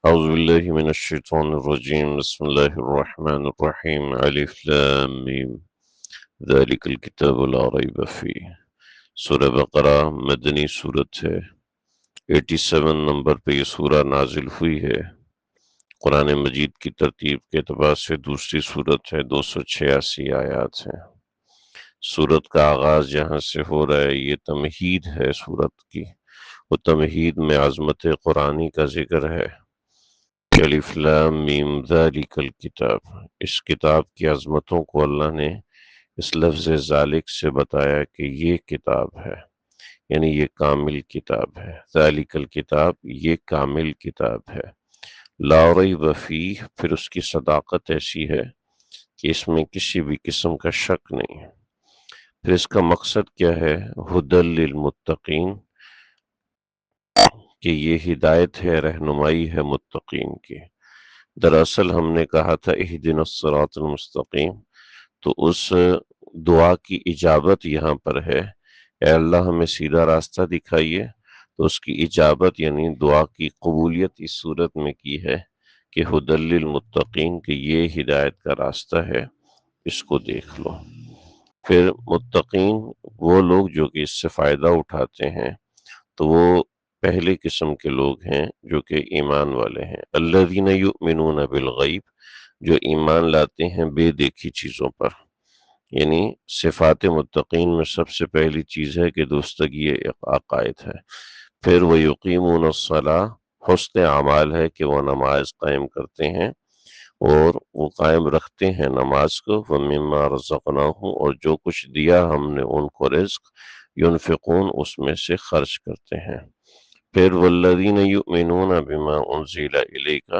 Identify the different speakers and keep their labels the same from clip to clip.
Speaker 1: أعوذ بالله من الشيطان الرجيم بسم الله الرحمن الرحيم ألف لام ميم ذلك الكتاب لا ريب فيه سورہ بقرہ مدنی صورت ہے۔ 87 نمبر پہ یہ سورہ نازل ہوئی ہے۔ قرآن مجید کی ترتیب کے اعتبار سے دوسری صورت ہے، 286 آیات ہیں۔ سورت کا آغاز جہاں سے ہو رہا ہے یہ تمہید ہے سورت کی، وہ تمہید میں عظمت قرآنی کا ذکر ہے۔ الف لام میم ذالک الکتاب، اس کتاب کی عظمتوں کو اللہ نے اس لفظ ذالک سے بتایا کہ یہ کتاب ہے، یعنی یہ کامل کتاب ہے۔ ذالک الکتاب، یہ کامل کتاب ہے۔ لا ریب فیہ، پھر اس کی صداقت ایسی ہے کہ اس میں کسی بھی قسم کا شک نہیں ہے۔ پھر اس کا مقصد کیا ہے؟ ھدی للمتقین، کہ یہ ہدایت ہے، رہنمائی ہے متقین کی۔ دراصل ہم نے کہا تھا اہدنا الصراط المستقیم، تو اس دعا کی اجابت یہاں پر ہے، اے اللہ ہمیں سیدھا راستہ دکھائیے۔ تو اس کی اجابت یعنی دعا کی قبولیت اس صورت میں کی ہے کہ ھدی للمتقین، کہ یہ ہدایت کا راستہ ہے، اس کو دیکھ لو۔ پھر متقین وہ لوگ جو کہ اس سے فائدہ اٹھاتے ہیں، تو وہ پہلے قسم کے لوگ ہیں جو کہ ایمان والے ہیں۔ الذین یؤمنون بالغیب، جو ایمان لاتے ہیں بے دیکھی چیزوں پر، یعنی صفات متقین میں سب سے پہلی چیز ہے کہ درستگی عقائد ہے۔ پھر وہ یقیمون الصلاۃ، حسن اعمال ہے کہ وہ نماز قائم کرتے ہیں اور وہ قائم رکھتے ہیں نماز کو۔ وَمِمَّا رَزَقْنَاهُمْ، اور جو کچھ دیا ہم نے ان کو رزق، ينفقون، اس میں سے خرچ کرتے ہیں۔ پھر والذین یؤمنون بما انزل الیک،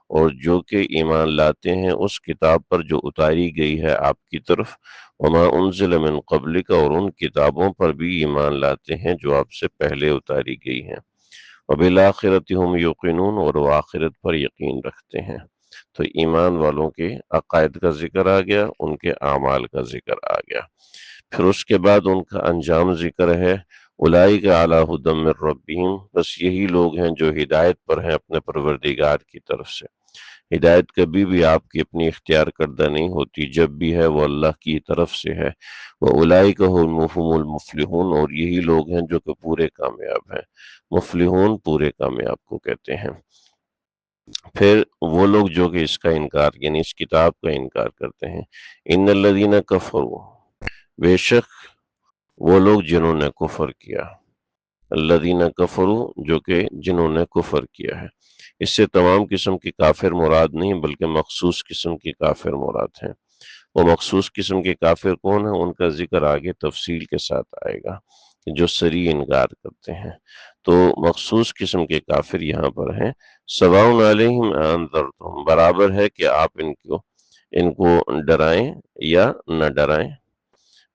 Speaker 1: اور جو کہ ایمان لاتے ہیں اس کتاب پر جو اتاری گئی ہے آپ کی طرف، وما انزل من قبلک، اور ان کتابوں پر بھی ایمان لاتے ہیں جو آپ سے پہلے اتاری گئی ہیں۔ وبالآخرۃ ھم یوقنون، اور وہ آخرت پر یقین رکھتے ہیں۔ تو ایمان والوں کے عقائد کا ذکر آ گیا، ان کے اعمال کا ذکر آ گیا۔ پھر اس کے بعد ان کا انجام ذکر ہے، اولئک علی ھدی من ربہم، بس یہی لوگ ہیں جو ہدایت پر ہیں اپنے پروردگار کی طرف سے۔ ہدایت کبھی بھی آپ کی اپنی اختیار کردہ نہیں ہوتی، جب بھی ہے وہ اللہ کی طرف سے ہے۔ وَأُولَئِكَ هُمُ الْمُفْلِحُونَ، اور یہی لوگ ہیں جو کہ پورے کامیاب ہیں۔ مفلحون پورے کامیاب کو کہتے ہیں۔ پھر وہ لوگ جو کہ اس کا انکار، یعنی اس کتاب کا انکار کرتے ہیں، ان الذین کفروا، بے شک وہ لوگ جنہوں نے کفر کیا، الذین کفروا، جو کہ جنہوں نے کفر کیا ہے۔ اس سے تمام قسم کی کافر مراد نہیں بلکہ مخصوص قسم کی کافر مراد ہیں۔ وہ مخصوص قسم کے کافر کون ہیں، ان کا ذکر آگے تفصیل کے ساتھ آئے گا، جو صریح انکار کرتے ہیں۔ تو مخصوص قسم کے کافر یہاں پر ہیں۔ سواء علیہم انذرتم، برابر ہے کہ آپ ان کو ڈرائیں یا نہ ڈرائیں،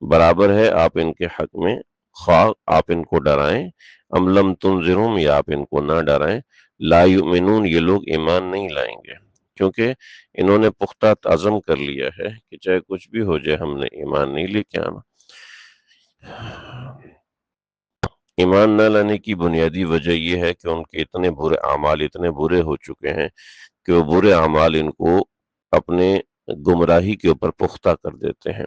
Speaker 1: برابر ہے آپ ان کے حق میں، خواہ آپ ان کو ڈرائیں، ام لم تنذرہم، یا آپ ان کو نہ ڈرائیں، لا یؤمنون، یہ لوگ ایمان نہیں لائیں گے، کیونکہ انہوں نے پختہ عزم کر لیا ہے کہ چاہے کچھ بھی ہو جائے ہم نے ایمان نہیں لے کے آنا۔ ایمان نہ لانے کی بنیادی وجہ یہ ہے کہ ان کے اتنے برے اعمال اتنے برے ہو چکے ہیں کہ وہ برے اعمال ان کو اپنے گمراہی کے اوپر پختہ کر دیتے ہیں۔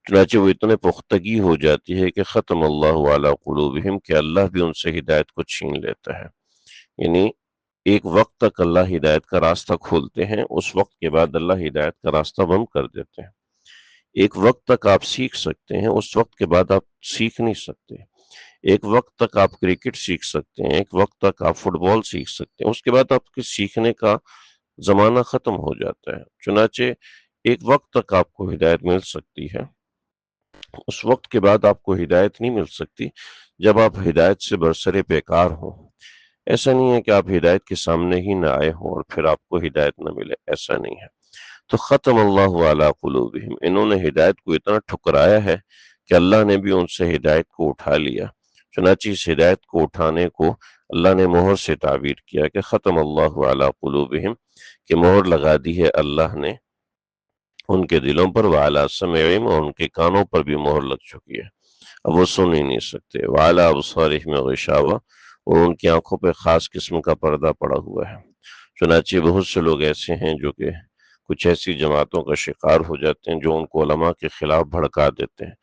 Speaker 1: چنانچہ وہ اتنے پختگی ہو جاتی ہے کہ ختم اللہ علی قلوبہم، کہ اللہ بھی ان سے ہدایت کو چھین لیتا ہے۔ یعنی ایک وقت تک اللہ ہدایت کا راستہ کھولتے ہیں، اس وقت کے بعد اللہ ہدایت کا راستہ بند کر دیتے ہیں۔ ایک وقت تک آپ سیکھ سکتے ہیں، اس وقت کے بعد آپ سیکھ نہیں سکتے۔ ایک وقت تک آپ کرکٹ سیکھ سکتے ہیں، ایک وقت تک آپ فٹ بال سیکھ سکتے ہیں، اس کے بعد آپ کے سیکھنے کا زمانہ ختم ہو جاتا ہے۔ چنانچہ ایک وقت تک آپ کو ہدایت مل سکتی ہے، اس وقت کے بعد آپ کو ہدایت نہیں مل سکتی جب آپ ہدایت سے برسر پیکار ہوں۔ ایسا نہیں ہے کہ آپ ہدایت کے سامنے ہی نہ آئے ہوں اور پھر آپ کو ہدایت نہ ملے، ایسا نہیں ہے۔ تو ختم اللہ علی قلوبہم، انہوں نے ہدایت کو اتنا ٹھکرایا ہے کہ اللہ نے بھی ان سے ہدایت کو اٹھا لیا۔ چنانچہ اس ہدایت کو اٹھانے کو اللہ نے مہر سے تعبیر کیا کہ ختم اللہ علی قلوبہم، کہ مہر لگا دی ہے اللہ نے ان کے دلوں پر، وعلی سمعہم، اور ان کے کانوں پر بھی مہر لگ چکی ہے، اب وہ سن ہی نہیں سکتے، وعلی ابصارہم غشاوہ، اور ان کی آنکھوں پہ خاص قسم کا پردہ پڑا ہوا ہے۔ چنانچہ بہت سے لوگ ایسے ہیں جو کہ کچھ ایسی جماعتوں کا شکار ہو جاتے ہیں جو ان کو علماء کے خلاف بھڑکا دیتے ہیں۔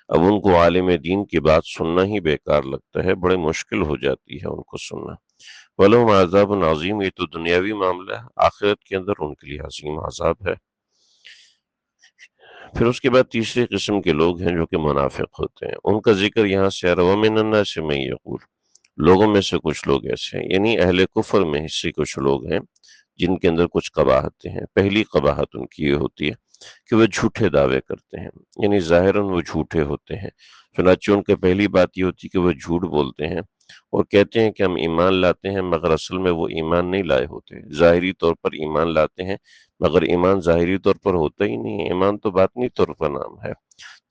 Speaker 1: اب ان کو عالم دین کی بات سننا ہی بیکار لگتا ہے، بڑے مشکل ہو جاتی ہے ان کو سننا۔ وَلَهُمْ عَذَابٌ عَظِيمٌ، یہ تو دنیاوی معاملہ ہے، آخرت کے اندر ان کے لیے عظیم عذاب ہے۔ پھر اس کے بعد تیسری قسم کے لوگ ہیں جو کہ منافق ہوتے ہیں، ان کا ذکر یہاں سے آ رہا ہے، وَمِنَ النَّاسِ مَن يَقُولُ، لوگوں میں سے کچھ لوگ ایسے ہیں، یعنی اہل کفر میں سے کچھ لوگ ہیں جن کے اندر کچھ قباحتیں ہیں۔ پہلی قباحت ان کی یہ ہوتی ہے کہ وہ جھوٹے دعوے کرتے ہیں، یعنی ظاہراً وہ جھوٹے ہوتے ہیں۔ چنانچہ ان کی پہلی بات یہ ہوتی ہے کہ وہ جھوٹ بولتے ہیں اور کہتے ہیں کہ ہم ایمان لاتے ہیں، مگر اصل میں وہ ایمان نہیں لائے ہوتے، ظاہری طور پر ایمان لاتے ہیں مگر ایمان ظاہری طور پر ہوتا ہی نہیں ہے، ایمان تو باطنی طور پر نام ہے۔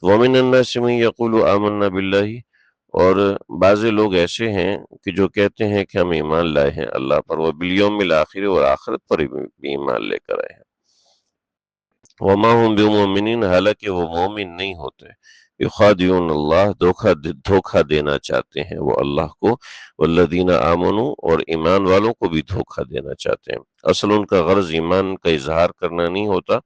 Speaker 1: وَمِنَ النَّاسِ مَن يَقُولُ آمَنَّا بِاللَّهِ، اور بعض لوگ ایسے ہیں کہ جو کہتے ہیں کہ ہم ایمان لائے ہیں اللہ پر، وَبِالْيَوْمِ الْآخِرِ، اور آخرت پر بھی ایمان لے کر آئے ہیں۔ وَمَا هُمْ بِمُؤْمِنِينَ، حالانکہ وہ مومن نہیں ہوتے۔ يُخَادِعُونَ اللَّهَ، دھوکہ دینا چاہتے ہیں وہ اللہ کو، وَالَّذِينَ آمَنُوا، اور ایمان والوں کو بھی دھوکہ دینا چاہتے ہیں۔ اصل ان کا غرض ایمان کا اظہار کرنا نہیں ہوتا،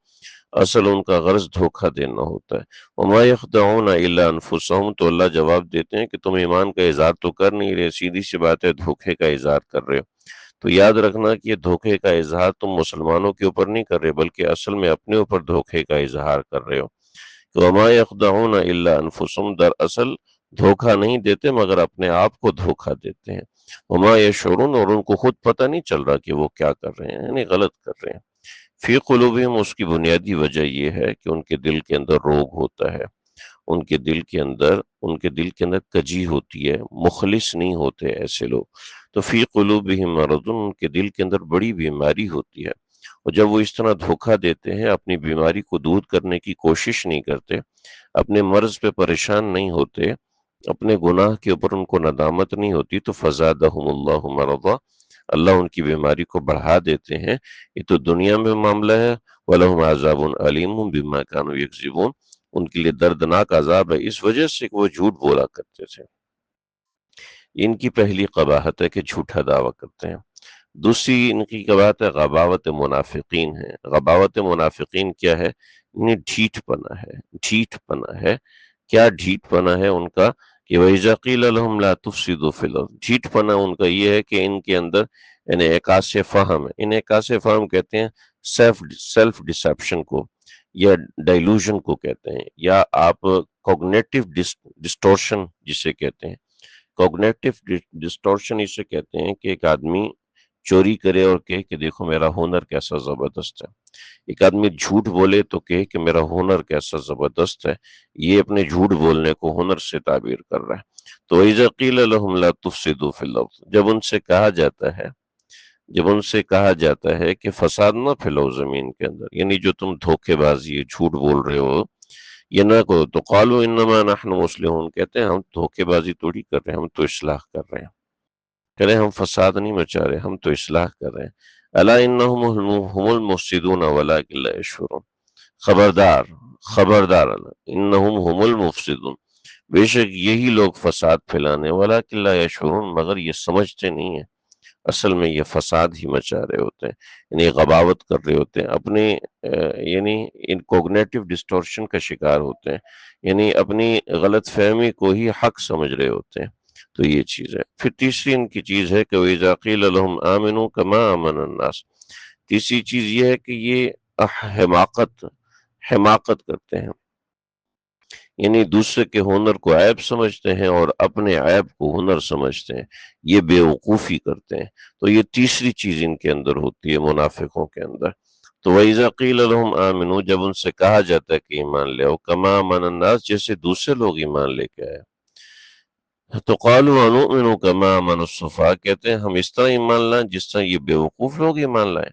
Speaker 1: اصل ان کا غرض دھوکہ دینا ہوتا ہے۔ وَمَا يَخْدَعُونَ إِلَّا أَنفُسَهُمْ، تو اللہ جواب دیتے ہیں کہ تم ایمان کا اظہار تو کر نہیں رہے، سیدھی سی بات ہے دھوکے کا اظہار کر رہے ہو۔ تو یاد رکھنا کہ یہ دھوکے کا اظہار تم مسلمانوں کے اوپر نہیں کر رہے، بلکہ اصل میں اپنے اوپر دھوکے کا اظہار کر رہے ہو۔ وَمَا يَخْدَعُونَ إِلَّا أَنفُسَهُمْ، دراصل دھوکہ نہیں دیتے مگر اپنے آپ کو دھوکہ دیتے ہیں۔ وَمَا يَشْعُرُونَ، اور ان کو خود پتہ نہیں چل رہا کہ وہ کیا کر رہے ہیں، یعنی غلط کر رہے ہیں۔ فی قلوبہم، اس کی بنیادی وجہ یہ ہے کہ ان کے دل کے اندر روگ ہوتا ہے، ان کے دل کے اندر کجی ہوتی ہے، مخلص نہیں ہوتے ایسے لوگ۔ تو فی قلوبہم مرض، ان کے دل کے اندر بڑی بیماری ہوتی ہے، اور جب وہ اس طرح دھوکہ دیتے ہیں، اپنی بیماری کو دور کرنے کی کوشش نہیں کرتے، اپنے مرض پہ پریشان نہیں ہوتے، اپنے گناہ کے اوپر ان کو ندامت نہیں ہوتی، تو فزادہم اللہ مرضا، اللہ ان کی بیماری کو بڑھا دیتے ہیں۔ یہ تو دنیا میں معاملہ ہے۔ وَلَهُمْ عَذَابٌ عَلِيمٌ بِمَا كَانُوا يَكْذِبُونَ، ان کے لیے دردناک عذاب ہے اس وجہ سے کہ وہ جھوٹ بولا کرتے تھے۔ ان کی پہلی قباحت ہے کہ جھوٹا دعویٰ کرتے ہیں۔ دوسری ان کی قباحت ہے غباوت منافقین ہے۔ غباوت منافقین کیا ہے؟ انہیں ڈھیٹ پنا ہے، ڈھیٹ پنا ہے۔ کیا ڈھیٹ پنا ہے ان کا؟ کہ وَإِذَا قِيلَ لَهُمْ لَا تُفْسِدُوا فِي الْأَرْضِ، ڈھیٹ پنا ان کا یہ ہے کہ ان کے اندر انعکاس فہم ہے۔ انعکاس فہم کہتے ہیں سیلف ڈسیپشن کو، یا ڈائلوژن کو کہتے ہیں، یا آپ کوگنیٹو ڈسٹورشن جسے کہتے ہیں۔ کوگنیٹو ڈسٹورشن اسے کہتے ہیں کہ ایک آدمی چوری کرے اور کہے کہ دیکھو میرا ہنر کیسا زبردست ہے، ایک آدمی جھوٹ بولے تو کہے کہ میرا ہنر کیسا زبردست ہے، یہ اپنے جھوٹ بولنے کو ہنر سے تعبیر کر رہا ہے۔ تو اذا قیل لهم لا تفسدوا فی الارض، جب ان سے کہا جاتا ہے کہ فساد نہ پھیلاؤ زمین کے اندر، یعنی جو تم دھوکے بازی جھوٹ بول رہے ہو یہ نہ کرو، تو قالوا انما نحن مصلحون، کہتے ہیں ہم دھوکے بازی توڑی کر رہے ہیں، ہم تو اصلاح کر رہے ہیں، کہہ رہے ہیں ہم فساد نہیں مچا رہے، ہم تو اصلاح کر رہے ہیں۔ الا انہم هم المفسدون ولکن لا یشعرون، خبردار خبردار، انہم هم المفسدون، بے شک یہی لوگ فساد پھیلانے، ولکن لا یشعرون، مگر یہ سمجھتے نہیں ہیں، اصل میں یہ فساد ہی مچا رہے ہوتے ہیں، یعنی غباوت کر رہے ہوتے ہیں، اپنے یعنی ان کوگنیٹو ڈسٹورشن کا شکار ہوتے ہیں، یعنی اپنی غلط فہمی کو ہی حق سمجھ رہے ہوتے ہیں۔ تو یہ چیز ہے۔ پھر تیسری ان کی چیز ہے کہ وَإِذَا قِيلَ لَهُمْ آمِنُوا كَمَا آمَنَ النَّاسُ، تیسری چیز یہ ہے کہ یہ حماقت کرتے ہیں، یعنی دوسرے کے ہنر کو عیب سمجھتے ہیں اور اپنے عیب کو ہنر سمجھتے ہیں، یہ بے وقوفی کرتے ہیں۔ تو یہ تیسری چیز ان کے اندر ہوتی ہے، منافقوں کے اندر۔ تو وَإِذَا قِيلَ لَهُمْ آمِنُوا، جب ان سے کہا جاتا ہے کہ ایمان لے آؤ، كَمَا آمَنَ النَّاسُ، جیسے دوسرے لوگ ایمان لے کے آئے، تو قالوا وَنُؤْمِنُ كَمَا آمَنَ السُّفَهَاءُ، کہتے ہیں ہم اس طرح ایمان لائیں جس طرح یہ بے وقوف لوگ ایمان لائیں۔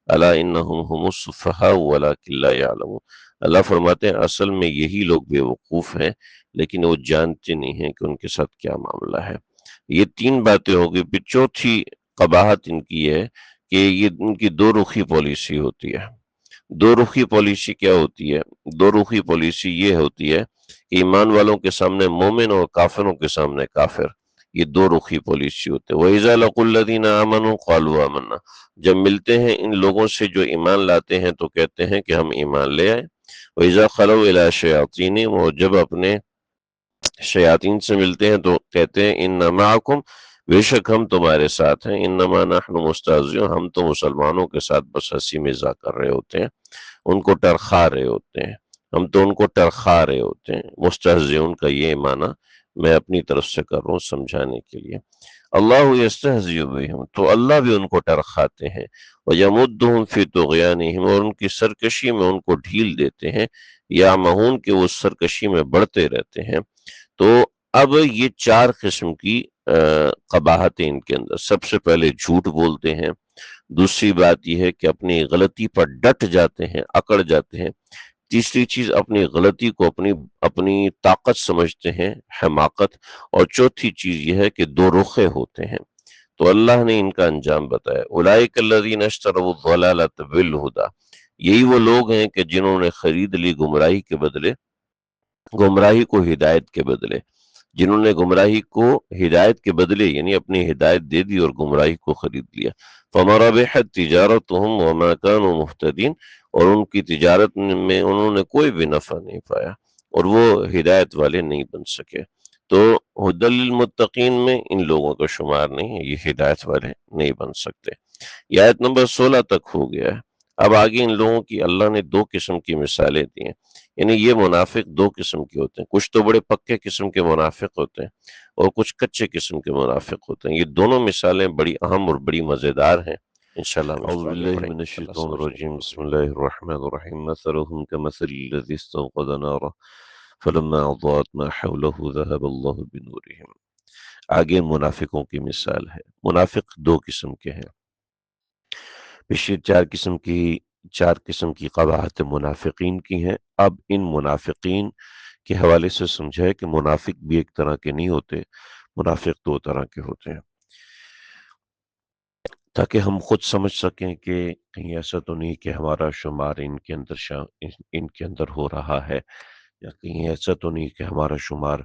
Speaker 1: الا انہم هم السفہاء ولکن لا یعلمون، اللہ فرماتے ہیں اصل میں یہی لوگ بے وقوف ہیں لیکن وہ جانتے نہیں ہیں کہ ان کے ساتھ کیا معاملہ ہے۔ یہ تین باتیں ہو گئی۔ پھر چوتھی قباحت ان کی ہے کہ یہ ان کی دو رخی پالیسی ہوتی ہے۔ دو رخی پالیسی کیا ہوتی ہے؟ دو رخی پالیسی یہ ہوتی ہے کہ ایمان والوں کے سامنے مومن اور کافروں کے سامنے کافر، یہ دو رخی پالیسی ہوتے ہیں۔ وَإِذَا لَقُوا الَّذِينَ آمَنُوا قَالُوا آمَنَّا، جب ملتے ہیں ان لوگوں سے جو ایمان لاتے ہیں تو کہتے ہیں کہ ہم ایمان لے آئے۔ وَإِذَا خَلَوْا إِلَىٰ شَيَاطِينِهِمْ، اور جب اپنے شیاطین سے ملتے ہیں تو کہتے ہیں اِنَّ مَعَكُمْ، بے شک ہم تمہارے ساتھ ہیں، اِنَّمَا نَحْنُ مُسْتَهْزِئُونَ، ہم تو مسلمانوں کے ساتھ بس ہنسی مذاق کر رہے ہوتے ہیں، ان کو ٹرخا رہے ہوتے ہیں، ہم تو ان کو ٹرخا رہے ہوتے ہیں۔ مستہزئون کا یہ معنی میں اپنی طرف سے کر رہا ہوں سمجھانے کے لیے۔ اللہ یستہزئ بہم، تو اللہ بھی ان کو ٹرخاتے ہیں، وَیَمُدُّهُمْ فِی طُغْیَانِہِمْ، اور ان کی سرکشی میں ان کو ڈھیل دیتے ہیں، یعمہون کہ وہ سرکشی میں بڑھتے رہتے ہیں۔ تو اب یہ چار قسم کی قباحتیں ان کے اندر۔ سب سے پہلے جھوٹ بولتے ہیں، دوسری بات یہ ہے کہ اپنی غلطی پر ڈٹ جاتے ہیں، اکڑ جاتے ہیں، تیسری چیز اپنی غلطی کو اپنی طاقت سمجھتے ہیں، حماقت، اور چوتھی چیز یہ ہے کہ دو رخے ہوتے ہیں۔ تو اللہ نے ان کا انجام بتایا، اولئک الذین اشتروا الضلالۃ بالہدی، یہی وہ لوگ ہیں کہ جنہوں نے خرید لی گمراہی کے بدلے، گمراہی کو ہدایت کے بدلے، جنہوں نے گمراہی کو ہدایت کے بدلے یعنی اپنی ہدایت دے دی اور گمراہی کو خرید لیا۔ فَمَا رَبِحَتْ تِجَارَتُهُمْ وَمَا كَانُوا مُهْتَدِينَ، اور ان کی تجارت میں انہوں نے کوئی بھی نفع نہیں پایا اور وہ ہدایت والے نہیں بن سکے۔ تو ہدی للمتقین میں ان لوگوں کا شمار نہیں ہے، یہ ہدایت والے نہیں بن سکتے۔ یہ آیت نمبر 16 تک ہو گیا ہے۔ اب آگے ان لوگوں کی اللہ نے دو قسم کی مثالیں دی ہیں، یعنی یہ منافق دو قسم کے ہوتے ہیں، کچھ تو بڑے پکے قسم کے منافق ہوتے ہیں اور کچھ کچے قسم کے منافق ہوتے ہیں۔ یہ دونوں مثالیں بڑی اہم اور بڑی مزیدار ہیں، انشاءاللہ ہم اعوذ باللہ من الشیطان الرجیم، بسم اللہ الرحمن الرحیم، مثلهم كمثل الذی استوقد نارا فلما اضاءت ما حوله ذهب اللہ بنورهم۔ آگے منافقوں کی مثال ہے۔ منافق دو قسم کے ہیں، پچھلی چار قسم کی قباحت منافقین کی ہیں۔ اب ان منافقین کے حوالے سے سمجھا ہے کہ منافق بھی ایک طرح کے نہیں ہوتے، منافق دو طرح کے ہوتے ہیں، تاکہ ہم خود سمجھ سکیں کہ کہیں ایسا تو نہیں کہ ہمارا شمار ان کے اندر ہو رہا ہے، یا کہیں ایسا تو نہیں کہ ہمارا شمار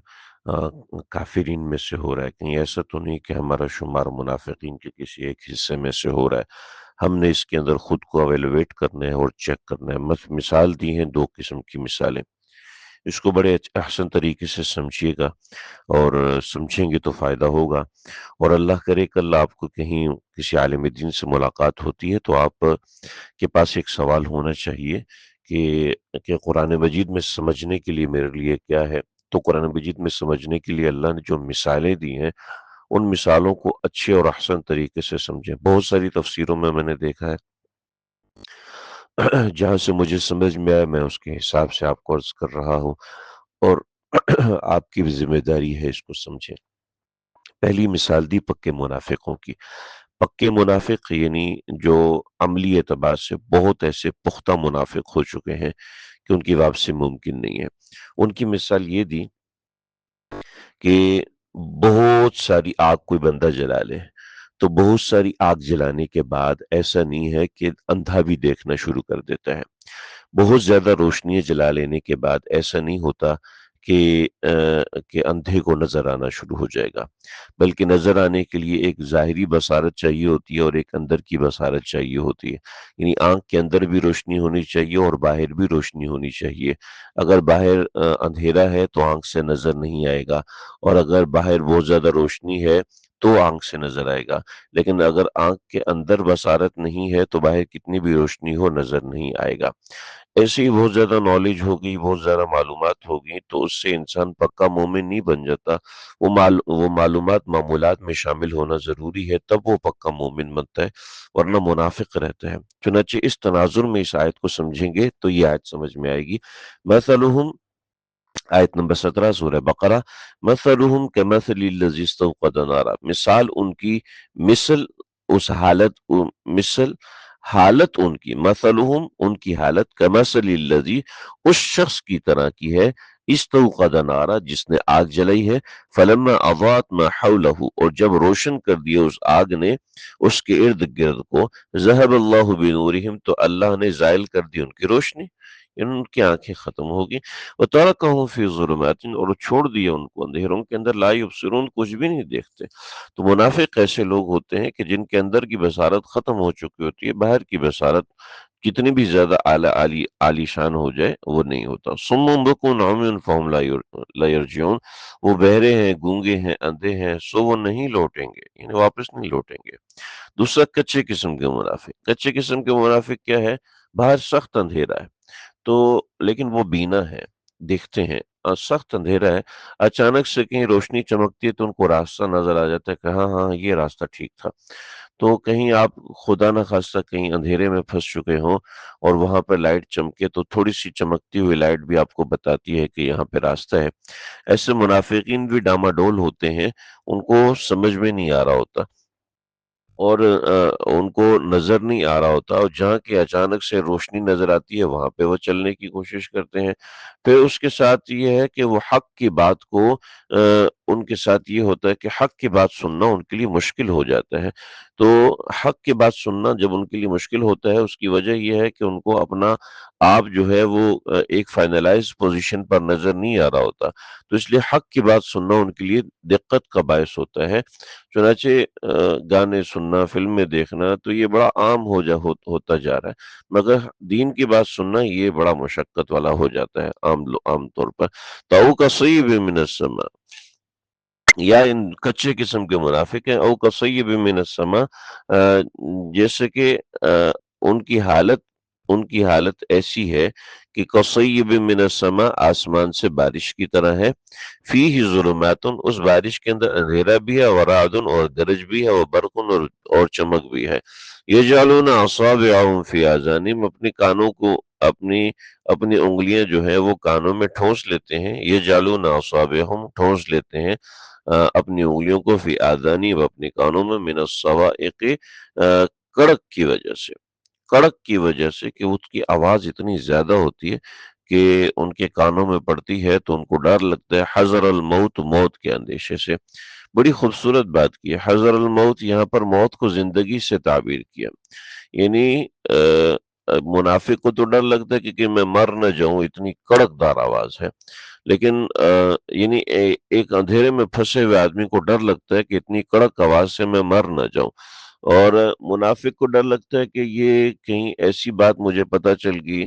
Speaker 1: کافرین میں سے ہو رہا ہے، کہیں ایسا تو نہیں کہ ہمارا شمار منافقین کے کسی ایک حصے میں سے ہو رہا ہے۔ ہم نے اس کے اندر خود کو ایویلویٹ کرنا ہے اور چیک کرنا ہے۔ مثال دی ہیں دو قسم کی مثالیں، اس کو بڑے احسن طریقے سے سمجھیے گا، اور سمجھیں گے تو فائدہ ہوگا۔ اور اللہ کرے کل آپ کو کہیں کسی عالم دین سے ملاقات ہوتی ہے تو آپ کے پاس ایک سوال ہونا چاہیے کہ قرآن مجید میں سمجھنے کے لیے میرے لیے کیا ہے۔ تو قرآن مجید میں سمجھنے کے لیے اللہ نے جو مثالیں دی ہیں ان مثالوں کو اچھے اور احسن طریقے سے سمجھیں۔ بہت ساری تفسیروں میں نے دیکھا ہے، جہاں سے مجھے سمجھ میں آئے میں اس کے حساب سے آپ کو عرض کر رہا ہوں، اور آپ کی بھی ذمہ داری ہے اس کو سمجھیں۔ پہلی مثال دی پکے منافقوں کی۔ پکے منافق یعنی جو عملی اعتبار سے بہت ایسے پختہ منافق ہو چکے ہیں کہ ان کی واپسی ممکن نہیں ہے۔ ان کی مثال یہ دی کہ بہت ساری آگ کوئی بندہ جلا لے تو بہت ساری آگ جلانے کے بعد ایسا نہیں ہے کہ اندھا بھی دیکھنا شروع کر دیتا ہے۔ بہت زیادہ روشنی جلا لینے کے بعد ایسا نہیں ہوتا کہ اندھے کو نظر آنا شروع ہو جائے گا، بلکہ نظر آنے کے لیے ایک ظاہری بصارت چاہیے ہوتی ہے اور ایک اندر کی بصارت چاہیے ہوتی ہے، یعنی آنکھ کے اندر بھی روشنی ہونی چاہیے اور باہر بھی روشنی ہونی چاہیے۔ اگر باہر اندھیرا ہے تو آنکھ سے نظر نہیں آئے گا، اور اگر باہر بہت زیادہ روشنی ہے تو آنکھ سے نظر آئے گا، لیکن اگر آنکھ کے اندر بصارت نہیں ہے تو باہر کتنی بھی روشنی ہو نظر نہیں آئے گا۔ ایسے ہی بہت زیادہ نالج ہوگی، بہت زیادہ معلومات ہوگی تو اس سے انسان پکا مومن نہیں بن جاتا، وہ معلومات معمولات میں شامل ہونا ضروری ہے، تب وہ پکا مومن بنتا ہے، ورنہ منافق رہتا ہے۔ چنانچہ اس تناظر میں اس آیت کو سمجھیں گے تو یہ آیت سمجھ میں آئے گی۔ مثلہم، آیت نمبر 17 سورہ بقرہ، مثلہم کمثل الذی استوقد نارا، مثال ان کی، مثل اس حالت ان کی، مثلہم ان کی حالت، کمثل الذی اس شخص کی طرح کی ہے، استوقد نارا جس نے آگ جلائی ہے، فلما اضاءت ما حولہ اور جب روشن کر دیا اس آگ نے اس کے ارد گرد کو، ذہب اللہ بنورہم تو اللہ نے زائل کر دی ان کی روشنی، ان کی آنکھیں ختم ہوگی۔ وَتَرَكَهُمْ فِي ظُلُمَاتٍ، اور چھوڑ دیا ان کو اندھیروں کے اندر، لا يبصرون، کچھ بھی نہیں دیکھتے۔ تو منافق ایسے لوگ ہوتے ہیں کہ جن کے اندر کی بصارت ختم ہو چکی ہوتی ہے، باہر کی بصارت کتنی بھی زیادہ عالی شان ہو جائے وہ نہیں ہوتا۔ صُمٌّ بُكْمٌ عُمْيٌ فَهُمْ لا يرجعون، وہ بہرے ہیں، گونگے ہیں، اندھے ہیں، سو وہ نہیں لوٹیں گے، یعنی واپس نہیں لوٹیں گے۔ دوسرا کچے قسم کے منافق، کچے قسم کے منافق کیا ہے؟ باہر سخت اندھیرا ہے تو لیکن وہ بینا ہے، دیکھتے ہیں، اور سخت اندھیرا ہے، اچانک سے کہیں روشنی چمکتی ہے تو ان کو راستہ نظر آ جاتا ہے کہ ہاں ہاں یہ راستہ ٹھیک تھا۔ تو کہیں آپ خدا نہ خواستہ کہیں اندھیرے میں پھنس چکے ہوں اور وہاں پہ لائٹ چمکے تو تھوڑی سی چمکتی ہوئی لائٹ بھی آپ کو بتاتی ہے کہ یہاں پہ راستہ ہے۔ ایسے منافقین بھی ڈاماڈول ہوتے ہیں، ان کو سمجھ میں نہیں آ رہا ہوتا، اور ان کو نظر نہیں آ رہا ہوتا، اور جہاں کہ اچانک سے روشنی نظر آتی ہے وہاں پہ وہ چلنے کی کوشش کرتے ہیں۔ پھر اس کے ساتھ یہ ہے کہ وہ حق کی بات کو ان کے ساتھ یہ ہوتا ہے کہ حق کی بات سننا ان کے لیے مشکل ہو جاتا ہے۔ تو حق کی بات سننا جب ان کے لیے مشکل ہوتا ہے، اس کی وجہ یہ ہے کہ ان کو اپنا آپ جو ہے وہ ایک فائنلائز پوزیشن پر نظر نہیں آ رہا ہوتا، تو اس لیے حق کی بات سننا ان کے لیے دقت کا باعث ہوتا ہے۔ چنانچہ گانے سننا، فلمیں دیکھنا تو یہ بڑا عام ہوتا جا رہا ہے، مگر دین کی بات سننا یہ بڑا مشقت والا ہو جاتا ہے عام طور پر۔ تَوْ كَصَيِّبٍ مِّنَ السَّمَاءِ، یا ان کچے قسم کے منافق ہیں، او کصیب من السماء، جیسے کہ ان کی حالت ایسی ہے کہ کصیب من السماء، آسمان سے بارش کی طرح ہے، فیہ ظلمات، اس بارش کے اندر اندھیرا بھی ہے، ورعد، اور گرج بھی ہے، وبرق، اور چمک بھی ہے۔ یجعلون اصابعهم فی آذانہم، اپنے کانوں کو اپنی انگلیاں جو ہیں وہ کانوں میں ٹھونس لیتے ہیں، یجعلون اصابعهم، ٹھونس لیتے ہیں اپنی انگلیوں کو، فی آذانی، و اپنے کانوں میں، من الصواعق، کڑک کی وجہ سے، کڑک کی وجہ سے کہ اس کی آواز اتنی زیادہ ہوتی ہے کہ ان کے کانوں میں پڑتی ہے تو ان کو ڈر لگتا ہے، حذر الموت، موت کے اندیشے سے۔ بڑی خوبصورت بات کی ہے، حذر الموت، یہاں پر موت کو زندگی سے تعبیر کیا، یعنی منافق کو تو ڈر لگتا ہے کہ میں مر نہ جاؤں، اتنی کڑک دار آواز ہے، لیکن یعنی ایک اندھیرے میں پھنسے ہوئے آدمی کو ڈر لگتا ہے کہ اتنی کڑک آواز سے میں مر نہ جاؤں، اور منافق کو ڈر لگتا ہے کہ یہ کہیں ایسی بات مجھے پتہ چل گئی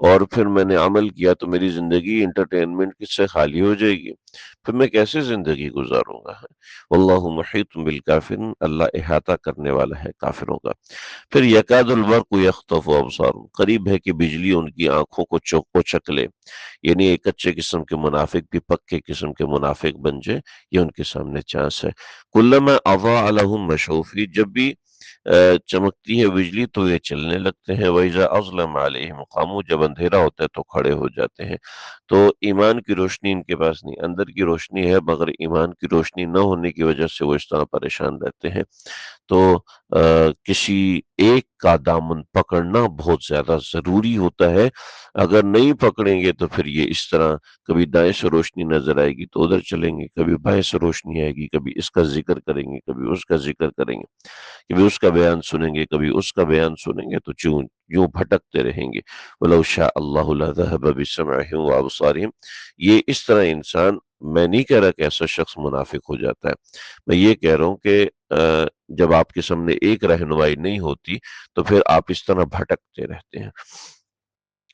Speaker 1: اور پھر میں نے عمل کیا تو میری زندگی انٹرٹینمنٹ کس سے خالی ہو جائے گی، پھر میں کیسے زندگی گزاروں گا۔ واللہ محیط بالکافرین، اللہ احاطہ کرنے والا ہے کافروں کا۔ پھر یکاد البرق یخطف ابصارهم، قریب ہے کہ بجلی ان کی آنکھوں کو چک لے، یعنی ایک اچھے قسم کے منافق بھی پکے قسم کے منافق بن جائے، یہ ان کے سامنے چانس ہے۔ کلما اضاء لهم مشوا فیہ، جب بھی چمکتی ہے بجلی تو یہ چلنے لگتے ہیں، وَإِذَا أَظْلَمَ عَلَيْهِمْ قَامُوا، جب اندھیرا ہوتا ہے تو کھڑے ہو جاتے ہیں۔ تو ایمان کی روشنی ان کے پاس نہیں، اندر کی روشنی ہے مگر ایمان کی روشنی نہ ہونے کی وجہ سے وہ اس طرح پریشان رہتے ہیں۔ تو کسی ایک کا دامن پکڑنا بہت زیادہ ضروری ہوتا ہے، اگر نہیں پکڑیں گے تو پھر یہ اس طرح کبھی دائیں سے روشنی نظر آئے گی تو ادھر چلیں گے، کبھی بائیں سے روشنی آئے گی، کبھی اس کا ذکر کریں گے، کبھی اس کا ذکر کریں گے، کبھی اس کا بیان سنیں گے، کبھی اس کا بیان سنیں گے، تو یوں بھٹکتے رہیں گے۔ وَلَوْ شَاءَ اللَّهُ لَذَهَبَ بِسَمْعِهِمْ وَأَبْصَارِهِمْ، یہ اس طرح انسان، میں نہیں کہہ رہا کہ ایسا شخص منافق ہو جاتا ہے، میں یہ کہہ رہا ہوں کہ جب آپ کے سامنے ایک رہنمائی نہیں ہوتی تو پھر آپ اس طرح بھٹکتے رہتے ہیں۔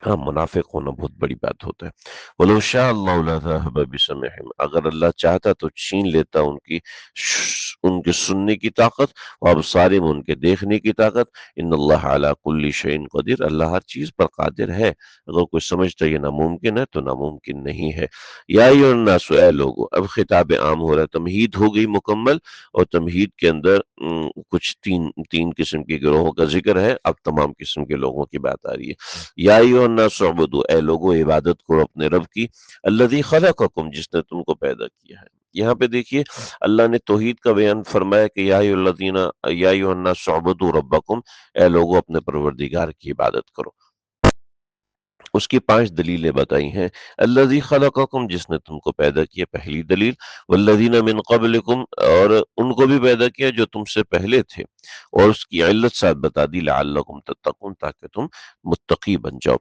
Speaker 1: ہاں، منافق ہونا بہت بڑی بات ہوتا ہے۔ وَلَوْ شَاءَ اللَّهُ لَذَهَبَ بِسَمْعِهِمْ، اگر اللہ چاہتا تو چھین لیتا ان کے سننے کی طاقت، وَأَبْصَارِهِمْ، ان کے دیکھنے کی طاقت، ان اللہ علی کل شیء قدیر، اللہ ہر چیز پر قادر ہے، اگر کوئی سمجھتا ہے یہ ناممکن ہے تو ناممکن نہیں ہے۔ یا ایھا الناس، اے لوگو، اب خطاب عام ہو رہا ہے، تمہید ہو گئی مکمل، اور تمہید کے اندر کچھ تین قسم کے گروہوں کا ذکر ہے، اب تمام قسم کے لوگوں کی بات آ رہی ہے۔ یا ایھا الناس اعبدوا، اے لوگوں عبادت کرو اپنے رب کی، الذی خلقکم، جس نے تم کو پیدا کیا ہے۔ یہاں پہ دیکھیے اللہ نے توحید کا بیان فرمایا کہ یا ایھا الناس اعبدوا ربکم، اے لوگوں اپنے پروردگار کی عبادت کرو۔ اس کی 5 دلیلیں بتائی ہیں۔ الذی خلقکم، جس نے تم کو پیدا کیا، پہلی دلیل۔ والذین من قبلکم، اور ان کو بھی پیدا کیا جو تم سے پہلے تھے، اور اس کی علت ساتھ بتا دی، لعلکم تتقون، تاکہ تم متقی بن جاؤ۔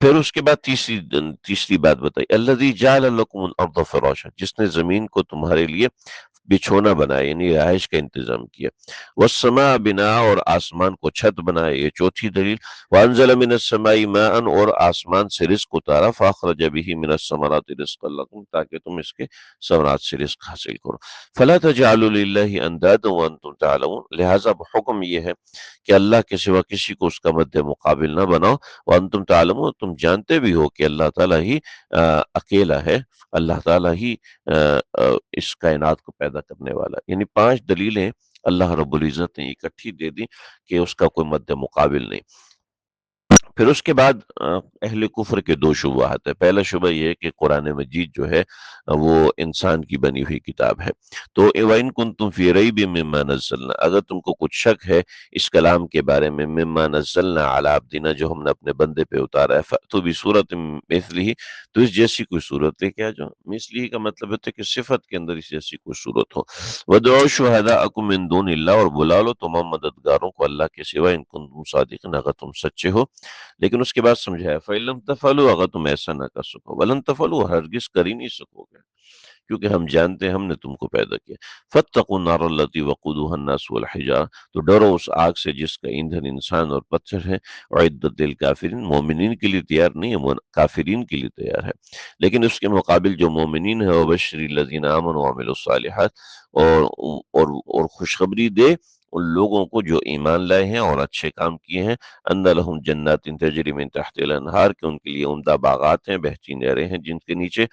Speaker 1: پھر اس کے بعد تیسری بات بتائی، الذی جعل لکم الارض فراشا، جس نے زمین کو تمہارے لیے بچھونا بنایا، یعنی رہائش کا انتظام کیا۔ والسماء بناء، اور آسمان کو چھت بنایا، یہ چوتھی دلیل۔ وانزل من السماء ماء، اور آسمان سے رزق اتارا، فاخرج به من الثمرات رزقا لكم، تاکہ تم اس کے ثمرات سے رزق حاصل کرو۔ فلا تجعلوا للہ اندادا وانتم تعلمون، لہذا حکم یہ ہے کہ اللہ کے سوا کسی کو اس کا مد مقابل نہ بناؤ، وانتم تعلمون، تم جانتے بھی ہو کہ اللہ تعالیٰ ہی اکیلا ہے، اللہ تعالیٰ ہی اس کائنات کو پیدا کرنے والا ہے۔ یعنی 5 دلیلیں اللہ رب العزت نے اکٹھی دے دی کہ اس کا کوئی مد مقابل نہیں۔ پھر اس کے بعد اہل کفر کے 2 شبہات ہے۔ پہلا شبہ یہ ہے کہ قرآن مجید جو ہے وہ انسان کی بنی ہوئی کتاب ہے۔ تو وَإِن كُنتُمْ فِي رَيْبٍ مِّمَّا نَزَّلْنَا، اگر تم کو کچھ شک ہے اس کلام کے بارے میں، مِّمَّا نَزَّلْنَا عَلَىٰ عَبْدِنَا، جو ہم نے اپنے بندے پہ اتارا ہے، فَأْتُوا بِسُورَةٍ مِّثْلِهِ، تو اس جیسی کوئی صورت لے کے آ جاؤ۔ مثلی کا مطلب ہوتا ہے کہ صفت کے اندر اس جیسی کوئی صورت ہو۔ وَادْعُوا شُهَدَاءَكُم مِّن دُونِ اللَّهِ، اور بلا لو تمام مددگاروں کو اللہ کے سوا، إِن كُنتُمْ صَادِقِينَ، اگر تم سچے ہو۔ لیکن اس کے بعد سمجھایا، فَإِن لَمْ تَفْعَلُوا، اگر تم ایسا نہ کر سکو، وَلَن تَفْعَلُوا، ہرگز کر ہی نہیں سکو گے، کیونکہ ہم جانتے ہیں ہم نے تم کو پیدا کیا۔ فَاتَّقُوا النَّارَ الَّتِي وَقُودُهَا النَّاسُ وَالْحِجَارَةُ، تو ڈرو اس آگ سے جس کا ایندھن انسان اور پتھر ہے، اعدت للکافرین، مومنین کے لیے تیار نہیں ہے، کافرین کے لیے تیار ہے۔ لیکن اس کے مقابل جو مومنین ہے، وَبَشِّرِ الَّذِينَ آمَنُوا وَعَمِلُوا الصَّالِحَاتِ، اور خوشخبری دے ان لوگوں کو جو ایمان لائے ہیں اور اچھے کام کیے ہیں، ان لہم جنات تجری من تحت الانہار، کہ ان کے لیے عمدہ باغات ہیں، بہتی نہریں ہیں جن کے نیچے،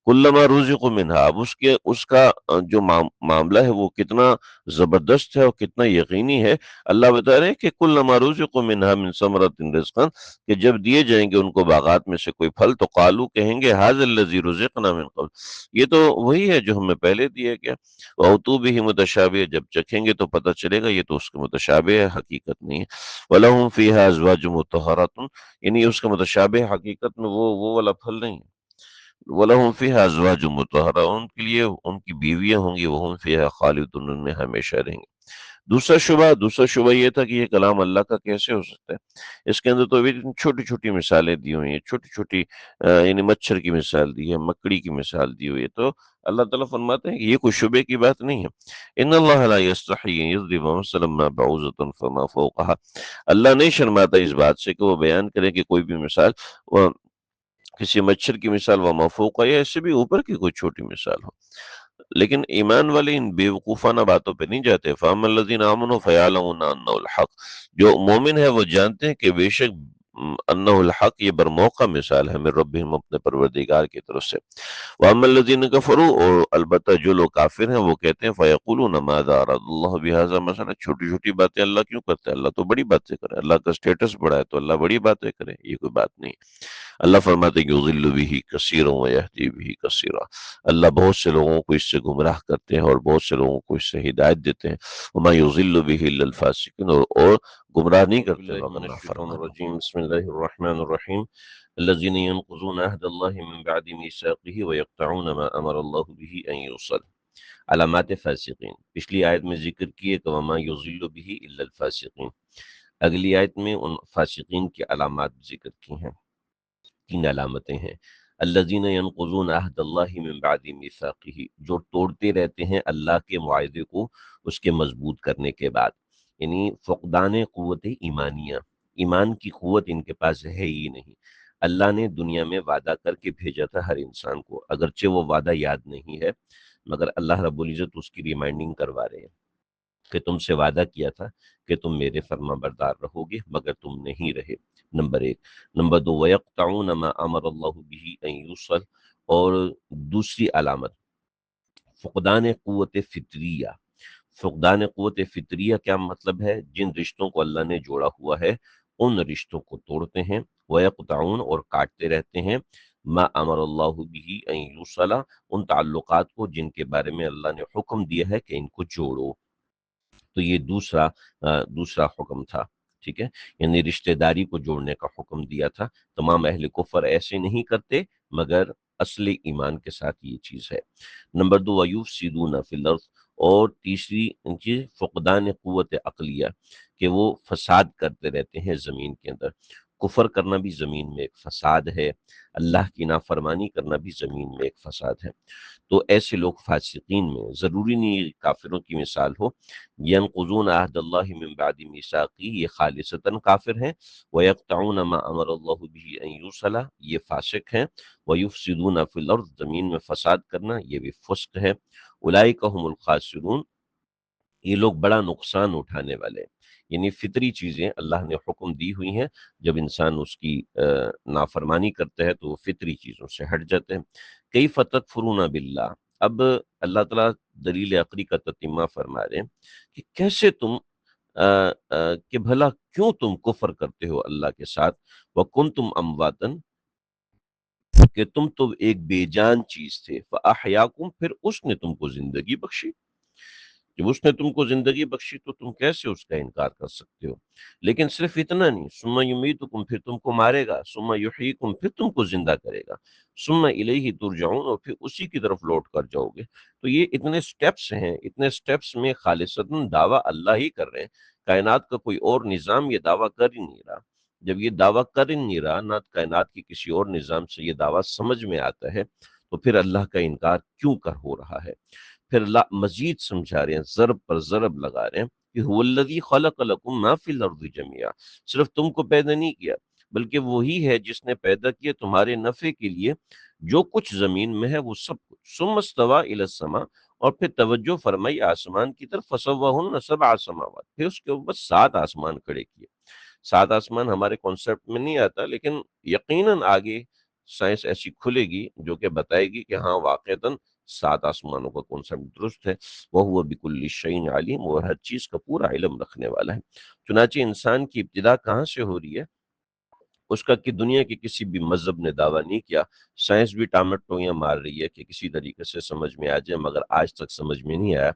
Speaker 1: کلما رزقوا منہا، اب اس کا جو معاملہ ہے وہ کتنا زبردست ہے اور کتنا یقینی ہے۔ اللہ بتا رہے ہیں کہ کلما رزقوا منہا من ثمرۃ رزقا، کہ جب دیے جائیں گے ان کو باغات میں سے کوئی پھل، تو قالو، کہیں گے، ھذا الذی رزقنا من قبل، یہ تو وہی ہے جو ہمیں پہلے دیا گیا۔ وَأُتُوا بِهِ مُتَشَابِهًا، جب چکھیں گے تو پتہ چلے گا یہ تو اس کے متشابہ ہے، حقیقت نہیں ہے۔ وَلَهُمْ فِيهَا أَزْوَاجٌ مُطَهَّرَةٌ، یعنی اس کا متشابہ حقیقت میں وہ والا پھل نہیں ہے۔ وَلَهُمْ فِيهَا أَزْوَاجٌ مُطَهَّرَةٌ، ان کے لیے ان کی بیویاں ہوں گی، وَهُمْ فِيهَا خَالِدُونَ، ان میں ہمیشہ رہیں گے۔ دوسرا شبہ یہ تھا کہ یہ کلام اللہ کا کیسے ہو سکتا ہے؟ اس کے اندر تو چھوٹی چھوٹی مثالیں دی ہوئی ہیں، چھوٹی چھوٹی یعنی مچھر کی مثال دی ہے، مکڑی کی مثال دی ہوئی ہے، تو اللہ تعالیٰ فرماتے ہیں کہ یہ کوئی شبے کی بات نہیں ہے۔ ان اللہ لا یستحی ان یضرب مثلا ما بعوضۃ فما فوقها، اللہ نہیں شرماتا اس بات سے کہ وہ بیان کرے کہ کوئی بھی مثال کسی مچھر کی مثال وما فوقها، یا اس سے بھی اوپر کی کوئی چھوٹی مثال ہو۔ لیکن ایمان والے ان بے وقوفانہ باتوں پہ نہیں جاتے۔ فَأَمَّا الَّذِينَ آمَنُوا فَيَعْلَمُونَ أَنَّهُ الْحَقُّ، جو مومن ہے وہ جانتے ہیں کہ بے شک انہ الحق، یہ برموقع مثال ہے، من ربہم، اپنے پروردگار کی طرف سے۔ وَأَمَّا الَّذِينَ كَفَرُوا، اور البتہ جو لوگ کافر ہیں وہ کہتے ہیں، فَيَقُولُونَ مَاذَا أَرَادَ اللَّهُ بِهَذَا مَثَلًا، چھوٹی چھوٹی باتیں اللہ کیوں کرتے ہیں؟ اللہ تو بڑی باتیں کرے، اللہ کا سٹیٹس بڑا ہے تو اللہ بڑی باتیں کرے، یہ کوئی بات نہیں۔ اللہ فرماتے ہیں یضل بہ کثیرا ویہدی بہ کثیرا، اللہ بہت سے لوگوں کو اس سے گمراہ کرتے ہیں اور بہت سے لوگوں کو اس سے ہدایت دیتے ہیں۔ وما یضل بہ الا الفاسقین، اور گمراہ نہیں کرتے مگر نافرمان۔ بسم اللہ الرحمن الرحیم۔ الذین ينقضون عہد اللہ من بعد میثاقہ ویقطعون ما امر اللہ بہ ان یوصل، علامات فاسقین۔ پچھلی آیت میں ذکر کیے کہ وما یضل بہ الا الفاسقین، اگلی آیت میں ان فاسقین کی علامات ذکر کی ہیں۔ 3 علامتیں ہیں۔ الذین ینقضون عہد اللہ من بعد میثاقہ، جو توڑتے رہتے ہیں اللہ کے معاہدے کو اس کے مضبوط کرنے کے بعد، یعنی فقدان قوت ایمانیہ، ایمان کی قوت ان کے پاس ہے ہی نہیں۔ اللہ نے دنیا میں وعدہ کر کے بھیجا تھا ہر انسان کو، اگرچہ وہ وعدہ یاد نہیں ہے، مگر اللہ رب العزت اس کی ریمائنڈنگ کروا رہے ہیں کہ تم سے وعدہ کیا تھا کہ تم میرے فرما بردار رہو گے، مگر تم نہیں رہے، نمبر 1۔ نمبر 2، وَيَقْطَعُونَ مَا أَمَرَ اللَّهُ بِهِ أَن يُوصَلَ، اور دوسری علامت فقدان قوت فطریہ۔ فقدان قوت فطریہ کیا مطلب ہے؟ جن رشتوں کو اللہ نے جوڑا ہوا ہے ان رشتوں کو توڑتے ہیں، وَيَقْطَعُونَ، اور کاٹتے رہتے ہیں، ما امر اللہ بہ ان یوصل، ان تعلقات کو جن کے بارے میں اللہ نے حکم دیا ہے کہ ان کو جوڑو۔ تو یہ دوسرا حکم تھا، ٹھیک ہے، یعنی رشتہ داری کو جوڑنے کا حکم دیا تھا۔ تمام اہل کفر ایسے نہیں کرتے، مگر اصل ایمان کے ساتھ یہ چیز ہے۔ نمبر 2، وَيُفْسِدُونَ فِي الْأَرْضِ، اور تیسری چیز فقدان قوت عقلیہ، کہ وہ فساد کرتے رہتے ہیں زمین کے اندر۔ کفر کرنا بھی زمین میں ایک فساد ہے، اللہ کی نافرمانی کرنا بھی زمین میں ایک فساد ہے۔ تو ایسے لوگ فاسقین میں، ضروری نہیں ہے کافروں کی مثال ہو، ینقضون عہد اللہ من بعد میثاقہ، یہ خالصتاً کافر ہیں، ویقطعون ما امر اللہ بہ ان یوصل، یہ فاسق ہیں، ویفسدون فی الارض، زمین میں فساد کرنا یہ بھی فسق ہے، اولئک هم الخاسرون، یہ لوگ بڑا نقصان اٹھانے والے ہیں۔ یعنی فطری چیزیں اللہ نے حکم دی ہوئی ہیں، جب انسان اس کی نافرمانی کرتا ہے تو وہ فطری چیزوں سے ہٹ جاتے ہیں۔ کیف تکفرون باللہ، اب اللہ تعالیٰ دلیل عقلی کا تتمہ فرما رہے ہیں کہ کیسے تم کہ بھلا کیوں تم کفر کرتے ہو اللہ کے ساتھ، وکنتم امواتن، کہ تم تو ایک بے جان چیز تھے، فاحیاکم، پھر اس نے تم کو زندگی بخشی۔ جب اس نے تم کو زندگی بخشی تو تم کیسے اس کا انکار کر سکتے ہو؟ لیکن صرف اتنا نہیں، ثم یمیتکم، پھر تم کو مارے گا، ثم یحییکم، پھر تم کو زندہ کرے گا، ثم الیہ ترجعون، اور پھر اسی کی طرف لوٹ کر جاؤ گے۔ تو یہ اتنے سٹیپس ہیں، اتنے سٹیپس میں خالصتاً دعویٰ اللہ ہی کر رہے ہیں، کائنات کا کوئی اور نظام یہ دعویٰ کر ہی نہیں رہا۔ جب یہ دعویٰ کر ہی نہیں رہا، نہ کائنات کی کسی اور نظام سے یہ دعویٰ سمجھ میں آتا ہے، تو پھر اللہ کا انکار کیوں کر ہو رہا ہے؟ پھر اللہ مزید سمجھا رہے ہیں، ضرب پر ضرب لگا رہے ہیں کہ هو الذی خلق لکم ما فی الارض جميعا، صرف تم کو پیدا نہیں کیا، بلکہ وہی ہے جس نے پیدا کیا تمہارے نفع کے لیے جو کچھ زمین میں ہے، وہ سب کچھ۔ ثم استوى الی السماء، اور پھر توجہ فرمائی آسمان کی طرف، فسواہن سبع سماوات، پھر اس کے اوپر 7 آسمان کھڑے کیے۔ 7 آسمان ہمارے کانسیپٹ میں نہیں آتا، لیکن یقیناً آگے سائنس ایسی کھلے گی جو کہ بتائے گی کہ ہاں واقعتاً 7 آسمانوں کا کانسیپٹ درست ہے۔ وَهُوَ بِكُلِّ شَيْءٍ عَلِيمٌ، اور ہر چیز کا پورا علم رکھنے والا ہے۔ چنانچہ انسان کی ابتدا کہاں سے ہو رہی ہے؟ اس کا کہ دنیا کے کسی بھی مذہب نے دعویٰ نہیں کیا، سائنس بھی ٹامٹویاں مار رہی ہے کہ کسی طریقے سے سمجھ میں آ جائے، مگر آج تک سمجھ میں نہیں آیا۔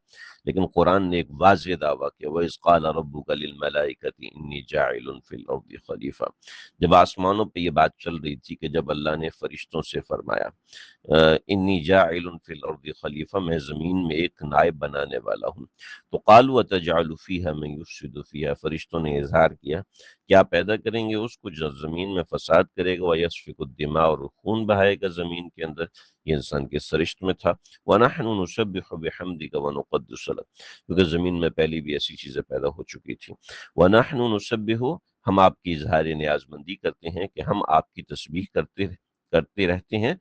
Speaker 1: لیکن قرآن نے ایک واضح دعویٰ کیا، وَإِذْ قَالَ رَبُّكَ لِلْمَلَائِكَةِ إِنِّي جَاعِلٌ فِي الْأَرْضِ خَلِيفَةً، جب آسمانوں پہ یہ بات چل رہی تھی، کہ جب اللہ نے فرشتوں سے فرمایا انی جاعل فی الارض خلیفہ، میں زمین میں ایک نائب بنانے والا ہوں، تو قالوا وتجعل فیہا من یفسد فیہا، فرشتوں نے اظہار کیا کیا پیدا کریں گے اس کو جو زمین میں فساد کرے گا، ویسفک الدماء، اور خون بہائے گا زمین کے اندر، یہ انسان کے سرشت میں تھا، ونحن نسبح بحمدک ونقدس لک، کیونکہ زمین میں پہلی بھی ایسی چیزیں پیدا ہو چکی تھی، ونحن نسبح، ہم آپ کی اظہار نیاز مندی کرتے ہیں، کہ ہم آپ کی تسبیح کرتے رہتے ہیں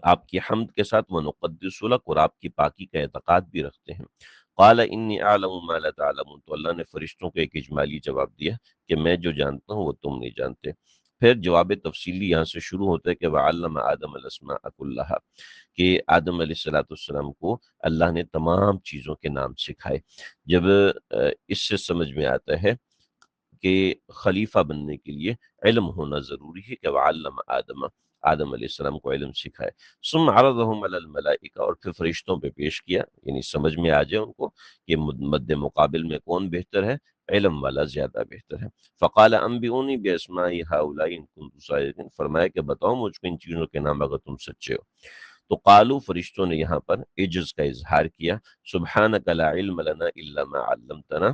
Speaker 1: آپ کی حمد کے ساتھ، ونقدس لک، اور آپ کی پاکی کا اعتقاد بھی رکھتے ہیں۔ قال انی اعلم ما لا تعلمون، تو اللہ نے فرشتوں کو ایک اجمالی جواب دیا کہ میں جو جانتا ہوں وہ تم نہیں جانتے۔ پھر جواب تفصیلی یہاں سے شروع ہوتا ہے کہ وعلم آدم الاسماء کلھا، کہ آدم علیہ السلام کو اللہ نے تمام چیزوں کے نام سکھائے۔ جب اس سے سمجھ میں آتا ہے کہ خلیفہ بننے کے لیے علم ہونا ضروری ہے، کہ وعلم آدم علیہ السلام کو علم سکھائے۔ ثم عرضهم علی الملائکہ، اور پھر فرشتوں پہ پیش کیا، یعنی سمجھ میں آ جائے ان کو کہ مد مقابل میں کون بہتر ہے، علم والا زیادہ بہتر ہے۔ فقال انبئونی باسماء هؤلاء ان کنتم صادقین، فرمایا کہ بتاؤ مجھ کو ان چیزوں کے نام اگر تم سچے ہو۔ تو قالو، فرشتوں نے یہاں پر عجز کا اظہار کیا، سبحانک لا علم لنا الا ما علمتنا،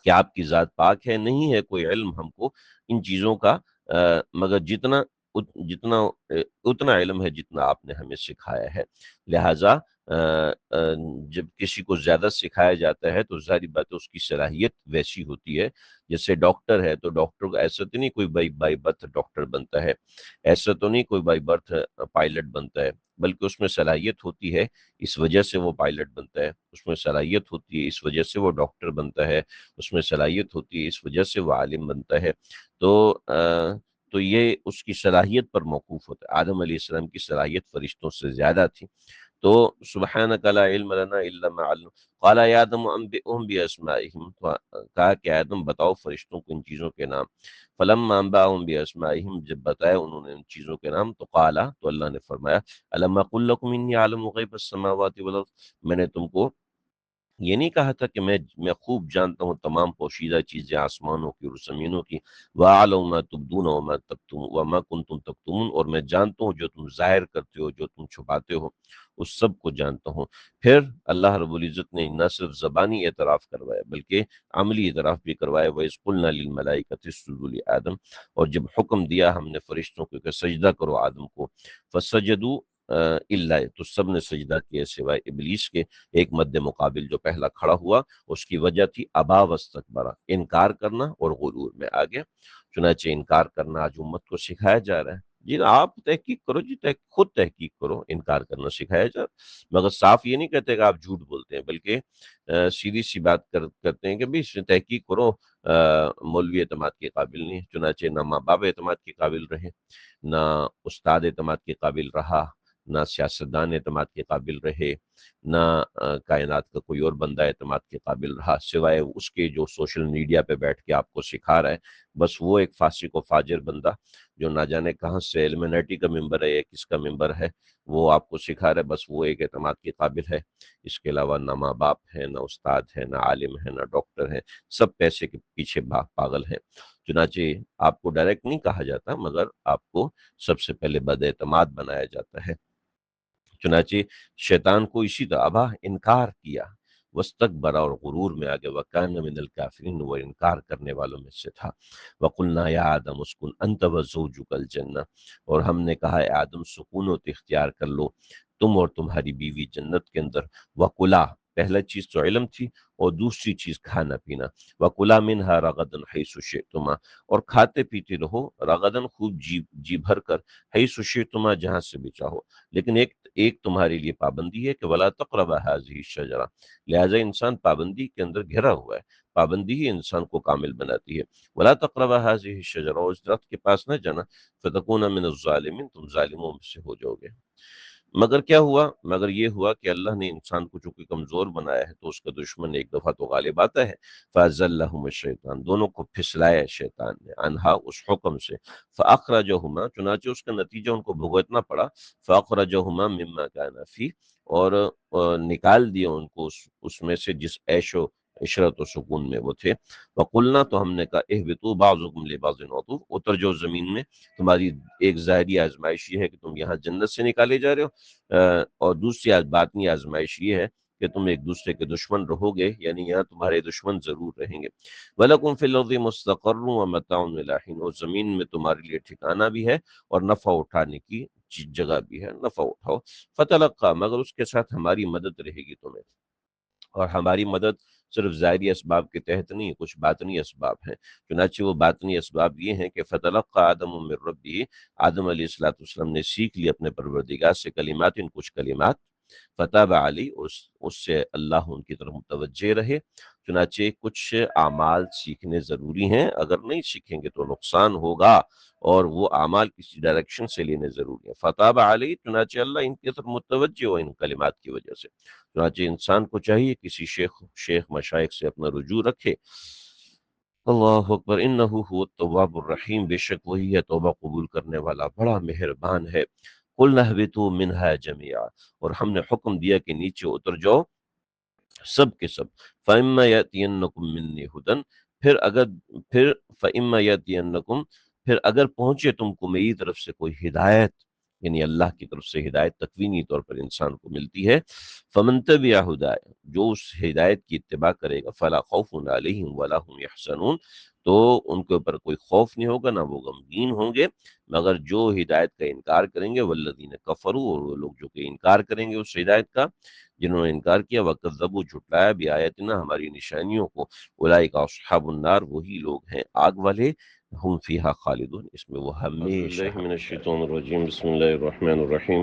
Speaker 1: کہ آپ کی ذات پاک ہے، نہیں ہے کوئی علم ہم کو ان چیزوں کا مگر جتنا اتنا علم ہے جتنا آپ نے ہمیں سکھایا ہے۔ لہٰذا جب کسی کو زیادہ سکھایا جاتا ہے تو ظاہری بات ہے اس کی صلاحیت ویسی ہوتی ہے۔ جیسے ڈاکٹر ہے تو ڈاکٹر کو ایسا تو نہیں کوئی بائی برتھ ڈاکٹر بنتا ہے، ایسا تو نہیں کوئی بائی برتھ پائلٹ بنتا ہے، بلکہ اس میں صلاحیت ہوتی ہے، اس وجہ سے وہ پائلٹ بنتا ہے، اس میں صلاحیت ہوتی ہے، اس وجہ سے وہ ڈاکٹر بنتا ہے، اس میں صلاحیت ہوتی ہے، اس وجہ سے وہ عالم بنتا ہے۔ تو تو یہ اس کی صلاحیت پر موقوف ہوتا ہے۔ آدم علیہ السلام کی صلاحیت فرشتوں سے زیادہ تھی۔ تو سبحانک لا علم لنا الا ما علم، قال یا آدم انبئهم باسمائهم، کہا کہ آدم بتاؤ فرشتوں کو ان چیزوں کے نام۔ فلما انبأهم باسمائهم، جب بتایا انہوں نے ان چیزوں کے نام، تو قال، تو اللہ نے فرمایا الم اقل لكم انی اعلم غیب السماوات والارض، میں نے تم کو یہ نہیں کہا تھا کہ میں خوب جانتا ہوں تمام پوشیدہ چیزیں آسمانوں کی اور زمینوں کی، وَأَعْلَمُ مَا تُبْدُونَ وَمَا تَكْتُمُونَ وَمَا كُنْتُمْ تَكْتُمُونَ، اور میں جانتا ہوں جو تم ظاہر کرتے ہو، جو تم چھپاتے ہو، اس سب کو جانتا ہوں۔ پھر اللہ رب العزت نے نہ صرف زبانی اعتراف کروایا بلکہ عملی اعتراف بھی کروایا، وَإِذْ قُلْنَا لِلْمَلَائِكَةِ اسْجُدُوا لِآدَمَ، اور جب حکم دیا ہم نے فرشتوں کو کہ سجدہ کرو آدم کو، فَسَجَدُوا إِلَّا، تو سب نے سجدہ کیا سوائے ابلیس کے۔ ایک مد مقابل جو پہلا کھڑا ہوا اس کی وجہ تھی ابا واستکبر، انکار کرنا اور غرور میں آ گیا۔ چنانچہ انکار کرنا آج امت کو سکھایا جا رہا ہے۔ جی آپ تحقیق کرو، جی خود تحقیق کرو، انکار کرنا سکھایا جا رہا ہے، مگر صاف یہ نہیں کہتے کہ آپ جھوٹ بولتے ہیں، بلکہ سیدھی سی بات کرتے ہیں کہ بھی تحقیق کرو، مولوی اعتماد کے قابل نہیں، چنانچہ نہ ماں باپ اعتماد کے قابل رہے، نہ استاد اعتماد کے قابل رہا، نہ سیاستدان اعتماد کے قابل رہے، نہ کائنات کا کوئی اور بندہ اعتماد کے قابل رہا، سوائے اس کے جو سوشل میڈیا پہ بیٹھ کے آپ کو سکھا رہا ہے۔ بس وہ ایک فاسق و فاجر بندہ جو نہ جانے کہاں سے ایلومینٹی کا ممبر ہے یا کس کا ممبر ہے، وہ آپ کو سکھا رہا ہے، بس وہ ایک اعتماد کے قابل ہے۔ اس کے علاوہ نہ ماں باپ ہے، نہ استاد ہے، نہ عالم ہے، نہ ڈاکٹر ہے، سب پیسے کے پیچھے پاگل ہیں۔ چنانچہ آپ کو ڈائریکٹ نہیں کہا جاتا، مگر آپ کو سب سے پہلے بد اعتماد بنایا جاتا ہے۔ چنانچہ شیطان کو اسی طرح ابا، انکار کیا، واستکبر، اور غرور میں آگے، وکان من الکافرین، وہ انکار کرنے والوں میں سے تھا۔ وقلنا یا آدم اسکن انت وزوجک الجنہ، اور ہم نے کہا اے آدم سکونت اختیار کر لو تم اور تمہاری بیوی جنت کے اندر، وکلا، پہلا چیز تو علم تھی، اور دوسری چیز کھانا پینا، وکلا منہا رغدا حیث شئتما، اور کھاتے پیتے رہو رغدن، خوب جی بھر کر، حیث شئتما، جہاں سے بھی چاہو، لیکن ایک تمہارے لیے پابندی ہے کہ ولا تقربا هذه الشجرہ، لہذا انسان پابندی کے اندر گھرا ہوا ہے، پابندی ہی انسان کو کامل بناتی ہے۔ ولا تقربا هذه الشجرہ، اور اس درخت کے پاس نہ جانا، فتکون من الظالمین، تم ظالموں میں سے ہو جاؤ گے۔ مگر کیا ہوا؟ مگر یہ ہوا کہ اللہ نے انسان کو چونکہ کمزور بنایا ہے تو اس کا دشمن ایک دفعہ تو غالب آتا ہے، فَأَزَلَّهُمَ الشَّيْطَانُ، دونوں کو پھسلایا شیطان نے، انہا، اس حکم سے، فَأَخْرَجَهُمَا، چنانچہ اس کا نتیجہ ان کو بھگتنا پڑا، فَأَخْرَجَهُمَا مِمَّا كَانَ فِيهِ، اور نکال دیا ان کو اس میں سے جس عیش و عشرت و سکون میں وہ تھے۔ وَقُلْنَا، تو ہم نے کہا، اهْبِطُوا بَعْضُكُمْ لِبَعْضٍ عَدُوٌّ، اتر جو زمین میں، تمہاری ایک ظاہری آزمائش یہ ہے کہ تم یہاں جنت سے نکالے جا رہے ہو، اور دوسری باطنی آزمائش یہ ہے کہ تم ایک دوسرے کے دشمن رہو گے، یعنی یہاں تمہارے دشمن ضرور رہیں گے۔ وَلَكُمْ فِي الْأَرْضِ مُسْتَقَرٌّ وَمَتَاعٌ إِلَىٰ حِينٍ، اور زمین میں تمہارے لیے ٹھکانہ بھی ہے اور نفع اٹھانے کی جگہ بھی ہے، نفع اٹھاؤ۔ فَتَلَقَّىٰ، مگر اس کے ساتھ ہماری مدد رہے گی تمہیں، اور ہماری مدد صرف ظاہری اسباب کے تحت نہیں، کچھ باطنی اسباب ہیں۔ چنانچہ وہ باطنی اسباب یہ ہیں کہ فَتَلَقَّىٰ آدَمُ مِن رَبِّهِ، آدم علیہ السلام نے سیکھ لی اپنے پروردگار سے کلمات، کچھ کلمات، فتاب علی، اس سے اللہ ان کی طرف متوجہ رہے۔ چنانچہ کچھ اعمال سیکھنے ضروری ہیں، اگر نہیں سیکھیں گے تو نقصان ہوگا، اور وہ اعمال کسی ڈائریکشن سے لینے ضروری ہیں۔ فتاب علی، چنانچہ اللہ ان کی طرف متوجہ ہو ان کلمات کی وجہ سے۔ چنانچہ انسان کو چاہیے کسی شیخ مشائخ سے اپنا رجوع رکھے۔ اللہ اکبر، انہ هو التواب الرحیم، بے شک وہی ہے توبہ قبول کرنے والا، بڑا مہربان ہے۔ قلنا اهبطوا منها جميعا، اور ہم نے حکم دیا کہ نیچے اتر جاؤ سب کے سب۔ فَإِمَّا يَأْتِيَنَّكُم مِّنِّي هُدًى، پھر فَإِمَّا يَأْتِيَنَّكُم، پھر اگر پہنچے تم کو میری طرف سے کوئی ہدایت، یعنی اللہ کی طرف سے ہدایت تکوینی طور پر انسان کو ملتی ہے، فَمَن تَبِعَ هُدَايَ، جو اس ہدایت کی اتباع کرے گا، فَلَا خَوْفٌ عَلَيْهِمْ وَلَا هُمْ يَحْزَنُونَ، تو ان کے اوپر کوئی خوف نہیں ہوگا، نہ وہ غمگین ہوں گے۔ مگر جو ہدایت کا انکار کریں گے، والذین کفروا، اور وہ لوگ جو کہ انکار کریں گے اس ہدایت کا، جنہوں نے انکار کیا، وکذبوا، جھٹلایا، بآیاتنا، ہماری نشانیوں کو، اولئک اصحاب النار، وہی لوگ ہیں آگ والے، ہم فیہا خالدون، اس میں وہ ہمیشہ۔ اعوذ باللہ من الشیطان الرجیم، بسم اللہ الرحمن الرحیم۔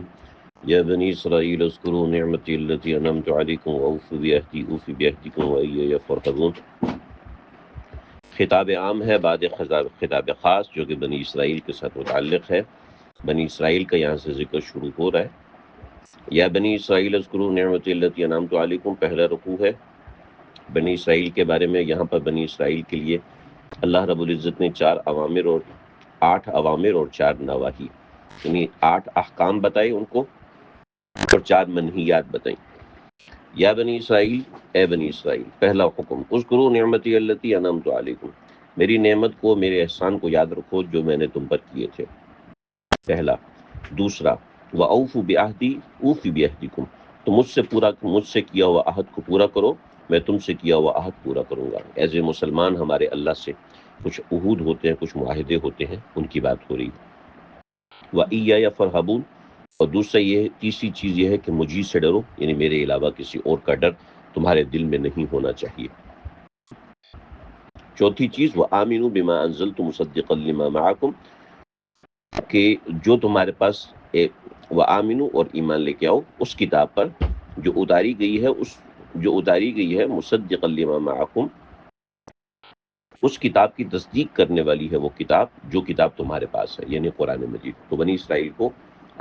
Speaker 1: یا بنی اسرائیل اذکروا نعمتی التي انعمت علیکم واوفوا بعہدی اوف بعہدکم وایای فارہبون۔ خطاب عام ہے بعد خطاب خاص، جو کہ بنی اسرائیل کے ساتھ متعلق ہے۔ بنی اسرائیل کا یہاں سے ذکر شروع ہو رہا ہے۔ یا بنی اسرائیل اذکروا نعمتی التي انعمت علیکم، پہلا رکوع ہے بنی اسرائیل کے بارے میں۔ یہاں پر بنی اسرائیل کے لیے اللہ رب العزت نے 8 اوامر اور 4 نواہی، یعنی 8 احکام بتائے ان کو، اور 4 منہیات بتائیں۔ یا بنی اسرائیل، اے بنی اسرائیل، پہلا حکم اذکروا نعمتی التی انعمت علیکم، میری نعمت کو، میرے احسان کو یاد رکھو جو میں نے تم پر کیے تھے، پہلا۔ دوسرا وَأَوْفُوا بِعَهْدِي أُوفِ بِعَهْدِكُمْ، تو مجھ سے کیا ہوا عہد کو پورا کرو، میں تم سے کیا ہوا عہد پورا کروں گا۔ ایز اے مسلمان ہمارے اللہ سے کچھ عہود ہوتے ہیں، کچھ معاہدے ہوتے ہیں، ان کی بات ہو رہی ہے۔ وَإِيَّايَ فَارْهَبُونِ، اور دوسرا یہ، تیسری چیز یہ ہے کہ مجھے سے ڈرو، یعنی میرے علاوہ کسی اور کا ڈر تمہارے دل میں نہیں ہونا چاہیے۔ چوتھی چیز وَآمِنُوا بِمَا أَنزَلْتُ مُصَدِّقًا لِمَا مَعَكُمْ، کہ جو تمہارے پاس وَآمِنُوا، اور ایمان لے کے آؤ اس کتاب پر جو اتاری گئی ہے مُصَدِّقًا لِمَا مَعَكُمْ، اس کتاب کی تصدیق کرنے والی ہے وہ کتاب جو کتاب تمہارے پاس ہے، یعنی قرآن مجید۔ تو بنی اسرائیل کو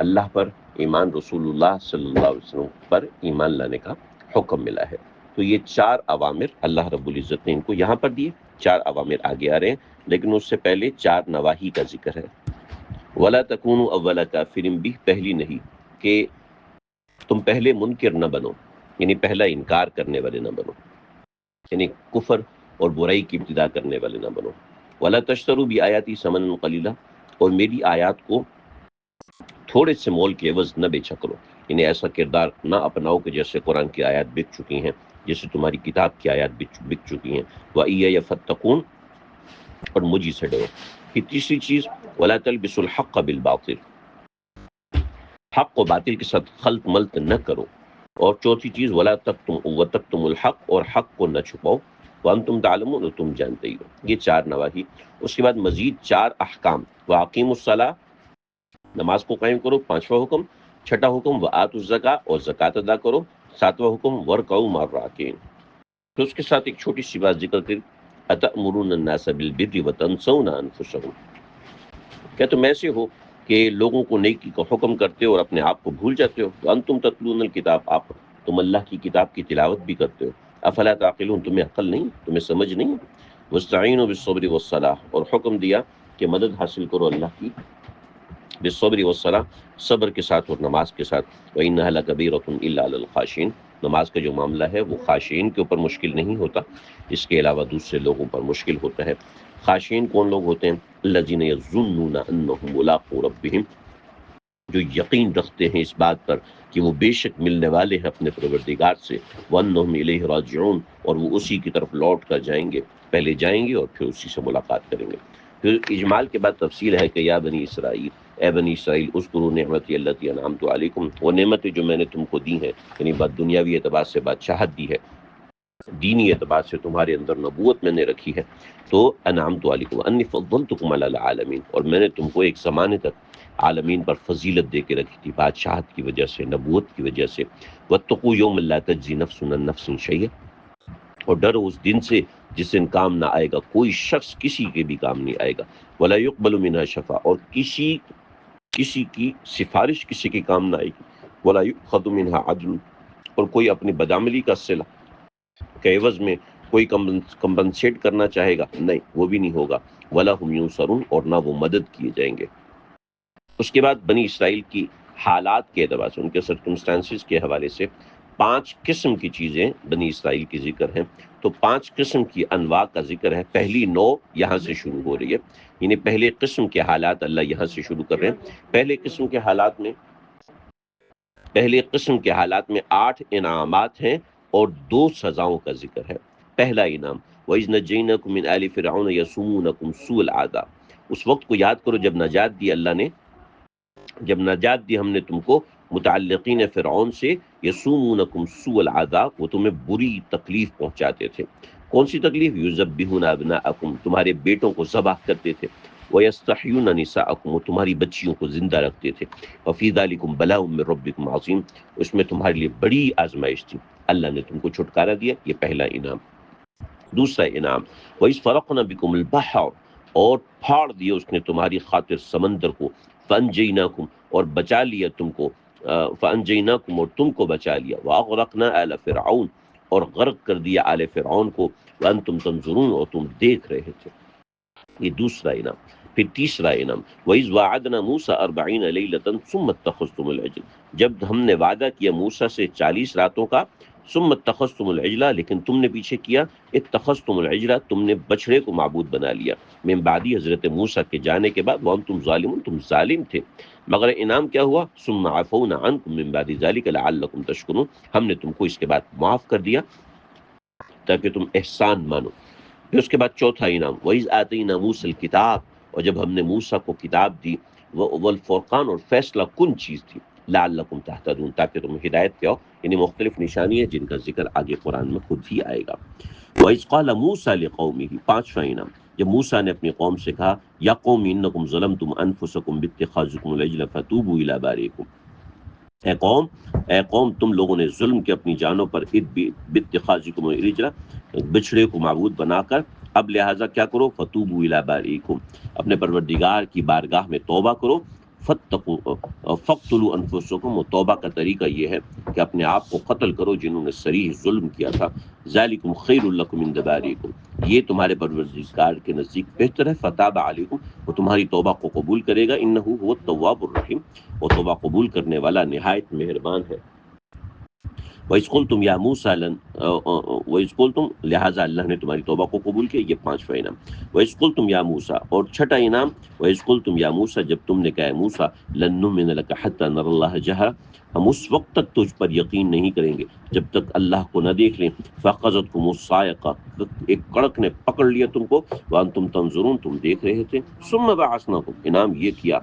Speaker 1: اللہ پر ایمان، رسول اللہ صلی اللہ علیہ وسلم پر ایمان لانے کا حکم ملا ہے۔ تو یہ چار اوامر اللہ رب العزت نے ان کو یہاں پر دیے، چار اوامر آگے آ رہے ہیں، لیکن اس سے پہلے چار نواہی کا ذکر ہے۔ وَلَا تَكُونُوا أَوَّلَ كَافِرٍ بِهِ، پہلی نہیں کہ تم پہلے منکر نہ بنو، یعنی پہلا انکار کرنے والے نہ بنو، یعنی کفر اور برائی کی ابتدا کرنے والے نہ بنو۔ وَلَا تَشْتَرُوا بِآيَاتِي ثَمَنًا قَلِيلًا، اور میری آیات کو تھوڑے سے مول کے عوض نہ بیچا کرو، یعنی ایسا کردار نہ اپناؤ کہ جیسے قرآن کی آیات بک چکی ہیں، جیسے تمہاری کتاب کی آیات بک چکی ہیں۔ وَإِيَّايَ فَاتَّقُونِ، اور مجھے سے ڈرو۔ پھر تیسری چیز وَلَا تَلْبِسُوا الْحَقَّ بِالْبَاطِلِ، حق و باطل کے ساتھ خلط ملط نہ کرو۔ اور چوتھی چیز وَلَا تَكْتُمُوا الْحَقَّ، اور حق کو نہ چھپاؤ، وَأَنْتُمْ تَعْلَمُونَ، اور تم جانتے ہی ہو۔ یہ چار نواہی۔ اس کے بعد مزید چار احکام، وَأَقِیمُوا الصَّلَاةَ، نماز کو قائم کرو، پانچواں حکم۔ چھٹا حکم وَآتُوا الزَّکاۃ، اور زکوٰۃ ادا کرو۔ ساتواں حکم وَارْکَعُوا مَعَ الرَّاکعِینَ۔ پھر اس کے ساتھ ایک چھوٹی سی بات ذکر کر، أَتَأْمُرُونَ النَّاسَ بِالْبِرِّ وَتَنْسَوْنَ أَنفُسَکُمْ، کیا تم ایسے ہو کہ لوگوں کو نیکی کا حکم کرتے ہو اور اپنے آپ کو بھول جاتے ہو؟ وَأَنْتُمْ تَتْلُونَ الْکِتَابَ، تم اللہ کی کتاب کی تلاوت بھی کرتے ہو۔ افلا تعقلون، تمہیں عقل نہیں، تمہیں سمجھ نہیں؟ وَاسْتَعِینُوا بِالصَّبْرِ وَالصَّلَاةِ، اور حکم دیا کہ مدد حاصل کرو اللہ کی، بالصبر والصلاة، صبر کے ساتھ اور نماز کے ساتھ۔ وَإِنَّهَا لَكَبِيرَةٌ إِلَّا عَلَى الْخَاشِعِينَ، نماز کا جو معاملہ ہے وہ خاشعین کے اوپر مشکل نہیں ہوتا، اس کے علاوہ دوسرے لوگوں پر مشکل ہوتا ہے۔ خاشعین کون لوگ ہوتے ہیں؟ الذین یظنون انہم ملاقو ربہم، جو یقین رکھتے ہیں اس بات پر کہ وہ بے شک ملنے والے ہیں اپنے پروردگار سے، وَأَنَّهُمْ إِلَيْهِ راجعون، اور وہ اسی کی طرف لوٹ کر جائیں گے، پہلے جائیں گے اور پھر اسی سے ملاقات کریں گے۔ پھر اجمال کے بعد تفصیل ہے کہ یا بنی اسرائیل، اے بنی اسرائیل، اذکروا نعمتی التی انعمت علیکم، وہ نعمتیں جو میں نے تم کو دی ہیں، یعنی دنیاوی اعتبار سے بادشاہت دی ہے، دینی اعتبار سے تمہارے اندر نبوت میں نے رکھی ہے، تو انعمت علیکم انی فضلتکم علی العالمین، اور میں نے تم کو ایک زمانے تک عالمین پر فضیلت دے کے رکھی تھی، بادشاہت کی وجہ سے، نبوت کی وجہ سے۔ واتقوا یوما لا تجزی نفس عن نفس شیئا، اور ڈرو اس دن سے جس دن کام نہ آئے گا کوئی شخص، کسی کے بھی کام نہیں آئے گا، ولا یقبل منها شفاعہ، اور کسی کی سفارش کسی کے کام نہ آئے گی، ولا یؤخذ منها عدل، اور کوئی اپنی بدعملی کا صلہ کے عوض میں کوئی کمپنسیٹ کرنا چاہے گا، نہیں، وہ بھی نہیں ہوگا، ولا هم ینصرون، اور نہ وہ مدد کیے جائیں گے۔ اس کے بعد بنی اسرائیل کی حالات کے اعتبار سے، ان کے سرکمسٹانسز کے حوالے سے 5 قسم کی چیزیں بنی اسرائیل کی ذکر ہیں، تو 5 قسم کی انواع کا ذکر ہے۔ پہلی نو یہاں سے شروع ہو رہی ہے، یعنی پہلے قسم کے حالات اللہ یہاں سے شروع کر رہے ہیں۔ پہلے قسم کے حالات میں 8 انعامات ہیں اور 2 سزاؤں کا ذکر ہے۔ پہلا انعام وَإِذْ نَجَّيْنَاكُم مِّنْ آلِ فِرْعَوْنَ يَسُومُونَكُمْ سُوءَ الْعَذَابِ، اس وقت کو یاد کرو جب نجات دی ہم نے تم کو متعلقین فرعون سے، یسومونکم سوء العذاب، وہ تمہیں بری تکلیف پہنچاتے تھے۔ کون سی تکلیف؟ یذبحون ابناءکم، تمہارے بیٹوں کو ذبح کرتے تھے، ویستحیون نساءکم، وہ تمہاری بچیوں کو زندہ رکھتے تھے، وفی ذلکم بلاء من ربکم عظیم، اس میں تمہارے لیے بڑی آزمائش تھی، اللہ نے تم کو چھٹکارا دیا۔ یہ پہلا انعام۔ دوسرا انعام وَإِذْ فَرَقْنَا بِكُمُ الْبَحْرَ، اور پھاڑ دیا اس نے تمہاری خاطر سمندر کو، فَأَنْجَيْنَاكُمْ، اور بچا لیا تم کو، فَأَنْجَيْنَاكُمْ، اور تم کو بچا لیا، وَأَغْرَقْنَا آلَ فِرْعَوْنَ، اور غرق کر دیا آل فرعون کو، وَأَنْتُمْ تَنْظُرُونَ، اور تم دیکھ رہے تھے۔ یہ دوسرا انعام۔ پھر تیسرا انعام وَإِذْ وَعَدْنَا مُوسَىٰ 40 لَيْلَةً ثُمَّ اتَّخَذْتُمُ الْعِجْلَ، جب ہم نے وعدہ کیا موسیٰ سے 40 راتوں کا، ثم اتخذتم العجلہ، لیکن تم نے پیچھے کیا، اتخذتم العجلہ، تم نے بچڑے کو معبود بنا لیا، من بعدی، حضرت موسیٰ کے جانے کے بعد، وانتم ظالمون، تم ظالم تھے، مگر انعام کیا ہوا، ثم عفونا عنکم من بعد ذلک لعلکم تشکرون، ہم نے تم کو اس کے بعد معاف کر دیا تاکہ تم احسان مانو۔ پھر اس کے بعد چوتھا انعام، وَإِذْ آتَيْنَا مُوسَى الْكِتَابَ، اور جب ہم نے موسیٰ کو کتاب دی، والفرقان، اور فیصلہ کن چیز تھی، لعلکم تہتدون، تاکہ تم ہدایت پہ ہو، یعنی مختلف نشانی ہے جن کا ذکر آگے قرآن میں خود ہی آئے گا۔ وَإِذْ قَالَ مُوسَى لِقَوْمِهِ، پانچواں انعام، جب موسیٰ نے اپنی قوم سے کہا، یا قوم انکم ظلمتم انفسکم باتخاذکم العجل فتوبوا الی بارئکم، اے قوم تم لوگوں نے ظلم کیا اپنی جانوں پر، باتخاذکم العجل، بچڑے کو معبود بنا کر، اب لہٰذا کیا کرو، فتوبوا الی بارئکم، اپنے پروردگار کی بارگاہ میں توبہ کرو، فقتلوا انفسکم، و توبہ کا طریقہ یہ ہے کہ اپنے آپ کو قتل کرو جنہوں نے صریح ظلم کیا تھا، ذالکم خیر لکم عند بارئکم، یہ تمہارے پروردگار کے نزدیک بہتر ہے، فتاب علیکم، وہ تمہاری توبہ کو قبول کرے گا، انہ هو التواب الرحیم، وہ توبہ قبول کرنے والا نہایت مہربان ہے۔ وَإِذْ قُلْتُمْ يَا مُوسَىٰ وَإِذْ قُلْتُمْ، لہٰذا اللہ نے تمہاری توبہ کو قبول کیا، یہ پانچواں انعام۔ وَإِذْ قُلْتُمْ يَا مُوسَىٰ، اور چھٹا انعام، وَإِذْ قُلْتُمْ يَا مُوسَىٰ، جب تم نے کہا موسیٰ، لَن نُّؤْمِنَ لَكَ حَتَّىٰ نَرَى اللَّهَ جَهْرَةً، ہم اس وقت تک تجھ پر یقین نہیں کریں گے جب تک اللہ کو نہ دیکھ لیں، فَأَخَذَتْكُمُ الصَّاعِقَةُ، ایک کڑک نے پکڑ لیا تم کو، وَأَنتُمْ تَنظُرُونَ، تم دیکھ رہے تھے، ثُمَّ بَعَثْنَاكُمْ، انعام یہ کیا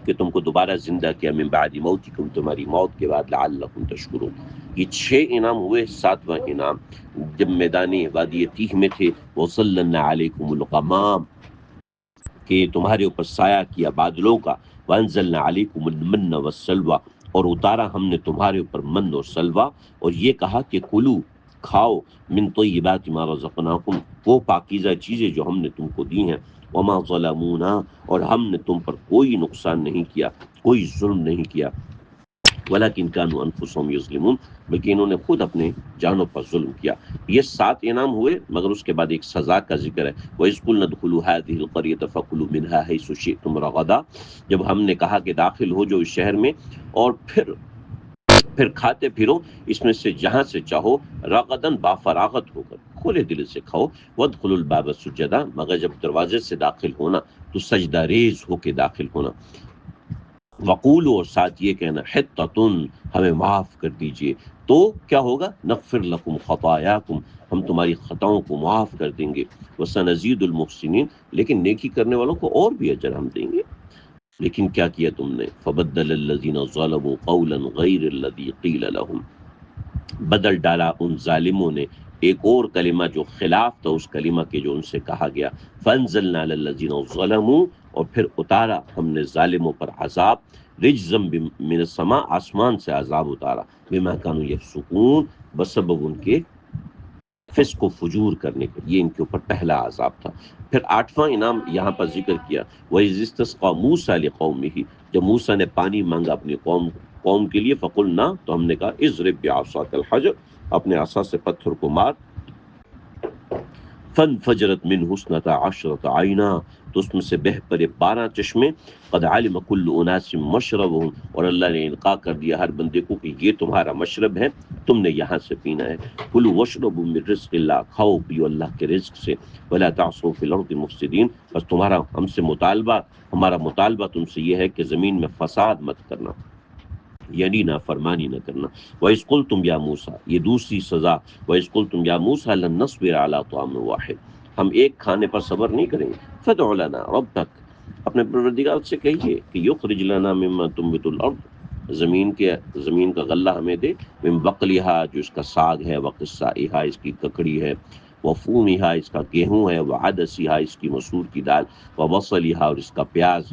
Speaker 1: کہ تم کو دوبارہ زندہ کیا، من بعد موتکم، تمہاری موت کے بعد، لعلکم تشکرون۔ یہ 6 انعام ہوئے۔ ساتواں انعام جب میدان وادی تیہ میں تھے، وَظَلَّلْنَا عَلَيْكُمُ الْغَمَامَ، کہ تمہارے اوپر سایہ کیا بادلوں کا، وَأَنزَلْنَا عَلَيْكُمُ الْمَنَّ وَالسَّلْوَىٰ، اور اتارا ہم نے تمہارے اوپر من اور سلوہ، اور یہ کہا کہ کلو، کھاؤ، من طیبات ما رزقناکم، وہ پاکیزہ چیزیں جو ہم نے تم کو دی ہیں، وما ظلمونا، اور ہم نے تم پر کوئی نقصان نہیں کیا، کوئی ظلم نہیں کیا، ولیکن کانوا انفسہم یظلمون، بلکہ انہوں نے خود اپنے جانوں پر ظلم کیا۔ یہ 7 انعام ہوئے، مگر اس کے بعد ایک سزا کا ذکر ہے۔ وَإِذْ قُلْنَا ادْخُلُوا هَٰذِهِ الْقَرْيَةَ فَكُلُوا مِنْهَا حَيْثُ شِئْتُمْ رَغَدًا، جب ہم نے کہا کہ داخل ہو جو اس شہر میں، اور پھر کھاتے پھرو اس میں سے جہاں سے چاہو، رغدن، بافراغت ہو کر، کھلے دل سے کھاؤ، وَادْخُلُوا الْبَابَ سُجَّدًا، مگر جب دروازے سے داخل ہونا تو سجدہ ریز ہو کے داخل ہونا، وقولو، اور ساتھ یہ کہنا، حطۃ، ہمیں معاف کر دیجئے، تو کیا ہوگا، نغفر لکم خطایاکم، ہم تمہاری خطاؤں کو معاف کر دیں گے، وسنزید المحسنین، لیکن نیکی کرنے والوں کو اور بھی اجر ہم دیں گے۔ لیکن کیا کیا تم نے، فبدل الذین ظلموا قولا غیر الذی قیل لهم، بدل ڈالا ان ظالموں نے ایک اور کلمہ جو خلاف تھا اس کلمہ کے جو ان سے کہا گیا، فانزلنا علی الذین ظلموا، اور پھر اتارا ہم نے ظالموں پر عذاب، رجزا من السماء، آسمان سے عذاب اتارا، بما کانوا یفسقون، بسبب ان کے فسق و فجور کرنے کے، یہ ان کے اوپر پہلا عذاب تھا۔ پھر 8واں انعام یہاں پر ذکر کیا، وَإِذِ اسْتَسْقَىٰ مُوسَىٰ لِقَوْمِهِ، جب موسیٰ نے پانی مانگا اپنی قوم کے لیے، فَقُلْنَا، تو ہم نے کہا، اضرب بعصاک الحجر، اپنے عصا سے پتھر کو مار، فانفجرت منہ اثنتا عشرۃ عینا، تو اس میں سے بہہ پڑے 12 چشمے، قد علم کل اناس مشربہم، اور اللہ نے انقاء کر دیا ہر بندے کو کہ یہ تمہارا مشرب ہے، تم نے یہاں سے پینا ہے، کلوا واشربوا من رزق اللہ، کھاؤ پیو اللہ کے رزق سے، ولا تعصوا فی الارض مفسدین، بس تمہارا ہم سے مطالبہ، ہمارا مطالبہ تم سے یہ ہے کہ زمین میں فساد مت کرنا، یعنی نافرمانی نہ کرنا۔ وَإِذْ قُلْتُمْ يَا مُوسَىٰ، یہ دوسری سزا، وَإِذْ قُلْتُمْ يَا مُوسَىٰ لَن نَّصْبِرَ عَلَىٰ طَعَامٍ وَاحِدٍ، ہم ایک کھانے پر صبر نہیں کریں گے، فَادْعُ لَنَا رَبَّكَ، اپنے پروردگار سے کہیے کہ یخرج لنا مما تنبت الارض، زمین کا غلہ ہمیں دے، من بقلها، جو اس کا ساگ ہے، وقصائها، اس کی ککڑی ہے، وفومها، اس کا گیہوں ہے، وعدسها، اس کی مسور کی دال، وبصلها، اور اس کا پیاز۔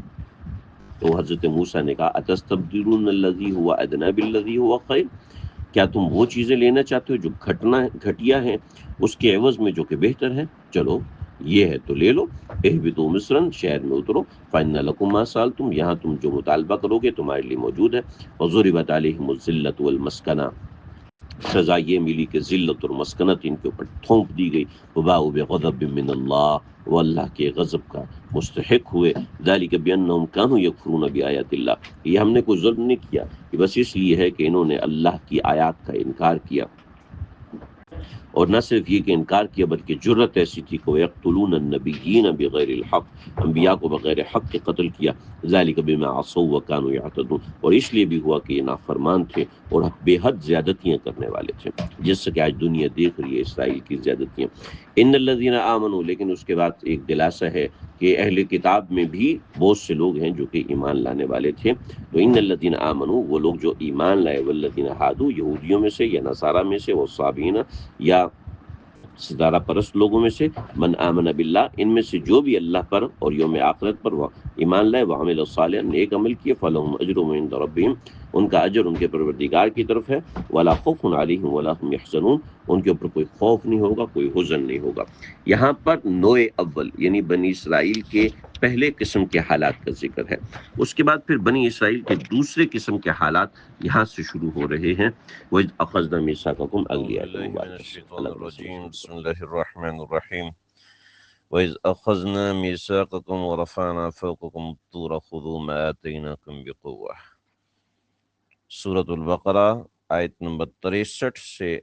Speaker 1: تو حضرت موسیٰ نے کہا، اتستبدلون الذی هو ادنی بالذی هو خیر، کیا تم وہ چیزیں لینا چاہتے ہو جو گھٹیا ہیں اس کے عوض میں جو کہ بہتر ہے، چلو یہ ہے تو لے لو، اہبطوا مصرا، شہر میں اترو، فإن لکم ما سألتم، یہاں تم جو مطالبہ کرو گے تمہارے لیے موجود ہے، وضربت علیہم الذلۃ والمسکنہ، سزا یہ ملی کہ ذلت اور مسکنت ان کے اوپر تھونپ دی گئی، وباؤوا بغضب من اللہ، وہ اللہ کے غضب کا مستحق ہوئے، ذلک بانہم کانوا یکفرون بآیات اللہ، یہ ہم نے کوئی ظلم نہیں کیا، یہ بس اس لیے ہے کہ انہوں نے اللہ کی آیات کا انکار کیا۔ اور نہ صرف یہ کہ انکار کیا بلکہ جرت ایسی تھی کہ یقتلون النبیین بغیر الحق، انبیاء کو بغیر حق کے قتل کیا، ذالک بما عصوا وکانوا یعتدون، اور اس لیے بھی ہوا کہ یہ نافرمان تھے اور بے حد زیادتیاں کرنے والے تھے، جس سے کہ آج دنیا دیکھ رہی ہے اسرائیل کی زیادتیاں۔ ان الذین آمنوا، لیکن اس کے بعد ایک دلاسا ہے کہ اہل کتاب میں بھی بہت سے لوگ ہیں جو کہ ایمان لانے والے تھے، تو ان الذین آمنوا، وہ لوگ جو ایمان لائے، والذین ہادوا، یہودیوں میں سے یا نصارہ میں سے، والصابین، یا ستارہ پرست لوگوں میں سے، من آمن باللہ، ان میں سے جو بھی اللہ پر اور یوم آخرت پر وہ ایمان لائے، وعمل صالحا، نیک عمل کیے، فلہم اجرهم عند ربہم، ان کا اجر ان کے پروردگار کی طرف ہے، ولا خوف علیہم ولا هم یحزنون، ان کے اوپر کوئی خوف نہیں ہوگا، کوئی حزن نہیں ہوگا۔ یہاں پر نوع اول یعنی بنی اسرائیل کے پہلے قسم کے حالات کا ذکر ہے، اس کے بعد پھر بنی اسرائیل کے دوسرے قسم کے حالات یہاں سے شروع ہو رہے ہیں۔ وَإِذْ أَخَذْنَا مِيثَاقَكُمْ،
Speaker 2: اعوذ
Speaker 1: اگلی آیت
Speaker 2: باللہ من
Speaker 1: مبارکہ سے۔
Speaker 2: الشیطان
Speaker 1: اللہ
Speaker 2: الرجیم،
Speaker 1: رسول
Speaker 2: بسم اللہ الرحمن الرحیم۔ وَإِذْ أَخَذْنَا مِيثَاقَكُمْ وَرَفَعْنَا فَوْقَكُمُ الطُّورَ خُذُوا مَا آتَيْنَاكُمْ بِقُوَّةٍ۔ سورۃ البقرہ آیت نمبر 63 سے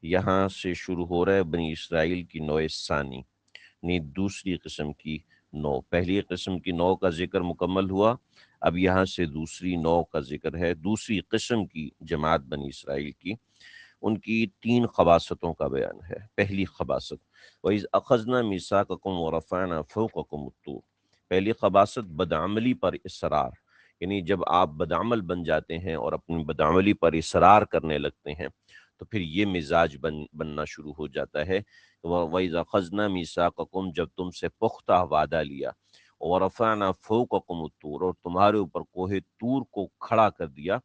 Speaker 2: یہاں سے شروع ہو رہا ہے بنی اسرائیل کی نوع ثانی، یعنی دوسری قسم کی نوع۔ پہلی قسم کی نوع کا ذکر مکمل ہوا، اب یہاں سے دوسری نوع کا ذکر ہے، دوسری قسم کی جماعت بنی اسرائیل کی۔ ان کی 3 خباثتوں کا بیان ہے۔ پہلی خباثت، وَإِذْ أَخَذْنَا مِيثَاقَكُمْ وَرَفَعْنَا فَوْقَكُمُ الطُّورَ، پہلی خباثت بدعملی پر اصرار، یعنی جب آپ بدعمل بن جاتے ہیں اور اپنی بدعملی پر اصرار کرنے لگتے ہیں تو پھر یہ مزاج بننا شروع ہو جاتا ہے۔ وَإِذْ أَخَذْنَا مِيثَاقَكُمْ، جب تم سے پختہ وعدہ لیا، وَرَفَعْنَا فَوْقَكُمُ الطُّورَ، اور تمہارے اوپر کوہ طور کو کھڑا کر دیا،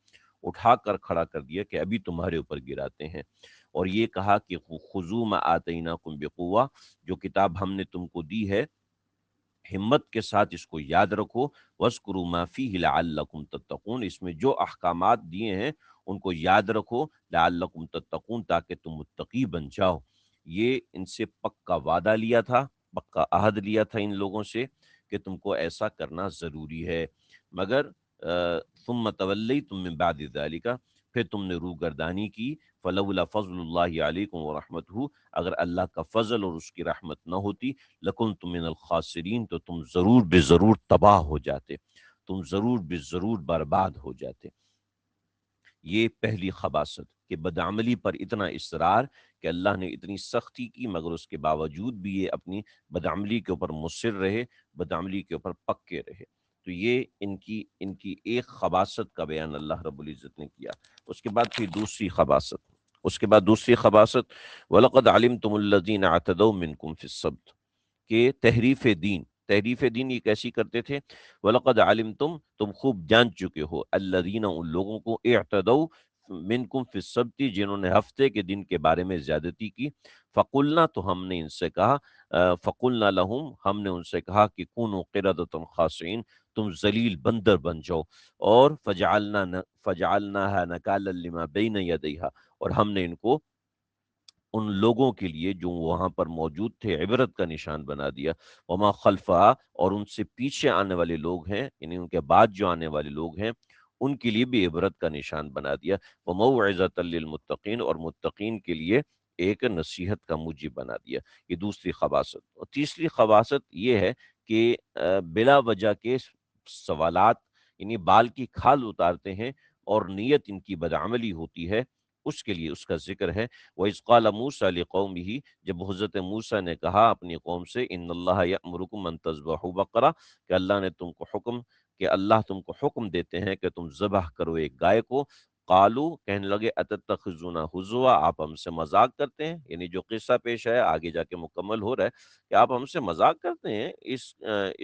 Speaker 2: اٹھا کر کھڑا کر دیا کہ ابھی تمہارے اوپر گراتے ہیں، اور یہ کہا کہ خُذُوا مَا آتَيْنَاكُمْ بِقُوَّةٍ، جو کتاب ہم نے تم کو دی ہے ہمت کے ساتھ اس کو یاد رکھو، وَاذْكُرُوا مَا فِيهِ لَعَلَّكُمْ تَتَّقُونَ، اس میں جو احکامات دیے ہیں ان کو یاد رکھو، لَعَلَّكُمْ تَتَّقُونَ، تاکہ تم متقی بن جاؤ۔ یہ ان سے پکا وعدہ لیا تھا، پکا عہد لیا تھا ان لوگوں سے کہ تم کو ایسا کرنا ضروری ہے، مگر ثُمَّ تَوَلَّيْتُم مِّن بَعْدِ ذَلِكَ، پھر تم نے روگردانی کی، فَلَوْلَا فَضْلُ اللَّهِ عَلَيْكُمْ وَرَحْمَتُهُ، اگر اللہ کا فضل اور اس کی رحمت نہ ہوتی، لَكُنْتُم مِّنَ الْخَاسِرِينَ، تو تم ضرور بے ضرور تباہ ہو جاتے، تم ضرور بے ضرور برباد ہو جاتے۔ یہ پہلی خباثت کہ بدعملی پر اتنا اصرار کہ اللہ نے اتنی سختی کی مگر اس کے باوجود بھی یہ اپنی بدعملی کے اوپر مصر رہے، بدعملی کے اوپر پکے رہے۔ تو یہ ان کی ایک خباثت کا بیان اللہ رب العزت نے کیا۔ اس کے بعد پھر دوسری خباثت، وَلَقَدْ عَلِمْتُمُ الَّذِينَ اعْتَدَوْا مِنْكُمْ فِي السَّبْتِ، کہ تحریف دین یہ کیسی کرتے تھے؟ وَلَقَدْ عَلِمْتُمْ، تم خوب جان چکے ہو، الَّذِينَ، ان لوگوں کو، اعتدوا منکم فی السبت، جنہوں نے ہفتے کے دن کے بارے میں زیادتی کی، فقلنا، تو ہم نے ان سے کہا، فقلنا لہم، ہم نے ان سے کہا کہ کونوا قردۃ خاسئین، تم ذلیل بندر بن جاؤ، اور فجعلناها نکالا لما بین یدیہا، اور ہم نے ان کو ان لوگوں کے لیے جو وہاں پر موجود تھے عبرت کا نشان بنا دیا، وما خلفہا، اور ان سے پیچھے آنے والے لوگ ہیں، یعنی ان کے بعد جو آنے والے لوگ ہیں ان کے لیے بھی عبرت کا نشان بنا دیا، وموعظۃ للمتقین، اور متقین کے لیے ایک نصیحت کا موجب بنا دیا۔ یہ دوسری خباثت۔ اور تیسری خباثت یہ ہے کہ بلا وجہ کے سوالات، یعنی بال کی کھال اتارتے ہیں اور نیت ان کی بدعملی ہوتی ہے، اس کے لیے اس کا ذکر ہے۔ وَإِذْ قَالَ مُوسَىٰ لِقَوْمِهِ، جب حضرت موسیٰ نے کہا اپنی قوم سے، إِنَّ اللَّهَ يَأْمُرُكُمْ أَن تَذْبَحُوا بَقَرَةً، کہ اللہ تم کو حکم دیتے ہیں کہ تم ذبح کرو ایک گائے کو۔ قالو، کہنے لگے، اتتخذونا ہزوا، آپ ہم سے مذاق کرتے ہیں، یعنی جو قصہ پیش ہے آگے جا کے مکمل ہو رہا ہے کہ آپ ہم سے مذاق کرتے ہیں،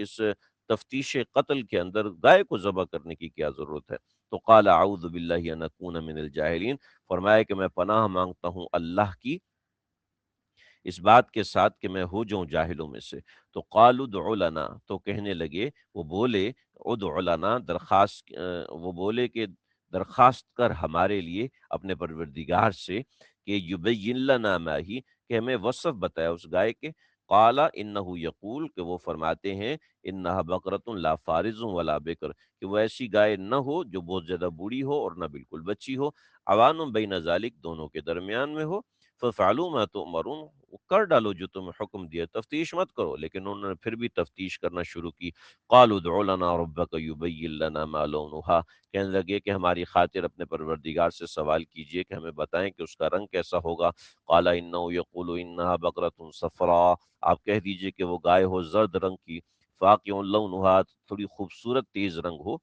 Speaker 2: اس تفتیش قتل کے اندر گائے کو ذبح کرنے کی کیا ضرورت ہے؟ تو قال اعوذ باللہ ان اکون من الجاہلین، فرمایا کہ میں پناہ مانگتا ہوں اللہ کی اس بات کے ساتھ کہ میں ہو جاؤں جاہلوں میں سے۔ تو قالوا ادع لنا، تو کہنے لگے، وہ بولے، ادع لنا، وہ بولے کہ درخواست کر ہمارے لیے اپنے پروردگار سے کہ یبین لنا ما ہی، کہ ہمیں وصف بتایا اس گائے کے۔ قال انہ یقول، کہ وہ فرماتے ہیں، انہا بقرۃ لا فارض ولا بکر، کہ وہ ایسی گائے نہ ہو جو بہت زیادہ بوڑھی ہو اور نہ بالکل بچی ہو، عوان بین ذالک، دونوں کے درمیان میں ہو، فَفَعَلُوا مَا تُؤْمَرُونَ، وہ کر ڈالو جو تمہیں حکم دیا، تفتیش مت کرو۔ لیکن انہوں نے پھر بھی تفتیش کرنا شروع کی۔ قَالُوا ادْعُ لَنَا رَبَّكَ يُبَيِّن لَنَا مَا لَوْنُهَا، کہنے لگے کہ ہماری خاطر اپنے پروردگار سے سوال کیجئے کہ ہمیں بتائیں کہ اس کا رنگ کیسا ہوگا۔ قَالَ إِنَّهُ يَقُولُ إِنَّهَا بَقْرَةٌ صَفْرَاء، آپ کہہ دیجئے کہ وہ گائے ہو زرد رنگ کی، فَاقِعٌ لَوْنُهَا، تھوڑی خوبصورت تیز رنگ ہو،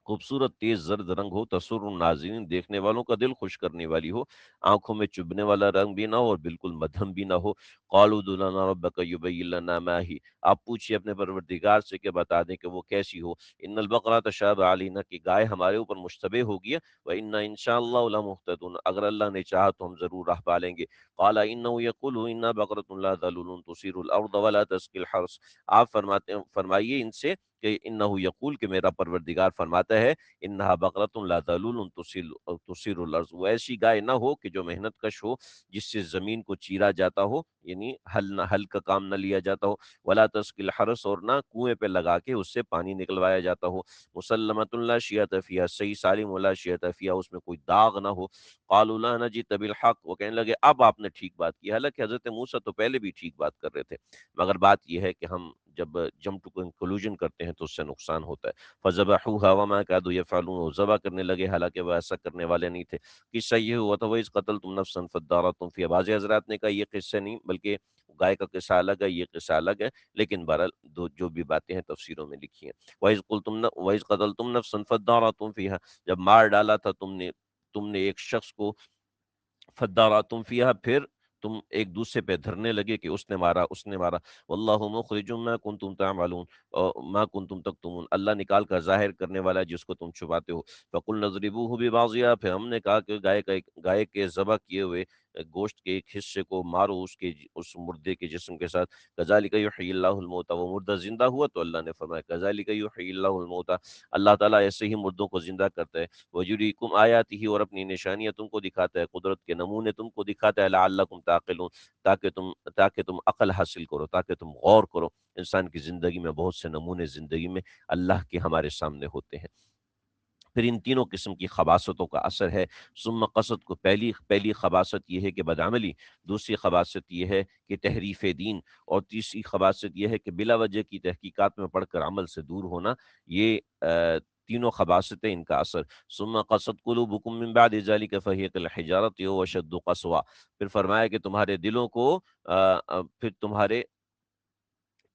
Speaker 2: خوبصورت تیز زرد رنگ ہو، تسر الناظرین، دیکھنے والوں کا دل خوش کرنے والی ہو، آنکھوں میں چبھنے والا رنگ بھی نہ ہو اور بالکل مدھم بھی نہ ہو۔ قالوا ادع لنا ربک یبین لنا ما ہی، آپ پوچھیے اپنے پروردگار سے کہ بتا دیں کہ وہ کیسی ہو۔ ان البقرہ تشابہ علینا، کہ گائے ہمارے اوپر مشتبہ ہوگی ہے، وَإِنَّا إِن شاء اللَّهُ لَمُهْتَدُونَ، اگر اللہ نے چاہا تو ہم ضرور راہ پالیں گے۔ قال إنه يقول إنها بقرة لا ذلول تثير الأرض ولا تسقي الحرث، آپ فرمائیے ان سے کہ انه یقول، کہ میرا پروردگار فرماتا ہے، انہا بقرۃ لا ذلول تثیر الارض، وہ ایسی گائے نہ ہو کہ جو محنت کش ہو، جس سے زمین کو چیرا جاتا ہو، یعنی ہل کا کام نہ لیا جاتا ہو، ولا تسقی الحرث، اور نہ کنویں پہ لگا کے اس سے پانی نکلوایا جاتا ہو، مسلمۃ لا شیۃ فیہا، صحیح سالم ولا شیۃ فیہا، اس میں کوئی داغ نہ ہو۔ قالوا لا نجئت بالحق، وہ کہنے لگے اب آپ نے ٹھیک بات کی، حالانکہ حضرت موسیٰ تو پہلے بھی ٹھیک بات کر رہے تھے، مگر بات یہ ہے کہ ہم جب جم ٹو کنکلوژن کرتے ہیں تو اس سے نقصان ہوتا ہے۔ فَذَبَحُوهَا وَمَا كَادُوا يَفْعَلُونَ، وہ ذبح کرنے لگے حالانکہ وہ ایسا کرنے والے نہیں تھے۔ قصہ یہ ہوا تھا وَإِذْ قَتَلْتُمْ نَفْسًا فَادَّارَأْتُمْ فِيهَا، بعض حضرات نے کہا یہ قصہ نہیں بلکہ گائے کا قصہ الگ ہے، یہ قصہ الگ ہے، لیکن بہرحال جو بھی باتیں ہیں تفسیروں میں لکھی ہیں۔ وَإِذْ قَتَلْتُمْ نَفْسًا فَادَّارَأْتُمْ فِيهَا، جب مار ڈالا تھا تم نے ایک شخص کو، فداراتم فیہا، پھر تم ایک دوسرے پہ دھرنے لگے کہ اس نے مارا اس نے مارا۔ واللہ مخرج ما کنتم تعملون، ما کنتم تکتمون، اللہ نکال کر ظاہر کرنے والا ہے جس کو تم چھپاتے ہو۔ فقلنا اضربوہ ببعضہا، پھر ہم نے کہا کہ گائے کے ذبح کیے ہوئے گوشت کے ایک حصے کو مارو اس مردے کے جسم کے ساتھ۔ کذالک یحیی اللہ الموتى، وہ مردہ زندہ ہوا تو اللہ نے فرمایا کذالک یحیی اللہ الموتى، اللہ تعالیٰ ایسے ہی مردوں کو زندہ کرتا ہے۔ وَيُرِيكُمْ آیاتہ، اور اپنی نشانیاں تم کو دکھاتا ہے، قدرت کے نمونے تم کو دکھاتا ہے، لعلکم تعقلون، تاکہ تم عقل حاصل کرو، تاکہ تم غور کرو۔ انسان کی زندگی میں بہت سے نمونے زندگی میں اللہ کے ہمارے سامنے ہوتے ہیں۔ پھر ان تینوں قسم کی خباثتوں کا اثر ہے۔ ثم قصد کو پہلی خباثت یہ ہے کہ بدعملی، دوسری خباثت یہ ہے کہ تحریف دین، اور تیسری خباثت یہ ہے کہ بلا وجہ کی تحقیقات میں پڑھ کر عمل سے دور ہونا۔ یہ تینوں خباثتیں، ان کا اثر۔ ثم قصد قلوبکم من بعد ذلک فہی کالحجارۃ او اشد قسوہ، پھر فرمایا کہ تمہارے دلوں کو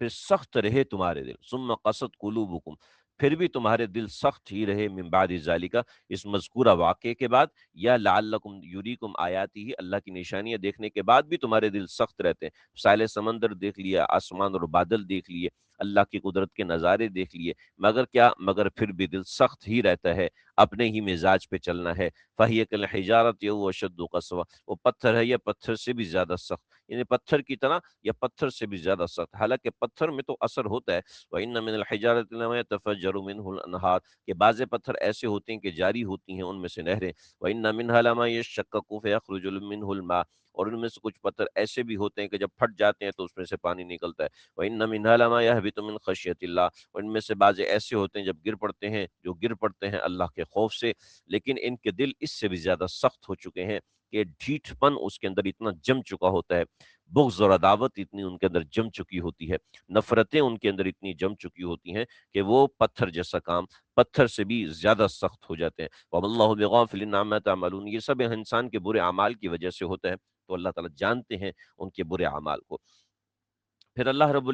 Speaker 2: پھر سخت رہے تمہارے دل، ثم قست قلوبکم، پھر بھی تمہارے دل سخت ہی رہے، من بعد ذالک، اس مذکورہ واقعے کے بعد، یا لعلکم یریکم آیاتی، اللہ کی نشانیاں دیکھنے کے بعد بھی تمہارے دل سخت رہتے ہیں۔ ساحل سمندر دیکھ لیا، آسمان اور بادل دیکھ لیے، اللہ کی قدرت کے نظارے دیکھ لیے، مگر پھر بھی دل سخت ہی رہتا ہے، اپنے ہی مزاج پہ چلنا ہے۔ فہی کالحجارۃ او اشد قسوہ، وہ پتھر ہے یا پتھر سے بھی زیادہ سخت، یعنی پتھر کی طرح یا پتھر سے بھی زیادہ سخت، حالانکہ پتھر میں تو اثر ہوتا ہے۔ وَإِنَّ مِنَ الْحِجَارَةِ لَمَا يَتَفَجَّرُ مِنْهُ الْأَنْهَارُ، کہ بعض پتھر ایسے ہوتے ہیں کہ جاری ہوتی ہیں ان میں سے نہریں۔ وَإِنَّ مِنْهَا لَمَا يَشَّقَّقُ فَيَخْرُجُ مِنْهُ الْمَاءُ، اور ان میں سے کچھ پتھر ایسے بھی ہوتے ہیں کہ جب پھٹ جاتے ہیں تو اس میں سے پانی نکلتا ہے۔ وَإِنَّ مِنْهَا لَمَا يَهْبِطُ مِنْ خَشْيَةِ اللَّهِ، اور ان میں سے بعض ایسے ہوتے ہیں جو گر پڑتے ہیں اللہ کے خوف سے، لیکن ان کے دل اس سے بھی زیادہ سخت ہو چکے ہیں کہ ڈھیٹ پن اس کے اندر اتنا جم چکا ہوتا ہے، بغض اور عداوت اتنی ان کے اندر جم چکی ہوتی ہے، نفرتیں ان کے اندر اتنی جم چکی ہوتی ہیں کہ وہ پتھر جیسا کام پتھر سے بھی زیادہ سخت ہو جاتے ہیں۔ وَمَا اللَّهُ بِغَافِلٍ عَمَّا تَعْمَلُونَ، یہ سب انسان کے برے اعمال کی وجہ سے ہوتا ہے، تو اللہ تعالیٰ جانتے ہیں ان کے برے اعمال کو۔ پھر اللہ رب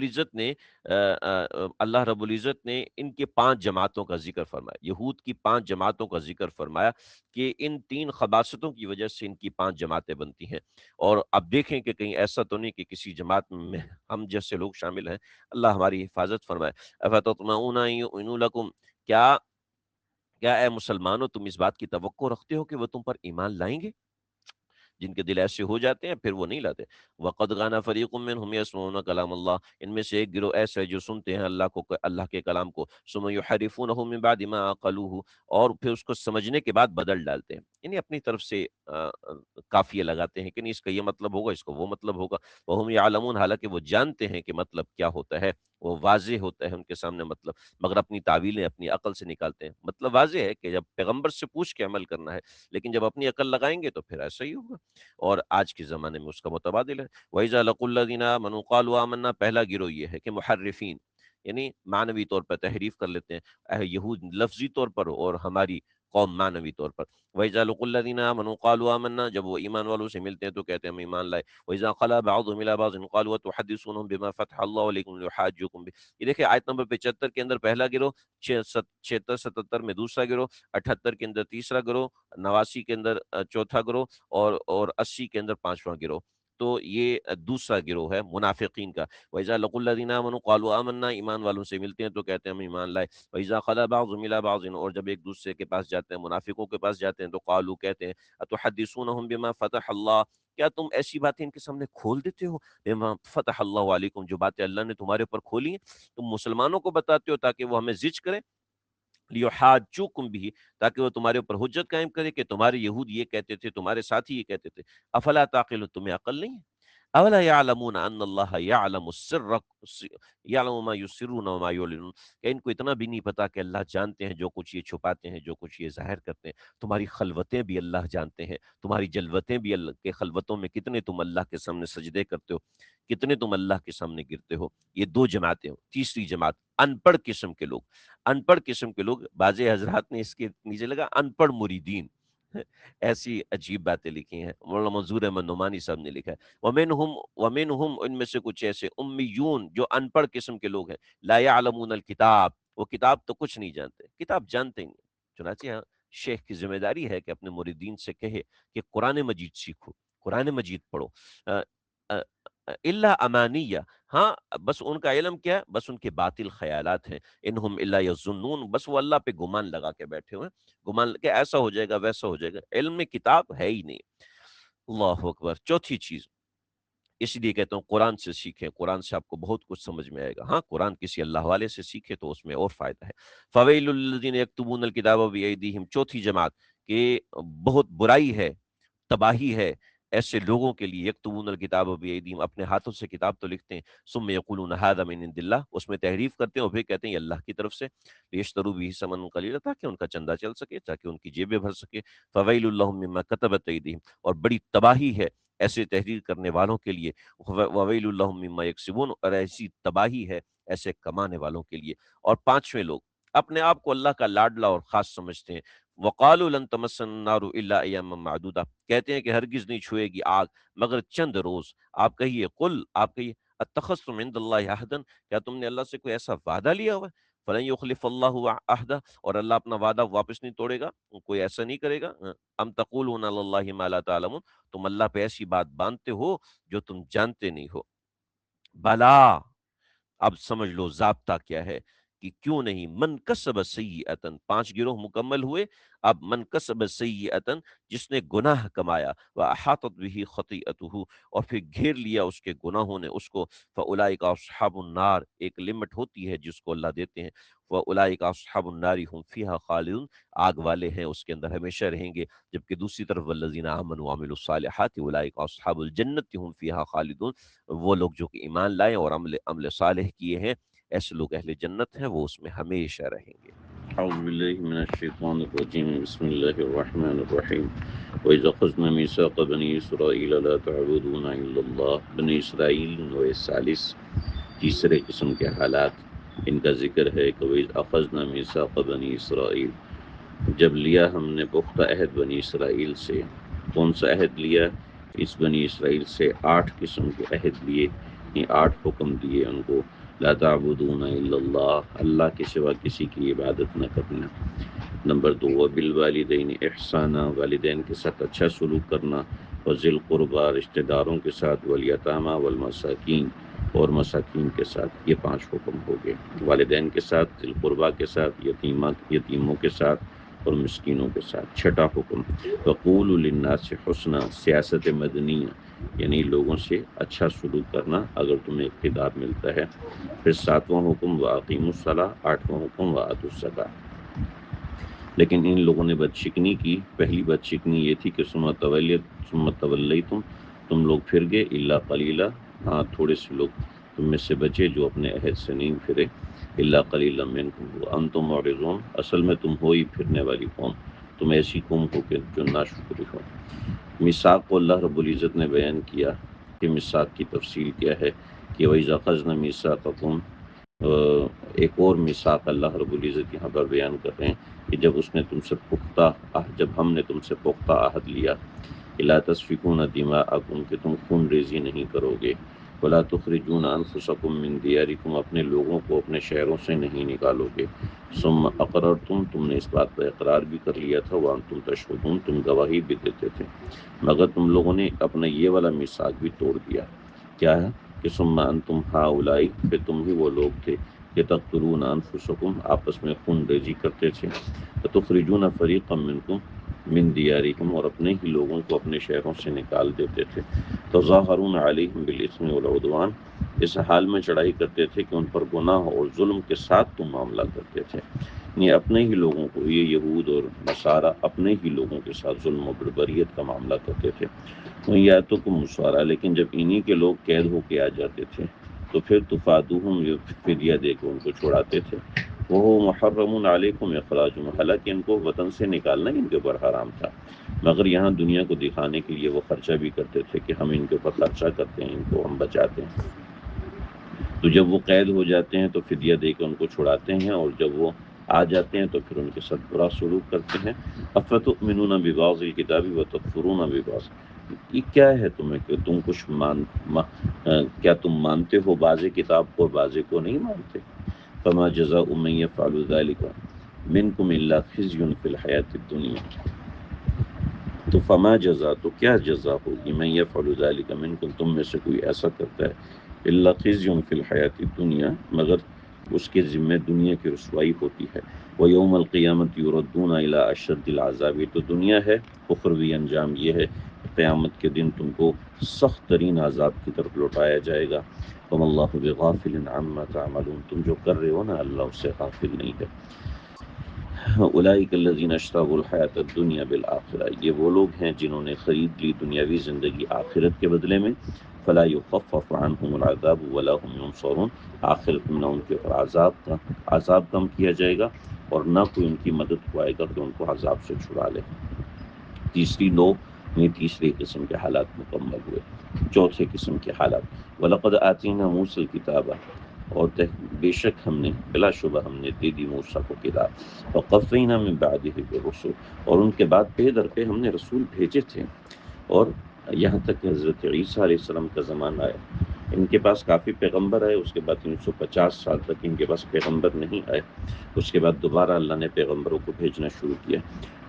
Speaker 2: العزت نے ان کے 5 جماعتوں کا ذکر فرمایا، یہود کی 5 جماعتوں کا ذکر فرمایا کہ ان 3 خباثتوں کی وجہ سے ان کی 5 جماعتیں بنتی ہیں۔ اور اب دیکھیں کہ کہیں ایسا تو نہیں کہ کسی جماعت میں ہم جیسے لوگ شامل ہیں، اللہ ہماری حفاظت فرمائے۔ افتطمعون ان یؤمنوا لکم، کیا اے مسلمانوں تم اس بات کی توقع رکھتے ہو کہ وہ تم پر ایمان لائیں گے؟ جن کے دل ایسے ہو جاتے ہیں پھر وہ نہیں لاتے۔ وَقَدْ غَانَ فَرِيقٌ مِّنْهُمْ يَسْمَعُونَ كَلَامَ اللَّهِ، ان میں سے ایک گروہ ایسا ہے جو سنتے ہیں اللہ کے کلام کو، ثُمَّ يُحَرِّفُونَهُ مِن بَعْدِ مَا عَقَلُوهُ، اور پھر اس کو سمجھنے کے بعد بدل ڈالتے ہیں، یعنی اپنی طرف سے قافیہ لگاتے ہیں کہ نہیں اس کا یہ مطلب ہوگا، اس کو وہ مطلب ہوگا، وَهُمْ يَعْلَمُونَ، حالانکہ وہ جانتے ہیں کہ مطلب کیا ہوتا ہے۔ وہ واضح ہوتا ہے ان کے سامنے مطلب، مگر اپنی تعویلیں اپنی عقل سے نکالتے ہیں۔ مطلب واضح ہے کہ جب پیغمبر سے پوچھ کے عمل کرنا ہے، لیکن جب اپنی عقل لگائیں گے تو پھر ایسا ہی ہوگا، اور آج کے زمانے میں اس کا متبادل ہے۔ وَإِذَا لَقُوا الَّذِينَ آمَنُوا قَالُوا آمَنَّا، پہلا گروہ یہ ہے کہ محرفین، یعنی معنوی طور پر تحریف کر لیتے ہیں، یہود لفظی طور پر اور ہماری قوم معنوی طور پر۔ وَإِذَا لَقُوا الَّذِينَ آمَنُوا قَالُوا آمَنَّا، جب وہ ایمان والوں سے ملتے ہیں تو کہتے ہیں ہم ایمان لائے۔ وَإِذَا خَلَا بَعْضُهُمْ إِلَىٰ بَعْضٍ قَالُوا أَتُحَدِّثُونَهُم بِمَا فَتَحَ اللَّهُ عَلَيْكُمْ لِيُحَاجُّوكُم بِهِ۔ یہ دیکھیں آیت نمبر 75 کے اندر پہلا گروہ، 76 77 میں دوسرا گروہ، 78 کے اندر تیسرا گروہ، 89 کے اندر چوتھا گروہ، اور 80 کے اندر پانچواں گروہ۔ تو یہ دوسرا گروہ ہے منافقین کا۔ وَإِذَا لَقُوا الَّذِينَ آمَنُوا قَالُوا آمَنَّا، ایمان والوں سے ملتے ہیں تو کہتے ہیں ہم ایمان لائے۔ وَإِذَا خَلَا بَعْضُهُمْ إِلَىٰ بَعْضٍ، اور جب ایک دوسرے کے پاس جاتے ہیں، منافقوں کے پاس جاتے ہیں تو قالوا، کہتے ہیں أَتُحَدِّثُونَهُم بِمَا فَتَحَ اللَّهُ، کیا تم ایسی باتیں ان کے سامنے کھول دیتے ہو، بِمَا فَتَحَ اللَّهُ عَلَيْكُمْ، جو باتیں اللہ نے تمہارے اوپر کھولی ہیں، تم مسلمانوں کو بتاتے ہو تاکہ وہ ہمیں زج کریں، لیحاجوکم بھی، تاکہ وہ تمہارے اوپر حجت قائم کرے کہ تمہارے یہود یہ کہتے تھے، تمہارے ساتھی یہ کہتے تھے۔ افلا تعقلون، تمہیں عقل نہیں ہے؟ اولا یعلمون ان اللہ یعلم السر، یعلم ما یسرون وما یعلنون، کہ ان کو اتنا بھی نہیں پتا کہ اللہ جانتے ہیں جو کچھ یہ چھپاتے ہیں، جو کچھ یہ ظاہر کرتے ہیں۔ تمہاری خلوتیں بھی اللہ جانتے ہیں، تمہاری جلوتیں بھی اللہ کے، خلوتوں میں کتنے تم اللہ کے سامنے سجدے کرتے ہو، کتنے تم اللہ کے سامنے گرتے ہو۔ یہ دو جماعتیں ہوں۔ تیسری جماعت ان پڑھ قسم کے لوگ، ان پڑھ قسم کے لوگ، بعض حضرات نے اس کے نیچے لگا ان پڑھ مریدین، ایسی عجیب باتیں لکھی ہیں۔ مولانا منظور احمد نعمانی صاحب نے لکھا ہے وَمِنْهُمْ ان میں سے کچھ ایسے امیون جو ان پڑھ قسم کے لوگ ہیں، لا يعلمون الکتاب، وہ کتاب تو کچھ نہیں جانتے، کتاب جانتے ہی نہیں۔ چنانچہ ہاں، شیخ کی ذمہ داری ہے کہ اپنے مریدین سے کہے کہ قرآن مجید سیکھو، قرآن مجید پڑھو، الا امانیہ، ہاں بس ان کا علم کیا ہے؟ بس ان کے باطل خیالات ہیں۔ انہم الا یظنون، بس وہ اللہ پہ گمان لگا کے بیٹھے ہوئے ہیں، گمان کہ ایسا ہو جائے گا ویسا ہو جائے گا، علم میں کتاب ہے ہی نہیں۔ اللہ اکبر۔ چوتھی چیز، اس لیے کہتا ہوں قرآن سے سیکھیں، قرآن سے آپ کو بہت کچھ سمجھ میں آئے گا۔ ہاں، قرآن کسی اللہ والے سے سیکھے تو اس میں اور فائدہ ہے۔ فویل للذین یکتبون الکتاب بایدیہم، چوتھی جماعت کہ بہت برائی ہے، تباہی ہے ایسے لوگوں کے لیے، یکتبون الکتاب بایدیہم، اپنے ہاتھوں سے کتاب تو لکھتے ہیں، ثم یقولون ھذا من عند اللہ، اس میں تحریف کرتے ہیں اور پھر کہتے ہیں یہ اللہ کی طرف سے، لیشتروا بہ ثمنا قلیلا، تاکہ ان کا چندہ چل سکے، تاکہ ان کی جیبیں بھر سکے۔ فویل لہم مما کتبت ایدیہم، اور بڑی تباہی ہے ایسے تحریر کرنے والوں کے لیے، وویل لہم مما یکسبون، اور ایسی تباہی ہے ایسے کمانے والوں کے لیے۔ اور پانچویں لوگ اپنے آپ کو اللہ کا لاڈلا اور خاص سمجھتے ہیں۔ وقالوا لن تمسنا النار الا ایاما معدودہ، کہتے ہیں کہ ہرگز نہیں چھوئے گی آگ مگر چند روز۔ آپ کہیے قل، آپ کہیے اتخذتم عند اللہ عہدا، کیا تم نے اللہ سے کوئی ایسا وعدہ لیا ہوا ہے؟ فلن یخلف اللہ عہدہ، اور اللہ اپنا وعدہ واپس نہیں توڑے گا، کوئی ایسا نہیں کرے گا۔ ام تقولون علی اللہ ما لا تعلمون، تم اللہ پہ ایسی بات باندھتے ہو جو تم جانتے نہیں ہو۔ بلا، اب سمجھ لو ضابطہ کیا ہے کہ کیوں نہیں۔ من کسب سیئۃ، پانچ گروہ مکمل ہوئے۔ اب من کسب سیئۃ، جس نے گناہ کمایا، واحاطت بہ خطیئتہ، اور پھر گھیر لیا اس کے گناہوں نے اس کو، فاولئک اصحاب النار، ایک لمٹ ہوتی ہے جس کو اللہ دیتے ہیں، واولئک اصحاب النار هم فیہا خالدون، آگ والے ہیں اس کے اندر ہمیشہ رہیں گے۔ جبکہ دوسری طرف والذین آمنوا وعملوا الصالحات اولئک اصحاب الجنۃ هم فیہا خالدون، وہ لوگ جو کہ ایمان لائے اور عمل صالح کیے ہیں، ایسے لوگ اہل جنت ہیں، وہ اس میں ہمیشہ رہیں گے۔
Speaker 1: اعوذ باللہ من الشیطان الرجیم، بسم اللہ الرحمن الرحیم۔ وَإِذْ أَخَذْنَا مِيثَاقَ بَنِي إِسْرَائِيلَ لَا تَعْبُدُونَ إِلَّا اللَّهَ، بنی اسرائیل نوع ثالث، تیسرے قسم کے حالات ان کا ذکر ہے کہ وَإِذْ أَخَذْنَا مِيثَاقَ بَنِي إِسْرَائِيلَ، جب لیا ہم نے پختہ عہد بنی اسرائیل سے۔ کون سا عہد لیا؟ اس بنی اسرائیل سے 8 قسم کے عہد لیے، یہ 8 حکم دیے ان کو۔ لا تعبدون الا اللہ، اللہ کے سوا کسی کی عبادت نہ کرنا۔ نمبر 2، وبالوالدین احسانا، والدین کے ساتھ اچھا سلوک کرنا، وذی القربى، رشتہ داروں کے ساتھ، والیتامی والمساکین، اور مساکین کے ساتھ۔ یہ 5 حکم ہو گئے، والدین کے ساتھ، ذی القربى کے ساتھ، یتیموں کے ساتھ اور مسکینوں کے ساتھ۔ 6واں حکم، وقولوا للناس حسنا، سیاست مدنیہ، یعنی لوگوں سے اچھا سلوک کرنا اگر تمہیں اقتدار ملتا ہے۔ پھر 7واں حکم، واقیموا الصلاۃ، 8واں حکم، وآتوا الزکاۃ۔ لیکن ان لوگوں نے بد شکنی کی۔ پہلی بد شکنی یہ تھی کہ ثم تولیتم، تم لوگ پھر گئے، الا قلیلا، ہاں تھوڑے سے لوگ، تم میں سے بچے جو اپنے عہد سے نہیں پھرے، الا قلیلا منکم وانتم معرضون، اصل میں تم ہو ہی پھرنے والی قوم، تم ایسی قوم ہو کہ جو ناشکری ہو۔ میثاق کو اللہ رب العزت نے بیان کیا کہ میثاق کی تفصیل کیا ہے کہ وَإِذْ أَخَذْنَا مِيثَاقَكُمْ، ایک اور میثاق اللہ رب العزت یہاں پر بیان کر رہے ہیں کہ جب اس نے تم سے پختہ جب ہم نے تم سے پختہ عہد لیا، لا تسفکون دماءکم، کہ تم خون ریزی نہیں کرو گے، ولا تخرجون انفسکم من دیارکم، اپنے لوگوں کو اپنے شہروں سے نہیں نکالو گے، ثم اقررتم، تم نے اس بات پر اقرار بھی کر لیا تھا، وانتم تشہدون، تم گواہی بھی دیتے تھے، مگر تم لوگوں نے اپنا یہ والا میثاق بھی توڑ دیا۔ کیا ہے کہ ثم انتم ہؤلاء، پھر تم ہی وہ لوگ تھے کہ تقتلون انفسکم، آپس میں خون ریزی کرتے تھے، فتخرجون فریقا منکم من دیارہم، اور اپنے ہی لوگوں کو اپنے شہروں سے نکال دیتے تھے، تظاہرون علیہم بالاثم والعدوان، اس حال میں چڑھائی کرتے تھے کہ ان پر گناہ اور ظلم کے ساتھ تم معاملہ کرتے تھے، یعنی اپنے ہی لوگوں کو، یہ یہود اور نصارہ اپنے ہی لوگوں کے ساتھ ظلم و بربریت کا معاملہ کرتے تھے۔ وَإِيَّاتُكُمْ مُسْوَارَہ، لیکن جب انہی کے لوگ قید ہو کے آ جاتے تھے تو پھر تفادوہم، یہ فدیہ دے کے ان کو چھڑاتے تھے، وہ محرم علیکم اخراجہم، حالانکہ ان کو وطن سے نکالنا ان کے اوپر حرام تھا، مگر یہاں دنیا کو دکھانے کے لیے وہ خرچہ بھی کرتے تھے کہ ہم ان کے اوپر خرچہ کرتے ہیں، ان کو ہم بچاتے ہیں۔ تو جب وہ قید ہو جاتے ہیں تو فدیہ دے کے ان کو چھڑاتے ہیں، اور جب وہ آ جاتے ہیں تو پھر ان کے ساتھ برا سلوک کرتے ہیں۔ افتؤمنون ببعض الکتاب وتکفرون ببعض، یہ کیا ہے تمہیں کہ تم کچھ کیا تم مانتے ہو بعض کتاب کو، بعض کو نہیں مانتے؟ فما جزاء من یفعل ذلک منکم الا خزی فی الحیاۃ الدنیا، تو فما جزا، تو کیا جزا ہوگی، من یفعل ذلک منکم، تم میں سے کوئی ایسا کرتا ہے، الا خزی فی الحیاۃ الدنیا، مگر اس کے ذمہ دنیا کی رسوائی ہوتی ہے، ویوم القیامت یردون الی اشد العذاب، تو دنیا ہے، اخروی انجام یہ ہے کہ قیامت کے دن تم کو سخت ترین عذاب کی طرف لوٹایا جائے گا۔ وما اللہ بغافل عما تعملون، تم جو کر رہے ہو نا، اللہ اس سے غافل نہیں ہے۔ اولئک الذین اشتروا الحیاۃ الدنیا بالآخرہ، یہ وہ لوگ ہیں جنہوں نے خرید لی دنیاوی زندگی آخرت کے بدلے میں، فلا یخفف عنہم العذاب ولا هم ینصرون، آخرت میں نہ ان کے اوپر عذاب کم کیا جائے گا اور نہ کوئی ان کی مدد کو آئے گا کہ ان کو عذاب سے چھڑا لے۔ تیسری نو میں تیسری قسم کے حالات مکمل ہوئے۔ چوتھے قسم کے حالات، وَلَقَدْ آتَيْنَا مُوسَى الْكِتَابَ، اور بے شک ہم نے، بلا شبہ ہم نے دے دی موسیٰ کو کتاب، وَقَفَّيْنَا مِن بَعْدِهِ بِالرُّسُلِ، اور ان کے بعد پہ در پہ ہم نے رسول بھیجے تھے، اور یہاں تک کہ حضرت عیسیٰ علیہ السلام کا زمانہ آیا، ان کے پاس کافی پیغمبر آئے، اس کے بعد 350 سال تک ان کے پاس پیغمبر نہیں آئے، اس کے بعد دوبارہ اللہ نے پیغمبروں کو بھیجنا شروع کیا،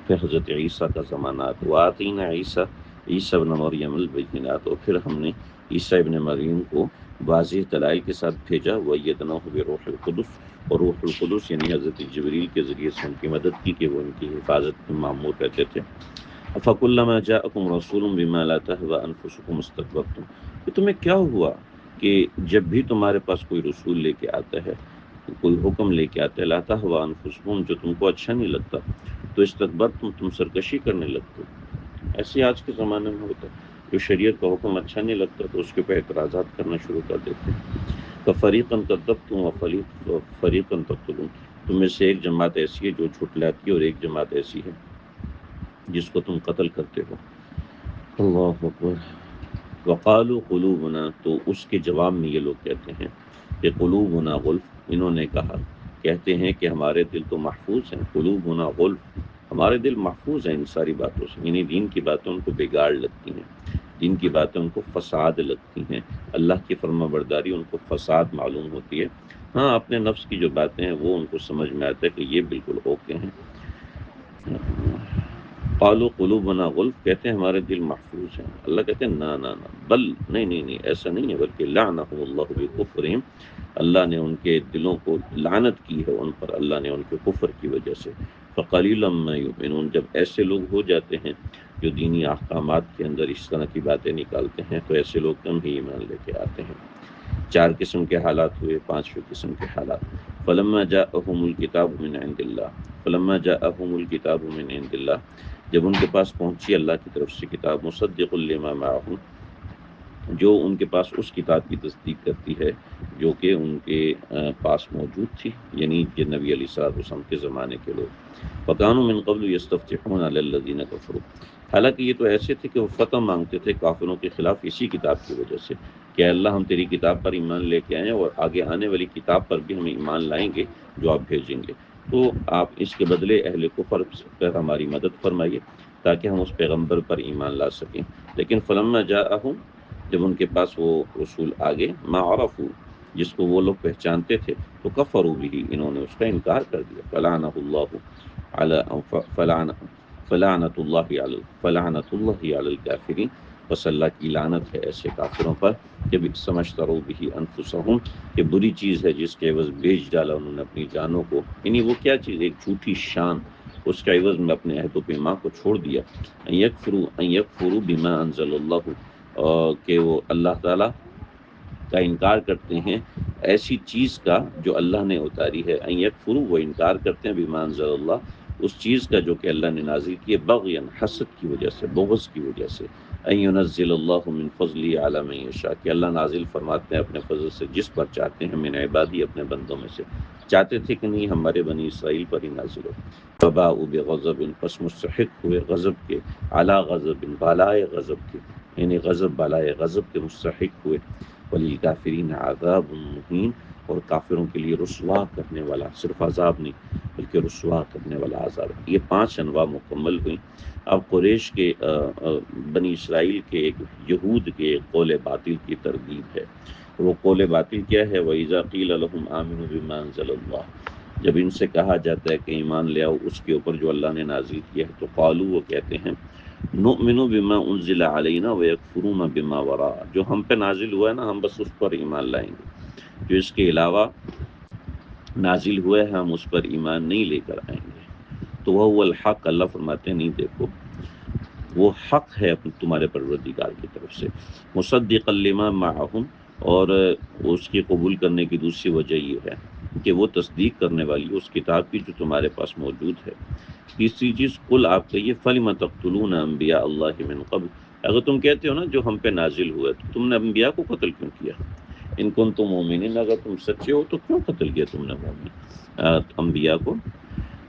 Speaker 1: پھر حضرت عیسیٰ کا زمانہ آتا، وَآتَيْنَا عیسیٰ ابن مریم البینات، اور پھر ہم نے عیسیٰ ابن مریم کو واضح دلائل کے ساتھ بھیجا، وَأَيَّدْنَاهُ بِرُوحِ الْقُدُسِ، اور روح القدس یعنی حضرت جبریل کے ذریعے سے ان کی مدد کی کہ وہ ان کی حفاظت میں مامور رہتے تھے۔ فَكُلَّمَا جَاءَكُمْ رَسُولٌ بِمَا لَا تَهْوَىٰ أَنفُسُكُمُ اسْتَكْبَرْتُمْ، کہ تمہیں کیا ہوا کہ جب بھی تمہارے پاس کوئی رسول لے کے آتا ہے، کوئی حکم لے کے آتا ہے، لَا تَهْوَىٰ أَنفُسُكُمْ، جو تم کو اچھا نہیں لگتا، تو استکبرتم، تم سرکشی کرنے لگتے ہو۔ ایسے آج کے زمانے میں ہوتا ہے، جو شریعت کا حکم اچھا نہیں لگتا تو اس کے اوپر اعتراضات کرنا شروع کر دیتے ہیں۔ فَفَرِيقًا كَذَّبْتُمْ وَفَرِيقًا تَقْتُلُونَ، تم میں سے ایک جماعت ایسی ہے جو جھٹلاتی ہے، اور ایک جماعت ایسی ہے جس کو تم قتل کرتے ہو۔ اللہ اکبر۔ وقالوا قلوبنا، تو اس کے جواب میں یہ لوگ کہتے ہیں کہ قلوبنا غلف، انہوں نے کہا، کہتے ہیں کہ ہمارے دل تو محفوظ ہیں، قلوبنا غلف، ہمارے دل محفوظ ہیں ان ساری باتوں سے، یعنی دین کی باتیں ان کو بگاڑ لگتی ہیں، دین کی باتیں ان کو فساد لگتی ہیں، اللہ کی فرما برداری ان کو فساد معلوم ہوتی ہے، ہاں اپنے نفس کی جو باتیں ہیں وہ ان کو سمجھ میں آتا ہے کہ یہ بالکل اوکے ہیں۔ قالوا قلوبنا غلف، کہتے ہیں ہمارے دل محفوظ ہیں، اللہ کہتے ہیں نا نا نا، بل نہیں ایسا نہیں ہے، بلکہ لعنہم اللہ بکفرہم، اللہ نے ان کے دلوں کو لعنت کی ہے ان پر، اللہ نے ان کے کفر کی وجہ سے، فقلیلا ما یؤمنون، جب ایسے لوگ ہو جاتے ہیں جو دینی احکامات کے اندر اس طرح کی باتیں نکالتے ہیں تو ایسے لوگ کم ہی ایمان لے کے آتے ہیں۔ 4 قسم کے حالات ہوئے، 5ویں قسم کے حالات، فلما جاءہم الکتاب من عند اللہ، فلما جاءہم الکتاب من عند اللہ، جب ان کے پاس پہنچی اللہ کی طرف سے کتاب، مصدق لما معہم،
Speaker 3: جو ان کے پاس اس کتاب کی تصدیق کرتی ہے جو کہ ان کے پاس موجود تھی، یعنی کہ نبی علیہ الصلوۃ والسلام کے زمانے کے لوگ۔ وَكَانُوا مِن قَبْلُ يَسْتَفْتِحُونَ عَلَى الَّذِينَ كَفَرُوا، حالانکہ یہ تو ایسے تھے کہ وہ فتح مانگتے تھے کافروں کے خلاف اسی کتاب کی وجہ سے کہ اللہ ہم تیری کتاب پر ایمان لے کے آئے اور آگے آنے والی کتاب پر بھی ہم ایمان لائیں گے جو آپ بھیجیں گے، تو آپ اس کے بدلے اہل کفر پر ہماری مدد فرمائیے تاکہ ہم اس پیغمبر پر ایمان لا سکیں۔ لیکن فلما جاءہم، جب ان کے پاس وہ رسول آگے، ما عرفوا، جس کو وہ لوگ پہچانتے تھے، تو کفروا بھی، انہوں نے اس کا انکار کر دیا۔ فلعنہ اللہ فلعنت اللہ علی الکافرین، بس اللہ کی لعنت ہے ایسے کافروں پر کہ بئس ما اشتروا به انفسہم، کہ بری چیز ہے جس کے عوض بیچ ڈالا انہوں نے اپنی جانوں کو، یعنی وہ کیا چیز، ایک جھوٹی شان، اس کے عوض میں اپنے عہد و پیمان کو چھوڑ دیا۔ ان یکفروا بما انزل اللہ، کہ وہ اللہ تعالیٰ کا انکار کرتے ہیں ایسی چیز کا جو اللہ نے اتاری ہے۔ ان یکفروا، وہ انکار کرتے ہیں، بما انزل اللہ، اس چیز کا جو کہ اللہ نے نازل کی ہے، بغیا، حسد کی وجہ سے، بغض کی وجہ سے۔ ان ینزل اللہ من فضلہ علی من یشاء، کہ اللہ نازل فرماتے ہیں اپنے فضل سے جس پر چاہتے ہیں، من عبادی، اپنے بندوں میں سے۔ چاہتے تھے کہ نہیں ہمارے بنی اسرائیل پر ہی نازل ہو۔ فباؤوا بغضب، پس مستحق ہوئے غضب کے، علی غضب، بالائے غضب کے، یعنی غضب بالائے غضب کے مستحق ہوئے۔ وللکافرین عذاب مہین، اور کافروں کے لیے رسوا کرنے والا، صرف عذاب نہیں بلکہ رسوا کرنے والا عذاب۔ یہ 5 انواع مکمل ہوئیں۔ اب قریش کے بنی اسرائیل کے ایک یہود کے قول باطل کی تردید ہے۔ وہ قول باطل کیا ہے؟ وَإِذَا قِيلَ لَهُمْ آمِنُوا بِمَا أَنزَلَ اللَّهُ، جب ان سے کہا جاتا ہے کہ ایمان لے آؤ اس کے اوپر جو اللہ نے نازل کیا ہے، تو قالوا، وہ کہتے ہیں، نؤمن بما انزل علینا ویکفرون بما وراء، جو ہم پہ نازل ہوا ہے نا ہم بس اس پر ایمان لائیں گے، جو اس کے علاوہ نازل ہوا ہے ہم اس پر ایمان نہیں لے کر آئیں گے۔ تو وہ الحق، اللہ فرماتے ہیں نہیں، دیکھو وہ حق ہے تمہارے پروردگار کی طرف سے، مصدقا لما معہم، اور اس کی قبول کرنے کی دوسری وجہ یہ ہے کہ وہ تصدیق کرنے والی اس کتاب کی جو تمہارے پاس موجود ہے۔ تیسری چیز، قل، آپ کہیے، فلم تقتلون انبیاء اللہ من قبل، اگر تم کہتے ہو نا جو ہم پہ نازل ہوا ہے تو تم نے انبیاء کو قتل کیوں کیا؟ ان کنتم مومنین، اگر تم سچے ہو تو کیوں قتل کیا تم نے انبیاء کو؟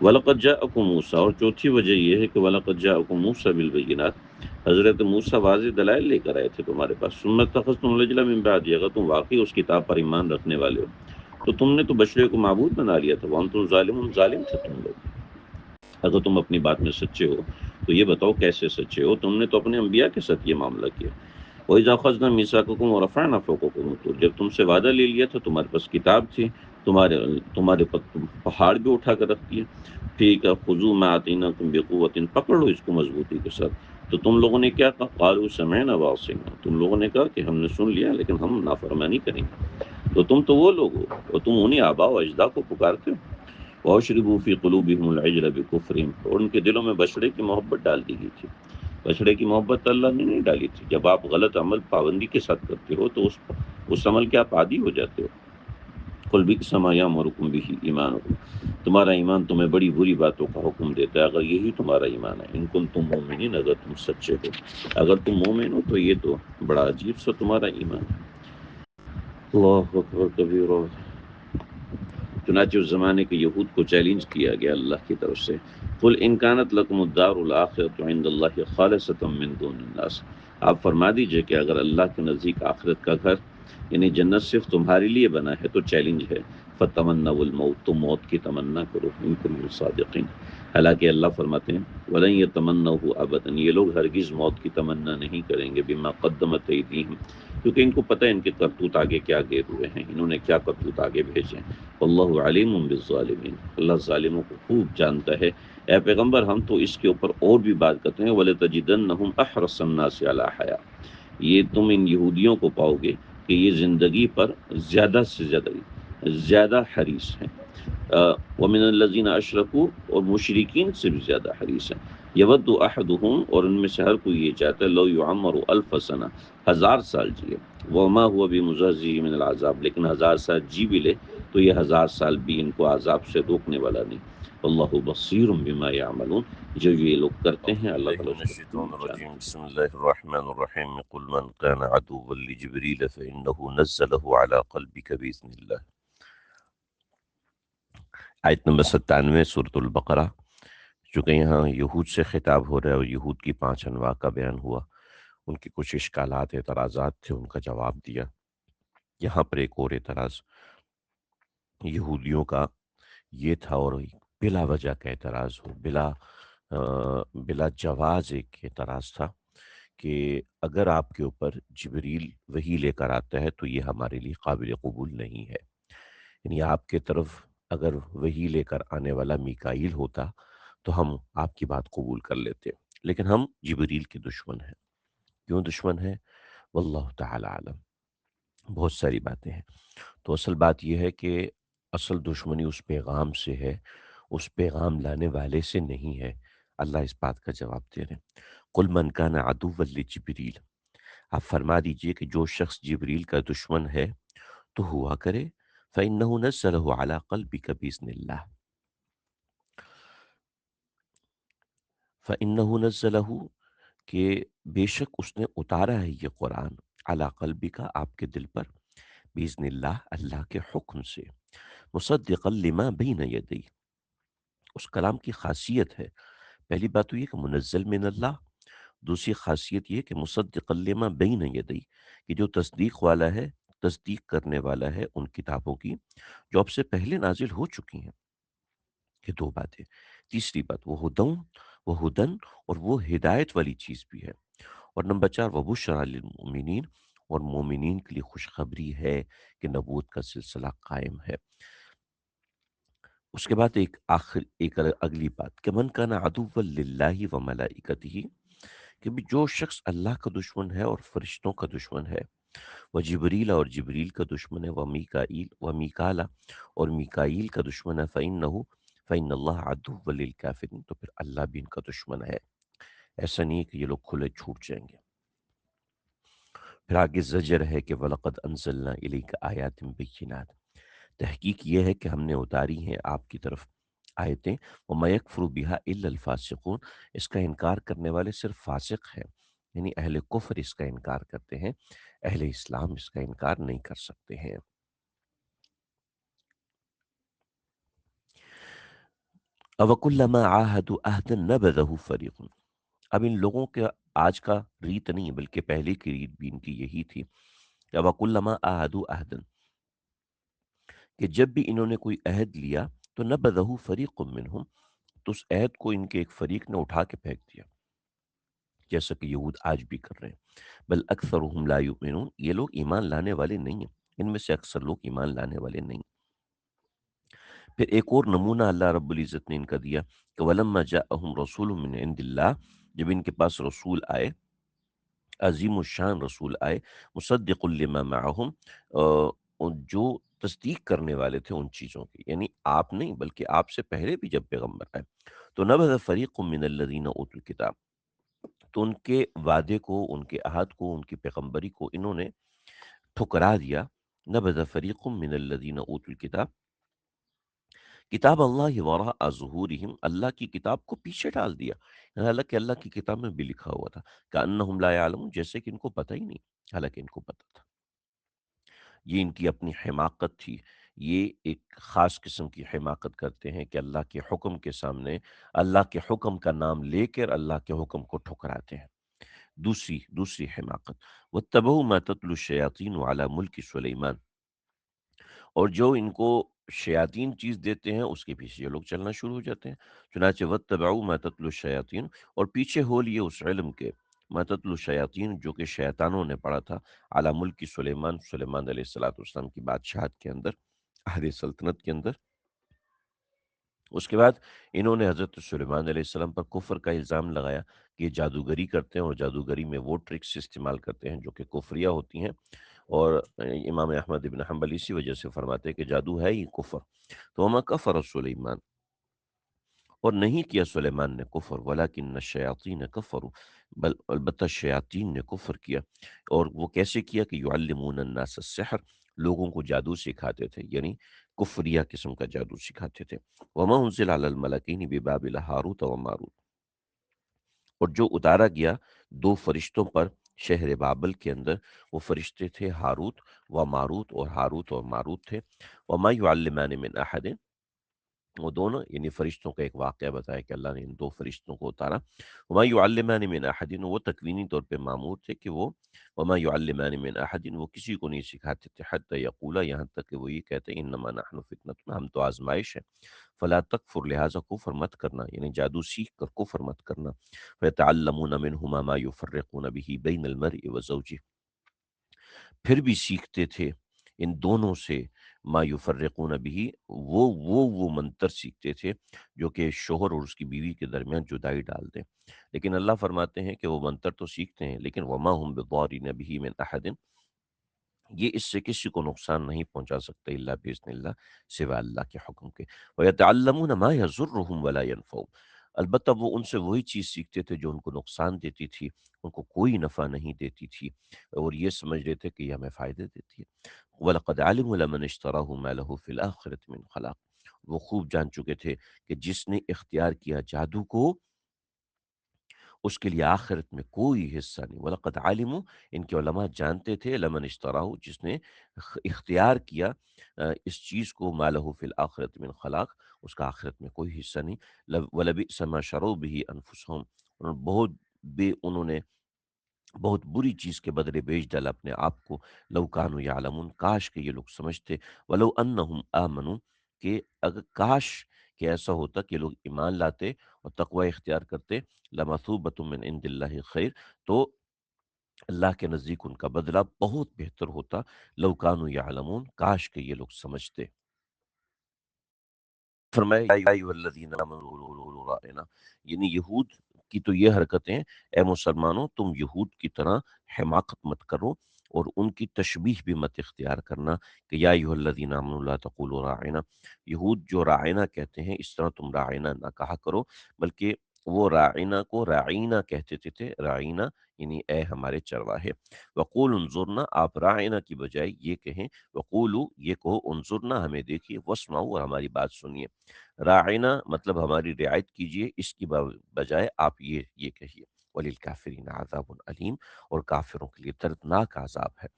Speaker 3: وَلَقَدْ جَاءَكُم مُوسیٰ، اور چوتھی وجہ یہ ہے کہ وَلَقَدْ جَاءَكُم مُوسیٰ بِالْبَيِّنَاتِ، حضرت موسیٰ واضح دلائل لے کر آئے تھے تمہارے پاس۔ ثُمَّ اتَّخَذْتُمُ الْعِجْلَ مِن بَعْدِهِ، اگر تم واقعی اس کتاب پر ایمان رکھنے والے ہو تو تم نے تو بچڑے کو معبود بنا لیا تھا۔ وَأَنتُمْ ظَالِمُونَ، ظالم تھے تم لوگ۔ اگر تم اپنی بات میں سچے ہو تو یہ بتاؤ کیسے سچے ہو؟ تم نے تو اپنے انبیاء کے ساتھ یہ معاملہ کیا۔ وَإِذَا أَخَذْنَا مِيثَاقَكُمْ وَرَفَعْنَا فَوْقَكُمُ الطُّورَ، جب تم سے وعدہ لے لیا تھا، تمہارے پاس کتاب تھی، تمہارے پہاڑ بھی اٹھا کر رکھ دیے۔ ٹھیک ہے، خُذُوا مَا آتَيْنَاكُمْ بِقُوَّةٍ، پکڑ لو اس کو مضبوطی کے ساتھ۔ تو تم لوگوں نے کیا کہا؟ قَالُوا سَمِعْنَا وَعَصَيْنَا، تم لوگوں نے کہا کہ ہم نے سن لیا لیکن ہم نافرمانی کریں گے۔ تو تم تو وہ لوگ ہو اور تم انہیں آبا و اجداد کو پکارتے ہو۔ وَأَشْرِبُوا فِي قُلُوبِهِمُ الْعِجْلَ بِكُفْرِهِمْ، اور ان کے دلوں میں بچڑے کی محبت ڈال دی گئی تھی۔ بچڑے کی محبت اللہ نے نہیں ڈالی تھی۔ جب آپ غلط عمل پابندی کے ساتھ کرتے ہو تو اس عمل کے آپ عادی ہو جاتے ہو۔ قُلْ بِئْسَ مَا يَأْمُرُكُم بِهِ ایمانکم، تمہارا ایمان تمہیں بڑی بری باتوں کا حکم دیتا ہے اگر یہی تمہارا ایمان ہے۔ ان کنتم مومنین، اگر تم سچے ہو، اگر تم مومن ہو تو یہ تو بڑا عجیب سا تمہارا ایمان ہے۔ اللہ اکبر کبیرہ۔ چنانچہ اس زمانے کے یہود کو چیلنج کیا گیا اللہ کی طرف سے، قل ان کانت لکم الدار الآخرۃ عند اللہ خالصۃ من دون الناس، آپ فرما دیجئے کہ اگر اللہ کے نزدیک آخرت کا گھر یعنی جنت صرف تمہارے لیے بنا ہے تو چیلنج ہے، فتمنوا الموت، تو موت کی تمنا کرو، ان کنتم صادقین۔ حالانکہ اللہ فرماتے ہیں ولن یتمنوہ ابدا، یہ لوگ ہرگز موت کی تمنا نہیں کریں گے، بما قدمت ایدیہم، کیونکہ ان کو پتہ ہے ان کے کرتوت آگے کیا گئے ہوئے ہیں، انہوں نے کیا کرتوت آگے بھیجے ہیں۔ اللہ علیم بالظالمین، اللہ ظالموں کو خوب جانتا ہے۔ اے پیغمبر ہم تو اس کے اوپر اور بھی بات کرتے ہیں، وَلَتَجِدَنَّهُمْ أَحْرَصَ النَّاسِ عَلَىٰ حَيَاةٍ، یہ تم ان یہودیوں کو پاؤ گے کہ یہ زندگی پر زیادہ سے زیادہ حریص ہیں، وَمِنَ الَّذِينَ أَشْرَكُوا، اور مشرکین سے بھی زیادہ حریص ہیں، یود احدہم، اور ان میں سے ہر کوئی یہ چاہتا ہے، لو یعمر الف سنہ، 1000 سال جیے، وما هو بمزحزحہ من العذاب، لیکن 1000 سال جی بھی لے تو یہ 1000 سال بھی ان کو عذاب سے روکنے والا نہیں. اللہ بصیر بما یعملون، جو یہ لوگ کرتے ہیں اللہ تعالیٰ
Speaker 1: من
Speaker 3: اس
Speaker 1: الشیطان
Speaker 3: کو
Speaker 1: الرجیم
Speaker 3: جانتے
Speaker 1: بسم اللہ الرحمن الرحیم قل من كان عدوا لجبريل فإنه نزله على قلبك بإذن الله. آیت نمبر 97 سورۃ البقرہ. چونکہ یہاں یہود سے خطاب ہو رہا ہے اور یہود کی 5 انواع کا بیان ہوا، ان کی کچھ اشکالات اعتراضات تھے، ان کا جواب دیا. یہاں پر ایک اور اعتراض یہودیوں کا یہ تھا، اور بلا وجہ کا اعتراض ہو، بلا جواز ایک اعتراض تھا کہ اگر آپ کے اوپر جبریل وحی لے کر آتا ہے تو یہ ہمارے لیے قابل قبول نہیں ہے. یعنی آپ کے طرف اگر وحی لے کر آنے والا میکائیل ہوتا تو ہم آپ کی بات قبول کر لیتے، لیکن ہم جبریل کے دشمن ہیں. کیوں دشمن ہیں؟ واللہ تعالی عالم. بہت ساری باتیں ہیں. تو اصل بات یہ ہے کہ اصل دشمنی اس پیغام سے ہے، اس پیغام لانے والے سے نہیں ہے. اللہ اس بات کا جواب دے رہے ہیں. قل من کان عدوا لجبریل، آپ فرما دیجئے کہ جو شخص جبریل کا دشمن ہے تو ہوا کرے فإنه نزله على قلبك بإذن الله، فإنه نزله کہ بے شک اس نے اتارا ہے یہ قرآن علی قلبک آپ کے دل پر، بإذن اللہ اللہ کے حکم سے، مصدقا لما بین یدی. اس کلام کی خاصیت ہے، پہلی بات تو یہ کہ منزل من اللہ، دوسری خاصیت یہ کہ مصدق لما بین یدی، کہ جو تصدیق والا ہے، تصدیق کرنے والا ہے ان کتابوں کی جو اب سے پہلے نازل ہو چکی ہیں. یہ دو باتیں. تیسری بات وہ ہدن اور وہ ہدایت والی چیز بھی ہے. اور نمبر 4 وبشریٰ للمؤمنین، اور مومنین کے لیے خوشخبری ہے کہ نبوت کا سلسلہ قائم ہے. اس کے بعد ایک اگلی بات کہ من کان عدوا للہ و ملائکتہ، کہ بھی جو شخص اللہ کا دشمن ہے اور فرشتوں کا دشمن ہے، وہ جبریل اور جبریل کا دشمن ہے، وہ میکالا اور میکائیل کا دشمن ہے، فإن اللہ عدو للکافرین، تو پھر اللہ بھی ان کا دشمن ہے. ایسا نہیں ہے کہ یہ لوگ کھلے چھوٹ جائیں گے. پھر آگے زجر ہے کہ وَلَقَدْ أَنزَلْنَا إِلَيْكَ آیَاتٍ بَيِّنَاتٍ، تحقیق یہ ہے کہ ہم نے اتاری ہیں آپ کی طرف آیتیں، وَمَا يَكْفُرُ بِهَا إِلَّا الْفَاسِقُونَ، اس کا انکار کرنے والے صرف فاسق ہیں، یعنی اہل کفر اس کا انکار کرتے ہیں، اہل اسلام اس کا انکار نہیں کر سکتے ہیں. أَوَكُلَّمَا عَاهَدُوا عَهْدًا نَبَذَهُ فَرِيقٌ، اب ان لوگوں کے آج کا ریت نہیں بلکہ پہلے کی ریت بھی ان کی یہی تھی کہ وَكُلَّمَا عَاهَدُوا عَهْدًا، کہ جب بھی انہوں نے کوئی عہد لیا تو نَبَذَهُ فَرِيقٌ مِّنْهُمْ، تو اس عہد کو ان کے ایک فریق نے اٹھا کے پھینک دیا، جیسا کہ یہود آج بھی کر رہے ہیں. بل اکثرهم لا یؤمنون، یہ لوگ ایمان لانے والے نہیں ہیں، ان میں سے اکثر لوگ ایمان لانے والے نہیں. پھر ایک اور نمونہ اللہ رب العزت نے ان کا دیا کہ وَلَمَّا جَاءَهُمْ رَسُولٌ مِّنْ عِندِ اللَّهِ، جب ان کے پاس رسول آئے، عظیم الشان رسول آئے، مصدق لما معہم، جو تصدیق کرنے والے تھے ان چیزوں کی، یعنی آپ نہیں بلکہ آپ سے پہلے بھی جب پیغمبر آئے، تو نبذ فریق من الذین اوتوا الکتاب، تو ان کے وعدے کو، ان کے عہد کو، ان کی پیغمبری کو انہوں نے ٹھکرا دیا. نبذ فریق من الذین اوتوا الکتاب کتاب اللہ وراء ظہورہم، اللہ کی کتاب کو پیچھے ڈال دیا، حالانکہ اللہ کی کتاب میں بھی لکھا ہوا تھا، کأنہم لا یعلمون، جیسے کہ ان کو پتہ ہی نہیں، حالانکہ ان کو پتہ تھا. یہ ان کی اپنی حماقت تھی. یہ ایک خاص قسم کی حماقت کرتے ہیں کہ اللہ کے حکم کے سامنے اللہ کے حکم کا نام لے کر اللہ کے حکم کو ٹھکراتے ہیں. دوسری حماقت، واتبعوا ما تتلو الشیاطین علی ملک سلیمان، اور جو ان کو شیاطین چیز دیتے ہیں اس کے پیچھے یہ لوگ چلنا شروع ہو جاتے ہیں. چنانچہ واتبعوا ما تتلو الشیاطین، اور پیچھے ہو لیے اس علم کے، ما تتلو الشیاطین جو کہ شیطانوں نے پڑھا تھا، علی ملک سلیمان، سلیمان علیہ السلام کی بادشاہت کے اندر، عہد سلطنت کے اندر. اس کے بعد انہوں نے حضرت سلیمان علیہ السلام پر کفر کا الزام لگایا کہ یہ جادوگری کرتے ہیں، اور جادوگری میں وہ ٹرکس استعمال کرتے ہیں جو کہ کفریہ ہوتی ہیں. اور امام احمد ابن حنبل اسی وجہ سے فرماتے ہیں کہ جادو ہے ہی کفر. تو وما کفر سلیمان، اور نہیں کیا سلیمان نے کفر، ولیکن الشیاطین کفروا، بل البتہ شیاطین نے کفر کیا. اور وہ کیسے کیا کہ یعلمون الناس السحر،
Speaker 2: لوگوں کو جادو سکھاتے تھے، یعنی کفریہ قسم کا جادو سکھاتے تھے۔ وما انزل علی الملکین ببابل ہاروت و ماروت، اور جو اتارا گیا دو فرشتوں پر شہر بابل کے اندر، وہ فرشتے تھے ہاروت و ماروت، اور ہاروت اور ماروت تھے۔ وما یعلمان من احد، وہ دونوں یعنی فرشتوں کا ایک واقعہ بتایا کہ اللہ نے ان دو فرشتوں کو اتارا۔ وما یعلمان من احد، وہ تکوینی طور پہ معمور تھے کہ وہ وما یعلمان من احد، وہ کسی کو نہیں سکھاتے تھے، حتی یقولا، یہاں تک کہ وہ یہ کہتے ہیں انما نحن فتنۃ، ہم تو آزمائش ہے، فلا تکفر، لہذا کفر مت کرنا، یعنی جادو سیکھ کر کفر مت کرنا۔ فیتعلمون منہما ما یفرقون به بین المرء وزوجہ، پھر بھی سیکھتے تھے ان دونوں سے ما یفرقون بھی، وہ منتر سیکھتے تھے جو کہ شوہر اور اس کی بیوی کے درمیان جدائی ڈال دیں۔ لیکن اللہ فرماتے ہیں کہ وہ منتر تو سیکھتے ہیں، لیکن وما هم بضارین به من احد، یہ اس سے کسی کو نقصان نہیں پہنچا سکتے الا باذن اللہ، سوا اللہ کے حکم کے۔ ویتعلمون ما یضرهم ولا ينفعهم، البتہ وہ ان سے وہی چیز سیکھتے تھے جو ان کو نقصان دیتی تھی، ان کو کوئی نفع نہیں دیتی تھی، اور یہ سمجھ رہے تھے کہ یہ ہمیں فائدے دیتی ہے۔ وَلَقَدْ عَلِمُوا لَمَنِ اشْتَرَاهُ مَا لَهُ فِي الْآخِرَةِ مِنْ خَلَاقٍ، وہ خوب جان چکے تھے کہ جس نے اختیار کیا جادو کو، اس کے لیے آخرت میں کوئی حصہ نہیں۔ وَلَقَدْ عَلِمُوا، ان کے علماء جانتے تھے، لمن اشتراہ، جس نے اختیار کیا اس چیز کو، مَا لَهُ فِي الْآخِرَةِ مِنْ خَلَاقٍ، اس کا آخرت میں کوئی حصہ نہیں۔ وَلَبِئْسَ مَا شَرَوْا بِهِ أَنفُسَهُمْ، انہوں نے بہت بری چیز کے بدلے بیچ ڈالا اپنے آپ کو، لو کانوا یعلمون، کاش کہ یہ لوگ سمجھتے، ولو انہم آمنوا، کہ اگر کاش کہ ایسا ہوتا کہ لوگ ایمان لاتے اور تقوی اختیار کرتے، لمثوبۃ من عند اللہ خیر، تو اللہ کے نزدیک ان کا بدلہ بہت بہتر ہوتا، لو کانوا یعلمون، کاش کہ یہ لوگ سمجھتے۔ فرمایا یا ایھا الذین آمنوا قولوا راعنا، یعنی یہود کی تو یہ حرکتیں، اے مسلمانوں تم یہود کی طرح حماقت مت کرو اور ان کی تشبیہ بھی مت اختیار کرنا کہ یا ایھا الذین آمنوا لا تقولوا راعنا، یہود جو راعنا کہتے ہیں اس طرح تم راعنا نہ کہا کرو، بلکہ وہ راعنا کو راعینا کہتے تھے، راعینا یعنی اے ہمارے چرواہے۔ وقول انظرنا، آپ راعنا کی بجائے یہ کہیں، وقولو یہ کہو، انظرنا ہمیں دیکھیے، واسمعوا اور ہماری بات سنیے۔ راعنا مطلب ہماری رعایت کیجئے، اس کی بجائے آپ یہ کہیے۔ وَلِلْكَافِرِينَ عَذَابٌ عَلِيمٌ، اور کافروں کے لیے دردناک عذاب ہے۔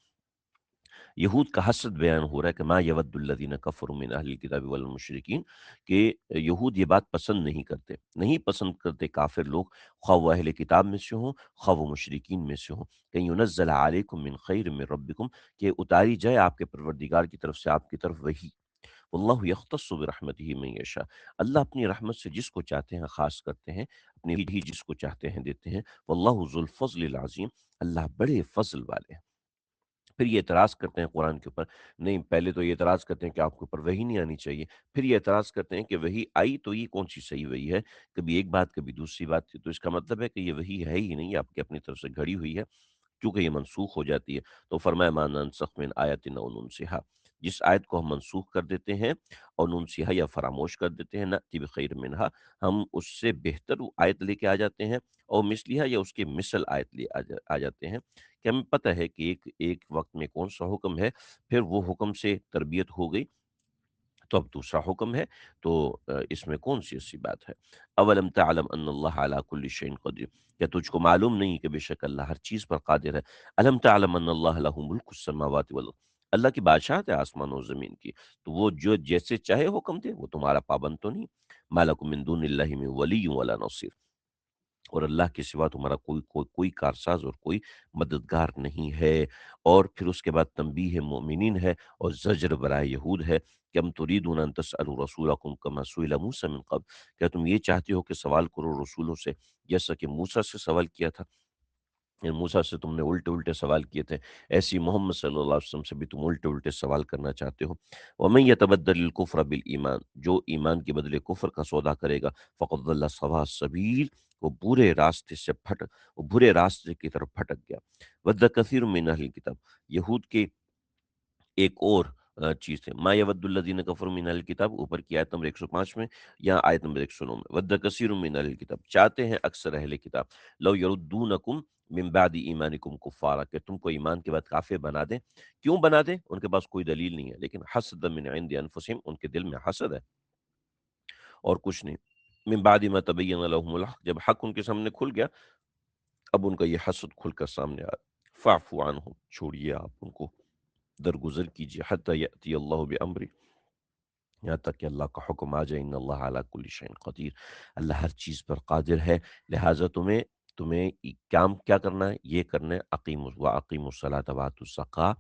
Speaker 2: یہود کا حسد بیان ہو رہا ہے کہ ما یود الذین کفروا من اہل الکتاب والمشرکین، کہ یہود یہ بات پسند نہیں پسند کرتے کافر لوگ، خواہ وہ اہل کتاب میں سے ہوں خواہ وہ مشرکین میں سے ہوں، کہ ینزل علیکم من خیر من ربکم، کہ اتاری جائے آپ کے پروردگار کی طرف سے آپ کی طرف وحی۔ واللہ یختص برحمتہ من یشاء، اللہ اپنی رحمت سے جس کو چاہتے ہیں خاص کرتے ہیں، اپنی ہی جس کو چاہتے ہیں دیتے ہیں۔ واللہ ذو الفضل العظیم، اللہ بڑے فضل والے ہیں۔ پھر یہ اعتراض کرتے ہیں قرآن کے اوپر، نہیں پہلے تو یہ اعتراض کرتے ہیں کہ آپ کے اوپر وحی نہیں آنی چاہیے، پھر یہ اعتراض کرتے ہیں کہ وحی آئی تو یہ کون سی صحیح وحی ہے، کبھی ایک بات کبھی دوسری بات تھی، تو اس کا مطلب ہے کہ یہ وحی ہے ہی نہیں، آپ کی اپنی طرف سے گھڑی ہوئی ہے، کیونکہ یہ منسوخ ہو جاتی ہے۔ تو فرمایا ما ننسخ من آیت او ننسها، جس آیت کو ہم منسوخ کر دیتے ہیں اور ننسیہا یا فراموش کر دیتے ہیں، نأتی بخیر منہا، ہم اس سے بہتر آیت لے کے آ جاتے ہیں، اور مثلیہا یا اس کے مثل آیت لے آ جاتے ہیں، کہ ہمیں پتہ ہے کہ ایک وقت میں کون سا حکم ہے، پھر وہ حکم سے تربیت ہو گئی تو اب دوسرا حکم ہے، تو اس میں کون سی ایسی بات ہے۔ اولم تعلم ان اللہ علی کل شیء قدیر، کیا تجھ کو معلوم نہیں کہ بے شک اللہ ہر چیز پر قادر ہے۔ الم تعلم ان اللہ لہ ملک السماوات والارض، اللہ کی بادشاہت ہے آسمان و زمین کی، تو وہ جو جیسے چاہے حکم دے، وہ تمہارا پابند تو نہیں۔ ما لکم من دون اللہ من ولی ولا نصیر، اور اللہ کے سوا تمہارا کوئی کارساز اور کوئی مددگار نہیں ہے۔ اور پھر اس کے بعد تنبیہ مومنین ہے اور زجر برائے یہود ہے کہ ام تريدون ان تسألوا رسولکم کما سئل موسیٰ من قبل، کیا تم یہ چاہتے ہو کہ سوال کرو رسولوں سے جیسا کہ موسیٰ سے سوال کیا تھا، موسیٰ سے تم نے الٹے سوال کیے تھے، ایسی محمد صلی اللہ علیہ وسلم سے بھی تم الٹے سوال کرنا چاہتے ہو۔ وَمَن يَتَبَدَّلِ الْكُفْرَ بِالْإِيمَانِ، جو ایمان کے بدلے کفر کا سودا کرے گا، فَقَدْ ضَلَّ سَوَاءَ السَّبِيلِ، وہ برے راستے کی طرف پھٹک گیا۔ وَدَّ كَثِيرٌ مِّنْ أَهْلِ الْكِتَابِ، یہود کے ایک اور چیز تھے. ما یود الذین کفروا من اہل الکتاب اوپر کی آیت نمبر 105 میں یا آیت نمبر 109 میں. ود کثیر من اہل الکتاب چاہتے ہیں اکثر اہل کتاب لو یردونکم من بعد ایمانکم کفارا کہ تم کو ایمان کے بعد کافر بنا دیں. کیوں بنا دیں؟ ان کے پاس کوئی دلیل نہیں ہے، لیکن حسد من عند انفسہم ان کے دل میں حسد ہے اور کچھ نہیں. من بعد ما تبین لهم الحق جب حق ان کے سامنے کھل گیا اب ان کا یہ حسد کھل کر سامنے آیا. فاعفوا عنہم چھوڑیے آپ ان کو، درگزر کیجیے. حتی یأتی اللہ بامری یہاں تک کہ اللہ کا حکم آ جائے. ان اللہ علی کل شیء قدیر اللہ ہر چیز پر قادر ہے. لہٰذا تمہیں کام کیا کرنا ہے؟ یہ کرنا ہے اقیموا الصلاۃ وآتوا الزکاۃ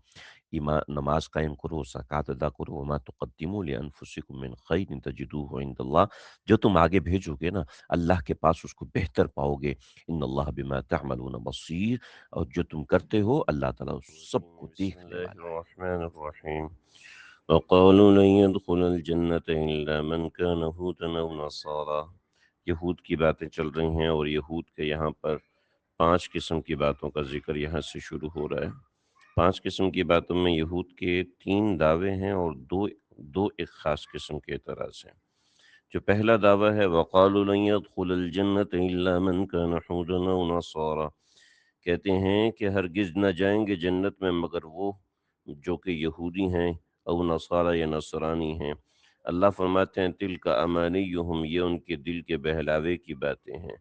Speaker 2: نماز قائم کرو، زکوٰۃ ادا کرو. وما تقدموا لانفسکم من خیر تجدوہ عند اللہ جو تم آگے بھیجو گے نا اللہ کے پاس اس کو بہتر پاؤ گے. ان اللہ بما تعملون بصیر اور جو تم کرتے ہو اللہ تعالیٰ سب کو
Speaker 1: بسم
Speaker 2: دیکھنے
Speaker 1: اللہ
Speaker 2: والا ہے.
Speaker 1: الرحمن الرحیم وقالوا لن يدخل الجنة إلا من كان هودا أو نصارى. یہود کی باتیں چل رہی ہیں اور یہود کے یہاں پر 5 قسم کی باتوں کا ذکر یہاں سے شروع ہو رہا ہے. 5 قسم کی باتوں میں یہود کے 3 دعوے ہیں اور دو ایک خاص قسم کے اعتراض ہیں. جو پہلا دعویٰ ہے وقالوا لن يدخل الجنة إلا من كان هودا أو نصارى کہتے ہیں کہ ہرگز نہ جائیں گے جنت میں مگر وہ جو کہ یہودی ہیں او نصارى یا نصرانی ہیں. اللہ فرماتے ہیں تلک امانیہم یہ ان کے دل کے بہلاوے کی باتیں ہیں.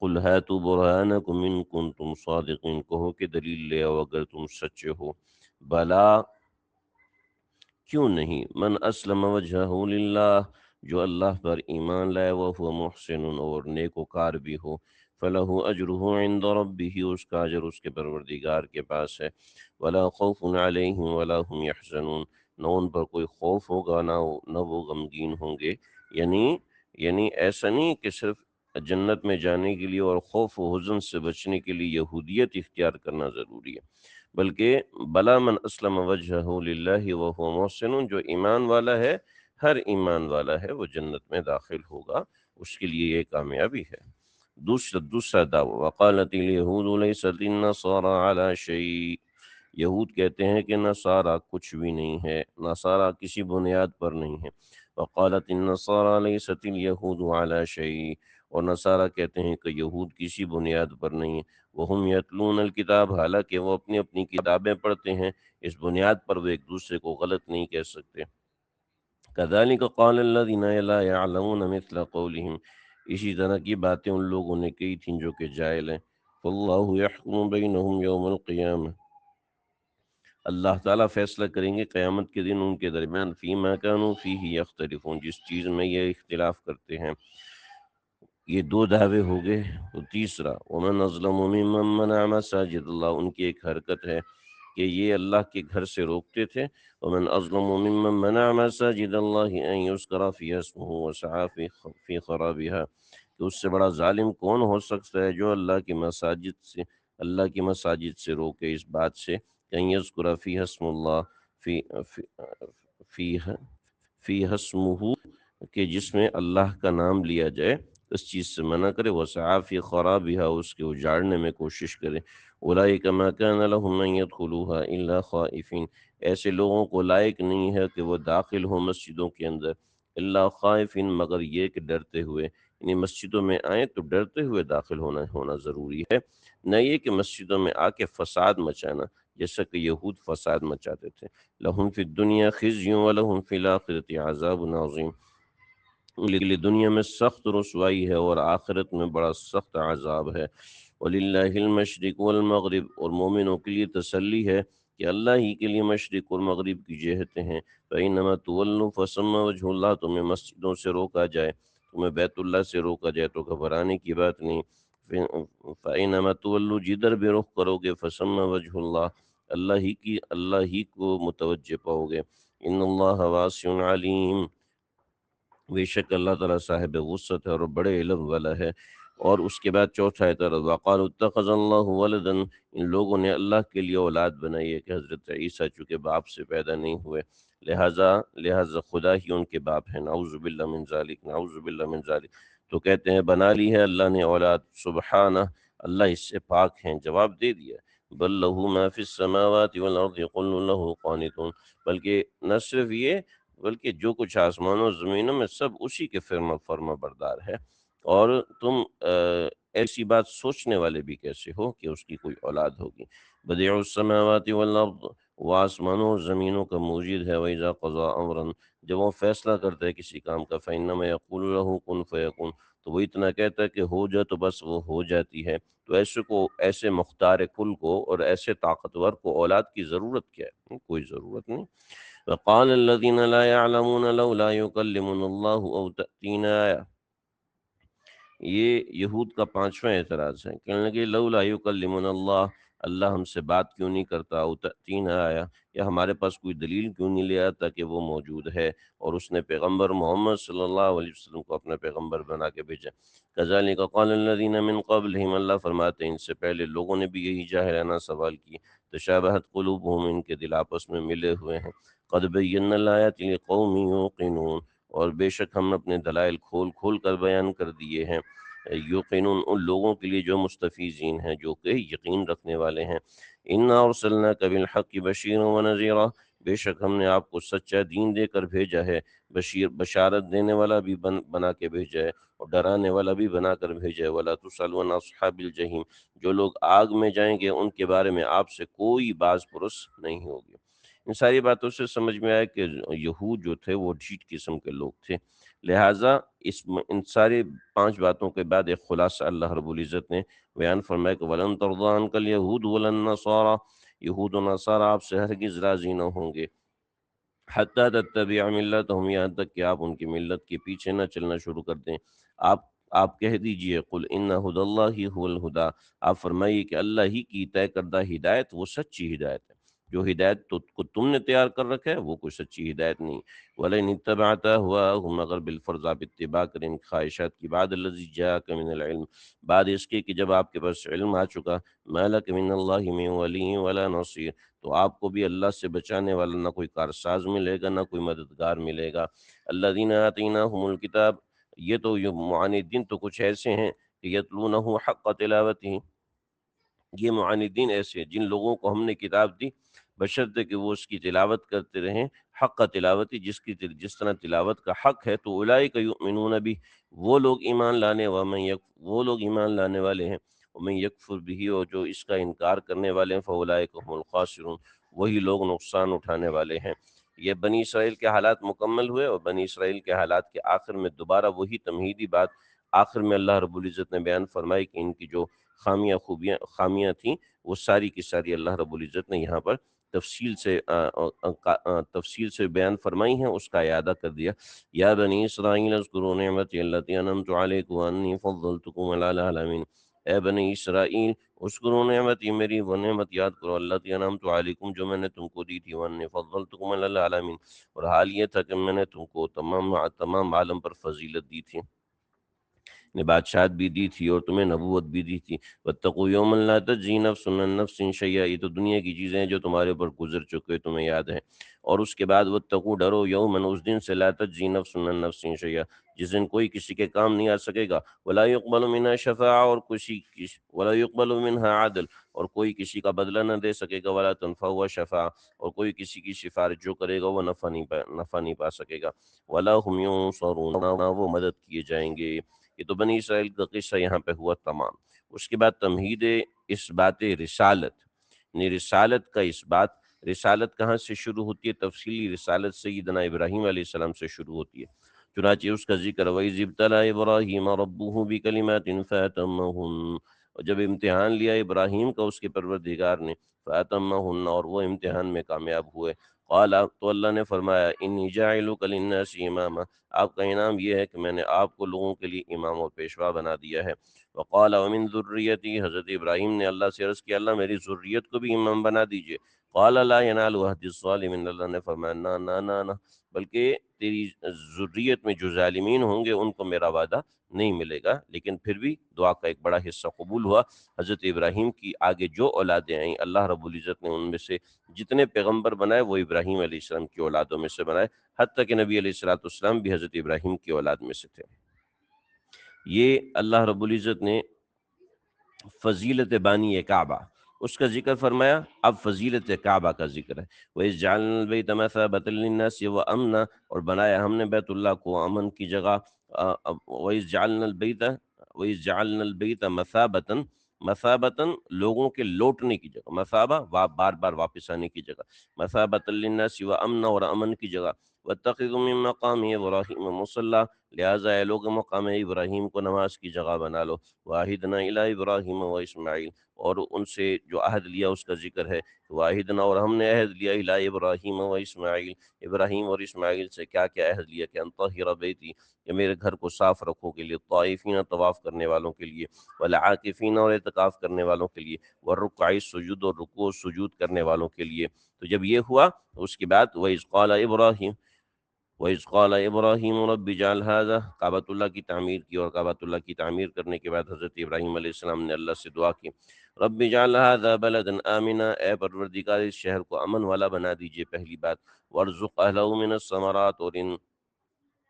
Speaker 1: قل ہاتوا برہانکم ان کنتم صادقین کہو کہ دلیل لے آؤ اگر تم سچے ہو. بلا کیوں نہیں من اسلم وجہہ للہ جو اللہ پر ایمان لائے وہو محسن اور نیکوکار بھی ہو فلہ اجرہ عند ربہ اس کا اجر اس کے پروردگار کے پاس ہے. ولا خوف علیہم ولا هم یحزنون نہ ان پر کوئی خوف ہوگا نہ وہ غمگین ہوں گے. یعنی ایسا نہیں کہ صرف جنت میں جانے کے لیے اور خوف و حزن سے بچنے کے لیے یہودیت اختیار کرنا ضروری ہے، بلکہ بلا من اسلم وجہہ للہ وہو محسن جو ایمان والا ہے ہر ایمان والا ہے وہ جنت میں داخل ہوگا، اس کے لیے یہ کامیابی ہے. دوسرا دعویٰ وقالت الیہود لیست النصارى علی شیء یہود کہتے ہیں کہ نصارہ کچھ بھی نہیں ہے، نصارہ کسی بنیاد پر نہیں ہے. وقالت النصارى لیست الیہود علی شیء اور نصارہ کہتے ہیں کہ یہود کسی بنیاد پر نہیں ہے. وہم یتلون الکتاب حالانکہ وہ اپنی اپنی کتابیں پڑھتے ہیں، اس بنیاد پر وہ ایک دوسرے کو غلط نہیں کہہ سکتے. کذالک قال الذین لا یعلمون مثل قولہم اسی طرح کی باتیں ان لوگوں نے کہی تھیں جو کہ جاہل ہیں. فاللہ یحکم بینہم یوم القیامہ اللہ تعالیٰ فیصلہ کریں گے قیامت کے دن ان کے درمیان فیما کانوا فیہ یختلفون جس چیز میں یہ اختلاف کرتے ہیں. یہ 2 دعوے ہو گئے. تو تیسرا ومن اظلم ممن منع مساجد اللہ ان کی ایک حرکت ہے کہ یہ اللہ کے گھر سے روکتے تھے. ومن اظلم ممن منع مساجد اللہ ان یذکر فیہا اسمہ وسعی فی خرابها کہ اس سے بڑا ظالم کون ہو سکتا ہے جو اللہ کی مساجد سے روکے اس بات سے کہ ان یذکر فیہا اسم اللہ فیہا اسمہ کہ جس میں اللہ کا نام لیا جائے اس چیز سے منع کرے. وسعی فی خرابها اس کے اجاڑنے میں کوشش کرے. اولئک ما کان لهم ان يدخلوها الا خائفین ایسے لوگوں کو لائق نہیں ہے کہ وہ داخل ہوں مسجدوں کے اندر الا خائفین مگر یہ کہ ڈرتے ہوئے. یعنی مسجدوں میں آئیں تو ڈرتے ہوئے داخل ہونا ضروری ہے، نہ یہ کہ مسجدوں میں آ کے فساد مچانا جیسا کہ یہود فساد مچاتے تھے. لہم فی الدنیا خزی ولہم فی الآخرۃ عذاب عظیم لیکن دنیا میں سخت رسوائی ہے اور آخرت میں بڑا سخت عذاب ہے. وَلِلَّهِ الْمَشْرِقُ وَالْمَغْرِبُ اور مومنوں کے لیے تسلی ہے کہ اللہ ہی کے لیے مشرق اور مغرب کی جہتیں ہیں. فَإِنَّمَا تُوَلُّوا فَثَمَّ وَجْهُ اللَّهِ تمہیں مسجدوں سے روکا جائے، تمہیں بیت اللہ سے روکا جائے تو گھبرانے کی بات نہیں. فَإِنَّمَا تُوَلُّوا جدھر بھی رخ کرو گے فَثَمَّ وَجْهُ اللَّهِ اللہ ہی کو متوجہ پاؤ گے. إِنَّ اللَّهَ وَاسِعٌ عَلِيمٌ بے شک اللہ تعالیٰ صاحب وسعت ہے اور بڑے علم والا ہے. اور اس کے بعد چوتھا اعتراض وقالوا اتخذ اللہ ولدا ان لوگوں نے اللہ کے لیے اولاد بنائی ہے کہ حضرت عیسیٰ چونکہ باپ سے پیدا نہیں ہوئے لہٰذا خدا ہی ان کے باپ ہیں. نعوذ باللہ من ذالک نعوذ باللہ من ذالک تو کہتے ہیں بنا لی ہے اللہ نے اولاد. سبحانہ اللہ اس سے پاک ہیں، جواب دے دیا.
Speaker 2: بل لہ ما فی السماوات والارض کل لہ قانتون، بلکہ نہ صرف یہ بلکہ جو کچھ آسمانوں و زمینوں میں سب اسی کے فرما بردار ہے، اور تم ایسی بات سوچنے والے بھی کیسے ہو کہ اس کی کوئی اولاد ہوگی۔ بدیع السماوات والارض، وہ آسمانوں اور زمینوں کا موجد ہے، وَإِذَا قَضَىٰ أَمْرًا، جب وہ فیصلہ کرتا ہے کسی کام کا، فَإِنَّمَا يَقُولُ لَهُ كُن فَيَكُونُ، تو وہ اتنا کہتا ہے کہ ہو جا تو بس وہ ہو جاتی ہے۔ تو ایسے مختار کل کو اور ایسے طاقتور کو اولاد کی ضرورت کیا ہے؟ کوئی ضرورت نہیں۔ وقال الذين لا يعلمون لولا يكلمنا الله او تأتينا آية، یہ یہود کا پانچواں اعتراض ہے، کہنے لگے لولا یکلمنا اللہ، اللہ ہم سے بات کیوں نہیں کرتا، او تأتینا آیا، یا ہمارے پاس کوئی دلیل کیوں نہیں لے آتا کہ وہ موجود ہے اور اس نے پیغمبر محمد صلی اللہ علیہ وسلم کو اپنا پیغمبر بنا کے بھیجا۔ کذالک قال الذین من قبلہم، اللہ فرماتے ہیں ان سے پہلے لوگوں نے بھی یہی جاہلانہ سوال کیے، تشابہت قلوبہم، ان کے دل آپس میں ملے ہوئے ہیں، قد بینا الآیات لقوم یوقنون، اور بے شک ہم نے اپنے دلائل کھول کھول کر بیان کر دیے ہیں، یوقنون، ان لوگوں کے لیے جو مستفیضین ہیں، جو کہ یقین رکھنے والے ہیں۔ انا ارسلناک بالحق بشیرا ونذیرا، بے شک ہم نے آپ کو سچا دین دے کر بھیجا ہے، بشارت دینے والا بھی بنا کے بھیجا ہے اور ڈرانے والا بھی بنا کر بھیجا ہے۔ ولا تسأل عن اصحاب الجحیم، جو لوگ آگ میں جائیں گے ان کے بارے میں آپ سے کوئی باز پرس نہیں ہوگی۔ ان ساری باتوں سے سمجھ میں آیا کہ یہود جو تھے وہ ڈھیٹ قسم کے لوگ تھے، لہٰذا ان سارے 5 باتوں کے بعد ایک خلاصہ اللہ رب العزت نے بیان فرمایا کہ وَلَن تَرْضَىٰ عَنْكَ الْيَهُودُ وَلَا النَّصَارَىٰ، یہود و نصارہ آپ سے ہرگز راضی نہ ہوں گے، حتیٰ تتبع ملتہم، یہاں تک کہ آپ ان کی ملت کے پیچھے نہ چلنا شروع کر دیں۔ آپ کہہ دیجئے قل ان ھدی اللہ ھو الھدیٰ، آپ فرمائیے کہ اللہ ہی کی طے کردہ ہدایت وہ سچی ہدایت ہے، جو ہدایت کو تم نے تیار کر رکھا ہے وہ کوئی سچی ہدایت نہیں۔ وَلَئِنِ اتَّبَعْتَ أَهْوَاءَهُمْ، اگر بالفرض آپ اتباع کریں خواہشات کی، بعد الذی جاءک من العلم، بعد اس کے کہ جب آپ کے پاس علم آ چکا، ما لک من اللہ من ولی ولا نصیر، تو آپ کو بھی اللہ سے بچانے والا نہ کوئی کارساز ملے گا، نہ کوئی مددگار ملے گا۔ الذین آتیناہم الکتاب، یہ تو یہ معاندین تو کچھ ایسے ہیں کہ یتلونہ حق تلاوتہ، یہ معاندین ایسے ہیں جن لوگوں کو ہم نے کتاب دی بشرطے کہ وہ اس کی تلاوت کرتے رہیں، حق تلاوتی، جس طرح تلاوت کا حق ہے، تو اولئک یؤمنون بھی، وہ لوگ ایمان لانے وہ لوگ ایمان لانے والے ہیں، ومن یکفر بھی، اور جو اس کا انکار کرنے والے ہیں، فاولئک هم الخاسرون، وہی لوگ نقصان اٹھانے والے ہیں۔ یہ بنی اسرائیل کے حالات مکمل ہوئے، اور بنی اسرائیل کے حالات کے آخر میں دوبارہ وہی تمہیدی بات آخر میں اللہ رب العزت نے بیان فرمائی کہ ان کی جو خامیاں تھیں وہ ساری کی ساری اللہ رب العزت نے یہاں پر تفصیل سے بیان فرمائی ہیں، اس کا اعادہ کر دیا۔ یا بنی اسرائیل اذکروا نعمتی التی انعمت علیکم وانی فضلتکم علی العالمین، اے بنی اسرائیل اذکروا نعمتی، میری وہ نعمت یاد کرو، التی انعمت علیکم، جو میں نے تم کو دی تھی، وانی فضلتکم علی العالمین، اور حال یہ تھا کہ میں نے تم کو تمام عالم پر فضیلت دی تھی، نے بادشاہت بھی دی تھی اور تمہیں نبوت بھی دی تھی۔ واتقوا یوما لا تجزی نفس عن نفس شیئا، یہ تو دنیا کی چیزیں ہیں جو تمہارے اوپر گزر چکے، تمہیں یاد ہے، اور اس کے بعد واتقوا، ڈرو، یوما، اس دن سے، لا تجزی نفس عن نفس شیئا، جس دن کوئی کسی کے کام نہیں آ سکے گا، ولا یقبل منها شفاعہ، اور ولا یقبل منها عدل، اور کوئی کسی کا بدلہ نہ دے سکے گا، ولا تنفعها شفاعہ، اور کوئی کسی کی سفارش جو کرے گا وہ نفع نہیں پا سکے گا، ولا هم ينصرون، نہ وہ مدد کیے جائیں گے۔ یہ تو بنی اسرائیل کا قصہ یہاں پہ ہوا تمام۔ اس کے بعد تمہید اس بات رسالت، یعنی رسالت کا اس بات، رسالت کہاں سے شروع ہوتی ہے؟ تفصیلی رسالت سیدنا ابراہیم علیہ السلام سے شروع ہوتی ہے، چنانچہ اس کا ذکر وَإِذِ ابْتَلَىٰ إِبْرَاهِيمَ رَبُّهُ بِكَلِمَاتٍ فَأَتَمَّهُنَّ، اور جب امتحان لیا ابراہیم کا اس کے پروردگار نے، فَأَتَمَّهُنَّ، اور وہ امتحان میں کامیاب ہوئے، قال، تو اللہ نے فرمایا، انی جاعلک للناس اماما، آپ کا انعام یہ ہے کہ میں نے آپ کو لوگوں کے لیے امام اور پیشوا بنا دیا ہے۔ وقال ومن ذریتی، حضرت ابراہیم نے اللہ سے عرض کیا، اللہ میری ذریت کو بھی امام بنا دیجئے۔ قال لا ینال عہد الظالمین، اللہ نے فرمایا نہ نہ نہ نہ، بلکہ تیری ذریت میں جو ظالمین ہوں گے ان کو میرا وعدہ نہیں ملے گا۔ لیکن پھر بھی دعا کا ایک بڑا حصہ قبول ہوا، حضرت ابراہیم کی آگے جو اولادیں آئیں، اللہ رب العزت نے ان میں سے جتنے پیغمبر بنائے وہ ابراہیم علیہ السلام کی اولادوں میں سے بنائے، حتیٰ کہ نبی علیہ الصلوۃ والسلام بھی حضرت ابراہیم کی اولاد میں سے تھے۔ یہ اللہ رب العزت نے فضیلت بانی کعبہ، اس کا ذکر فرمایا، اب فضیلت کعبہ کا ذکر ہے۔ وَإِذْ جَعَلْنَا الْبَيْتَ مَثَابَةً لِلنَّاسِ وَأَمْنًا، اور بنایا ہم نے بیت اللہ کو امن کی جگہ۔ وَإِذْ جَعَلْنَا الْبَيْتَ وَإِذْ جَعَلْنَا الْبَيْتَ مَثَابَةً، مثابتاً لوگوں کے لوٹنے کی جگہ، مثابہ بار بار واپس آنے کی جگہ، مثابۃ للناس وامنا، اور امن کی جگہ۔ واتخذوا من مقام ابراہیم مصلی، لہٰذا اے لوگ مقام ابراہیم کو نماز کی جگہ بنا لو۔ واحدنا الی ابراہیم و اسماعیل، اور ان سے جو عہد لیا اس کا ذکر ہے۔ واحدنا، اور ہم نے عہد لیا، الی ابراہیم و اسماعیل، ابراہیم اور اسماعیل سے کیا کیا عہد لیا کہ ان طہر بیتی، کہ میرے گھر کو صاف رکھو کے لیے، طائفین طواف کرنے والوں کے لیے، والعاکفین اور اعتکاف کرنے والوں کے لیے، والرکع السجود اور رکوع سجود کرنے والوں کے لیے۔ تو جب یہ ہوا تو اس کے بعد وَإِذْ قَالَ إِبْرَاهِيمُ وَإِذْ قَالَ إِبْرَاهِيمُ رَبِّ اجْعَلْ هَٰذَا، کعبۃ اللہ کی تعمیر کی، اور کعبۃ اللہ کی تعمیر کرنے کے بعد حضرت ابراہیم علیہ السلام نے اللہ سے دعا کی، رب اجعل هذا بلدا آمنا، اے پروردگار اس شہر کو امن والا بنا دیجئے، پہلی بات، وارزق اہلہ من الثمرات، اور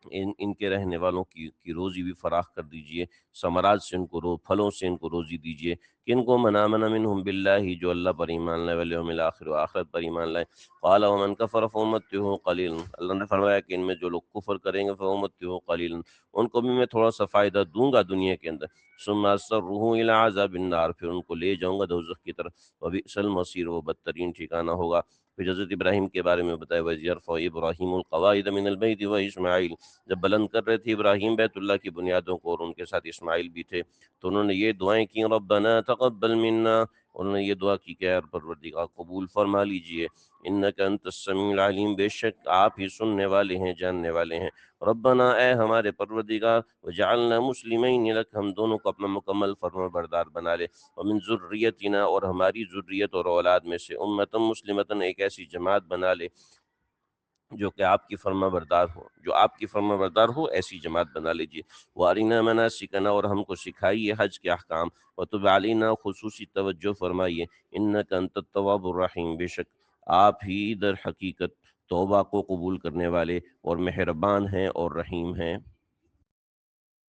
Speaker 2: ان کے رہنے والوں کی روزی بھی فراخ کر دیجئے، ثمرات سے ان کو پھلوں سے ان کو روزی دیجئے۔ کن کو؟ من آمن منہم باللہ، جو اللہ پر ایمان لائے، والیوم الآخر، و آخرت پر ایمان لائے۔ قال ومن کفر فامتعہ قلیلا، اللہ نے فرمایا کہ ان میں جو لوگ کفر کریں گے فامتعہ قلیلا، ان کو بھی میں تھوڑا سا فائدہ دوں گا دنیا کے اندر، ثم اسرہ الی عذاب النار، پھر ان کو لے جاؤں گا دوزخ کی طرف، وبئس المصیر، وہ بدترین ٹھکانہ ہوگا۔ پھر حضرت ابراہیم کے بارے میں بتایا، وَإِذْ يَرْفَعُ إِبْرَاهِيمُ الْقَوَاعِدَ مِنَ الْبَيْتِ وَإِسْمَاعِيلُ، جب بلند کر رہے تھے ابراہیم بیت اللہ کی بنیادوں کو، اور ان کے ساتھ اسماعیل بھی تھے، تو انہوں نے یہ دعائیں کی، ربنا تقبل منا، انہوں نے یہ دعا کی کہ اے پروردگار قبول فرما لیجئے، انک انت السمیع العلیم، بے شک آپ ہی سننے والے ہیں، جاننے والے ہیں۔ ربنا، اے ہمارے پروردگار، وجعلنا مسلمین لک، ہم دونوں کو اپنا مکمل فرما بردار بنا لے، ومن ذریتنا، اور ہماری ذریت اور اولاد میں سے امتا مسلمتا، ایک ایسی جماعت بنا لے جو کہ آپ کی فرما بردار ہو، جو آپ کی فرما بردار ہو، ایسی جماعت بنا لیجیے۔ وَأَرِنَا مَنَاسِكَنَا، اور ہم کو سکھائیے حج کے احکام، وَتُبْ عَلَيْنَا، خصوصی توجہ فرمائیے، إِنَّكَ أَنْتَ التَّوَّابُ الرَّحِيمُ، بے شک آپ ہی در حقیقت توبہ کو قبول کرنے والے اور مہربان ہیں اور رحیم ہیں۔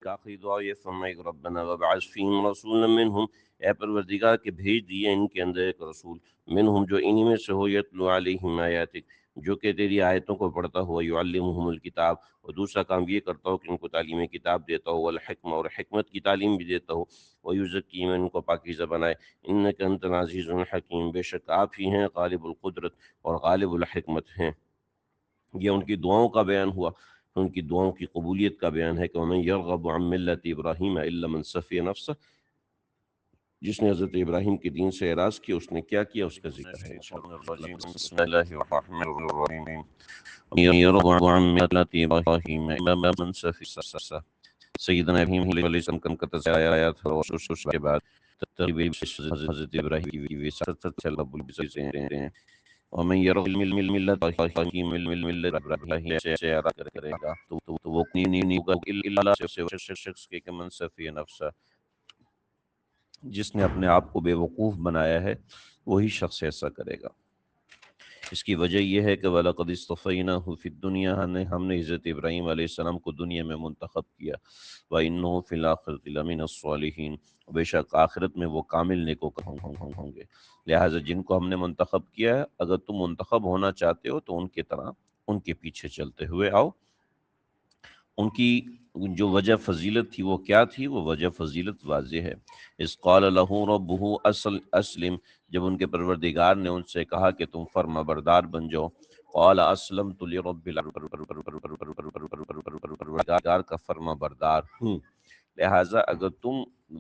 Speaker 2: آخری دعا یہ فرمائی، ربنا وابعث فیہم رسولا منہم، اے پروردگار کے بھیج دیے ان کے اندر ایک رسول، منہم جو انہی میں سے ہو، یتلو علیہم آیاتک، جو کہ تیری آیتوں کو پڑھتا ہو، یعلمہم الکتاب، اور دوسرا کام یہ کرتا ہو کہ ان کو تعلیم کتاب دیتا ہو، والحکمہ، اور حکمت کی تعلیم بھی دیتا ہو، ویزکیہم، ان کو پاکیزہ بنائے، انک انت العزیز الحکیم، بے شک آپ ہی ہیں غالب القدرت اور غالب الحکمت ہیں۔ یہ ان کی دعاؤں کا بیان ہوا، ان کی دعاؤں کی قبولیت کا بیان ہے کہ وَمَن يَرْغَبُ عَن مِّلَّةِ إِبْرَاهِيمَ إِلَّا مَن سَفِيَ نَفْسَهُ، جس نے حضرت ابراہیم کے دین سے اعراض کیا، اس نے کیا کیا، اس کا ذکر ہے انشاءاللہ۔ بسم اللہ الرحمن الرحیم، وَمَن يَرْغَبُ عَن مِّلَّةِ إِبْرَاهِيمَ إِلَّا مَن سَفِيَ نَفْسَهُ، سیدنا ابراہیم علیہ السلام کا تذکرہ آیا تھا، اور اس کے بعد تقریب حضرت ابراہیم کی وساطت سے اللہ رب العزت ہیں۔ وَمَن يَرْغَبُ عَن مِّلَّةِ إِبْرَاهِيمَ سے اعراض کرے گا تو وہ نہیں ہوگا الا شخص کے من سفی نفسہ، جس نے اپنے آپ کو بے وقوف بنایا ہے، وہی شخص ایسا کرے گا۔ اس کی وجہ یہ ہے کہ وَلَقَدِ اصْطَفَيْنَاهُ فِي الدُّنْيَا، ہم نے حضرت ابراہیم علیہ السلام کو دنیا میں منتخب کیا، وَإِنَّهُ فِي الْآخِرَةِ لَمِنَ الصَّالِحِينَ، بے شک آخرت میں وہ کامل نیکوکار ہوں گے۔ لہٰذا جن کو ہم نے منتخب کیا ہے، اگر تم منتخب ہونا چاہتے ہو تو ان کی طرح ان کے پیچھے چلتے ہوئے آؤ۔ ان کی جو وجہ فضیلت تھی وہ کیا تھی؟ وہ وجہ فضیلت واضح ہے۔ اذ قال له ربه اسلم، جب ان کے پروردگار نے ان سے کہا کہ تم فرما بردار بن جاؤ، قال اسلمت لرب پروردگار کا فرما بردار ہوں۔ لہٰذا اگر تم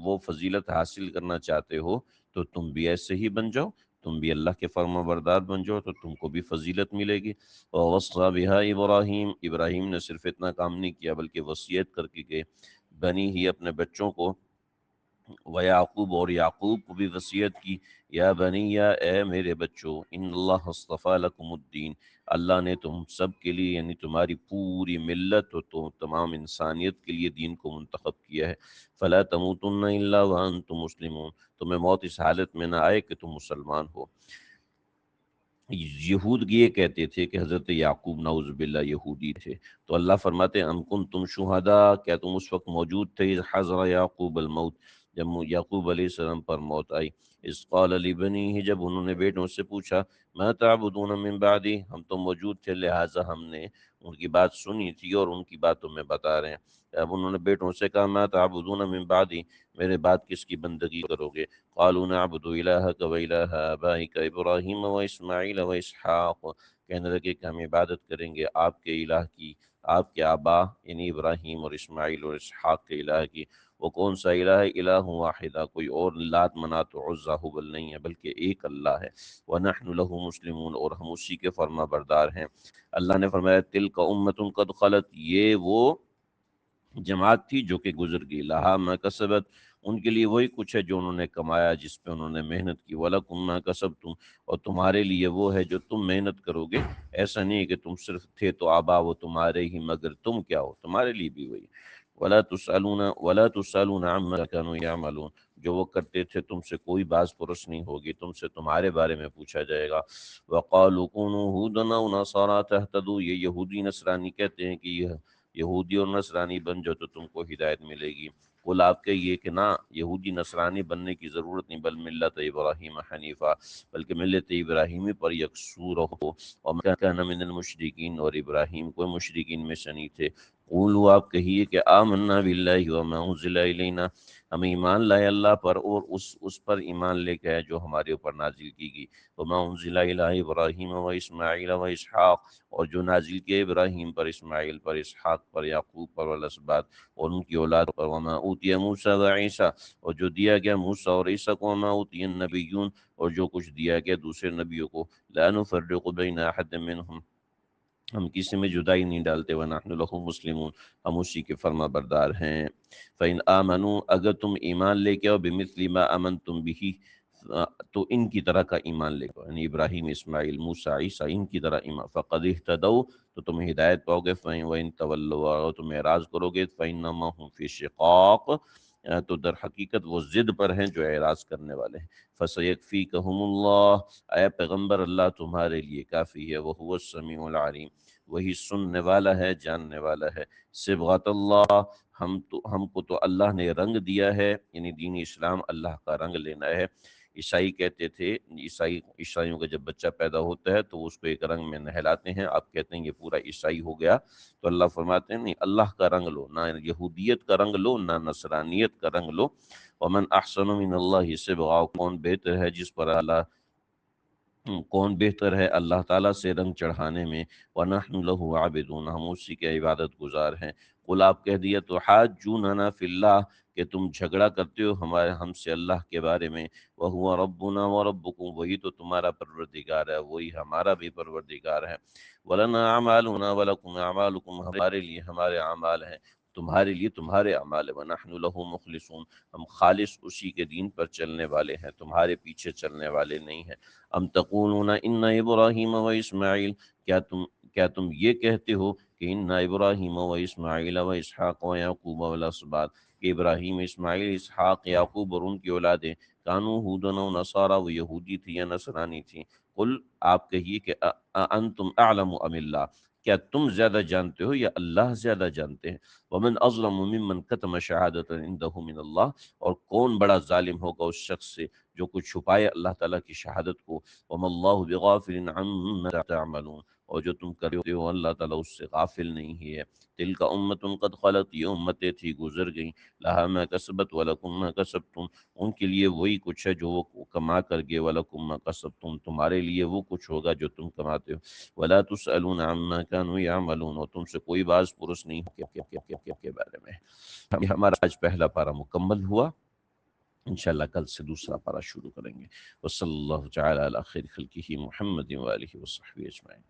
Speaker 2: وہ فضیلت حاصل کرنا چاہتے ہو تو تم بھی ایسے ہی بن جاؤ، تم بھی اللہ کے فرما بردار بن جاؤ تو تم کو بھی فضیلت ملے گی۔ وَوَصَّى بِهَا ابراہیم، ابراہیم نے صرف اتنا کام نہیں کیا بلکہ وصیت کر کے گئے، بنی ہی اپنے بچوں کو، وَيَعْقُوب، اور یعقوب کو بھی وصیت کی، یا بنی، یا اے میرے بچوں، ان اللہ اصطفیٰ لکم الدین، اللہ نے تم سب کے لیے، یعنی تمہاری پوری ملت اور تمام انسانیت کے لیے دین کو منتخب کیا ہے، فلا تموتن الا وانتم مسلمون، تمہیں موت اس حالت میں نہ آئے کہ تم مسلمان ہو۔ یہود یہ کہتے تھے کہ حضرت یعقوب نعوذ باللہ یہودی تھے، تو اللہ فرماتے ہیں ام کنتم شہداء، کیا تم اس وقت موجود تھے، اذ حضر یعقوب الموت، جب یعقوب علیہ السلام پر موت آئی، اس قال لبنیہ، جب انہوں نے بیٹوں سے پوچھا، ما تعبدون من بعدی، ہم تو موجود تھے لہٰذا ہم نے ان کی بات سنی تھی اور ان کی باتوں میں بتا رہے ہیں۔ اب انہوں نے بیٹوں سے کہا، ما تعبدون من بعدی، میرے بعد کس کی بندگی کرو گے؟ قالوا نعبد الہک و الہ آبائک ابراہیم و اسماعیل و اسحاق، کہنے لگے کہ ہم عبادت کریں گے آپ کے الہ کی، آپ کے آبا یعنی ابراہیم اور اسماعیل اور اسحاق کے الہ کی۔ وہ کون سا الہ ہے؟ الہ واحدہ، کوئی اور لات منات و عزا ہبل نہیں ہے بلکہ ایک اللہ ہے۔ وَنَحْنُ لَهُ مُسْلِمُونَ، اور ہم اسی کے فرما بردار ہیں۔ اللہ نے فرمایا تِلْکَ أُمَّةٌ قَدْ خَلَتْ، یہ وہ جماعت تھی جو کہ گزر گئی، لہا ما کسبت، ان کے لیے وہی کچھ ہے جو انہوں نے کمایا، جس پہ انہوں نے محنت کی، وَلَكُمْ مَا كَسَبْتُمْ، اور تمہارے لیے وہ ہے جو تم محنت کرو گے۔ ایسا نہیں ہے کہ تم صرف تھے تو آبا وہ تمہارے ہی، مگر تم کیا ہو، تمہارے لیے بھی وہی۔ وَلَا تُسْأَلُونَ عَمَّا كَانُوا يَعْمَلُونَ، جو وہ کرتے تھے تم سے کوئی باز پرس نہیں ہوگی، تم سے تمہارے بارے میں پوچھا جائے گا۔ وَقَالُوا كُونُوا هُودًا أَوْ نَصَارَىٰ تَهْتَدُوا، یہ یہودی نصرانی کہتے ہیں کہ یہ یہودی اور نصرانی بن جو تو تم کو ہدایت ملے گی۔ قل، آپ کہیے کہ نہ، یہودی نصرانی بننے کی ضرورت نہیں، بل ملت ابراہیم حنیفہ، بلکہ ملت ابراہیمی پر یکسو رہو، وما کان من المشرکین، اور ابراہیم کوئی مشرکین میں سے نہیں تھے۔ قولوا، آپ کہیے کہ آمنا باللہ وما انزل الینا، ہم ایمان لائے اللہ پر اور اس پر ایمان لے کے جو ہمارے اوپر نازل کی گئی، وما انزل الی ابراہیم و اسماعیل و اسحاق، اور جو نازل کیے ابراہیم پر، اسماعیل پر، اسحاق پر، یعقوب پر، والاسباط اور ان کی اولاد پر، وما اوتی موسیٰ و عیسیٰ، اور جو دیا گیا موسیٰ اور عیسیٰ کو، وما اوتی النبیون، اور جو کچھ دیا گیا دوسرے نبیوں کو، لا نفرق بین احد منہم، ہم کسی میں جدائی نہیں ڈالتے، وَنَحْنُ لَهُ مُسْلِمُونَ، ہم اسی کے فرما بردار ہیں۔ فَإِنْ آمَنُوا، اگر تم ایمان لے کے آؤ، بِمِثْلِ مَا آمَنْتُمْ بِهِ، تو ان کی طرح کا ایمان لے کے آؤ، یعنی ابراہیم، اسماعیل، موسیٰ، عیسیٰ، ان کی طرح ایمان، فَقَدْ اهْتَدَوْا، تو تم ہدایت پاؤ گے، وَإِنْ تَوَلَّوْا، اگر تم اعراض کرو گے، فَإِنَّمَا هُمْ فِي شِقَاقٍ، تو در حقیقت وہ ضد پر ہیں جو اعراض کرنے والے ہیں۔ فَسَيَكْفِيكَهُمُ اللَّهُ، اے پیغمبر اللہ تمہارے لیے کافی ہے، وَهُوَ السَّمِيعُ الْعَلِيمُ، وہی سننے والا ہے، جاننے والا ہے۔ صبغۃ اللہ، ہم کو تو اللہ نے رنگ دیا ہے، یعنی دین اسلام اللہ کا رنگ لینا ہے۔ عیسائی کہتے تھے، عیسائیوں کا جب بچہ پیدا ہوتا ہے تو اس کو ایک رنگ میں نہلاتے ہیں، آپ کہتے ہیں یہ پورا عیسائی ہو گیا، تو اللہ فرماتے ہیں نہیں، اللہ کا رنگ لو، نہ یہودیت کا رنگ لو، نہ نصرانیت کا رنگ لو۔ ومن احسن من اللہ صبغہ، کون بہتر ہے جس پر اللہ کون بہتر ہے اللہ تعالیٰ سے رنگ چڑھانے میں، وَنَحْنُ لَهُ عَابِدُونَ، ہم اسی کے عبادت گزار ہیں۔ قل، آپ کہہ دیا تو حاجوننا فی اللہ، کہ تم جھگڑا کرتے ہو ہم سے اللہ کے بارے میں، وَهُوَ رَبُّنَا وَرَبُّكُمْ، وہی تو تمہارا پروردگار ہے، وہی ہمارا بھی پروردگار ہے۔ وَلَنَا أَعْمَالُنَا وَلَكُمْ أَعْمَالُكُمْ، ہمارے لیے ہمارے اعمال ہیں، تمہارے لیے تمہارے اعمال ہیں۔ وَنَحْنُ لَهُ مُخْلِصُونَ، ہم خالص اسی کے دین پر چلنے والے ہیں، تمہارے پیچھے چلنے والے نہیں ہیں۔ ام تقولون ان ابراہیم و اسماعیل، کیا تم یہ کہتے ہو کہ ان ابراہیم و اسماعیل و اسحاق و یعقوب والاسباط، کہ ابراہیم، اسماعیل، اسحاق، یعقوب اور ان کی اولادیں، کانوا ہودن و نصارا، وہ یہودی تھی یا نصرانی تھی۔ قل، آپ کہیے کہ انتم اعلم ام اللہ، کیا تم زیادہ جانتے ہو یا اللہ زیادہ جانتے ہیں؟ ومن اظلم ممن کتم شہادۃ عنده من اللہ، اور کون بڑا ظالم ہوگا اس شخص سے جو کچھ چھپائے اللہ تعالیٰ کی شہادت کو۔ وما اللہ بغافل عما تعملون، اور جو تم کرتے ہو اللہ تعالیٰ اس سے غافل نہیں ہے۔ تلک امت قد خلت، یہ امتیں تھی گزر گئیں، لہا ما کسبت ولکم ما کسبتم، ان کے لیے وہی کچھ ہے جو وہ کما کر گئے، ولکم ما کسبتم، تمہارے لیے وہ کچھ ہوگا جو تم کماتے ہو۔ ولا تسألون عما كانوا يعملون، اور تم سے کوئی باز پرس نہیں کے بارے میں۔ یہ ہمارا آج پہلا پارہ مکمل ہوا، انشاءاللہ کل سے دوسرا پارہ شروع کریں گے۔ وصلی اللہ تعالی علی خیر خلقہ محمد و آلہ وصحبہ اجمعین۔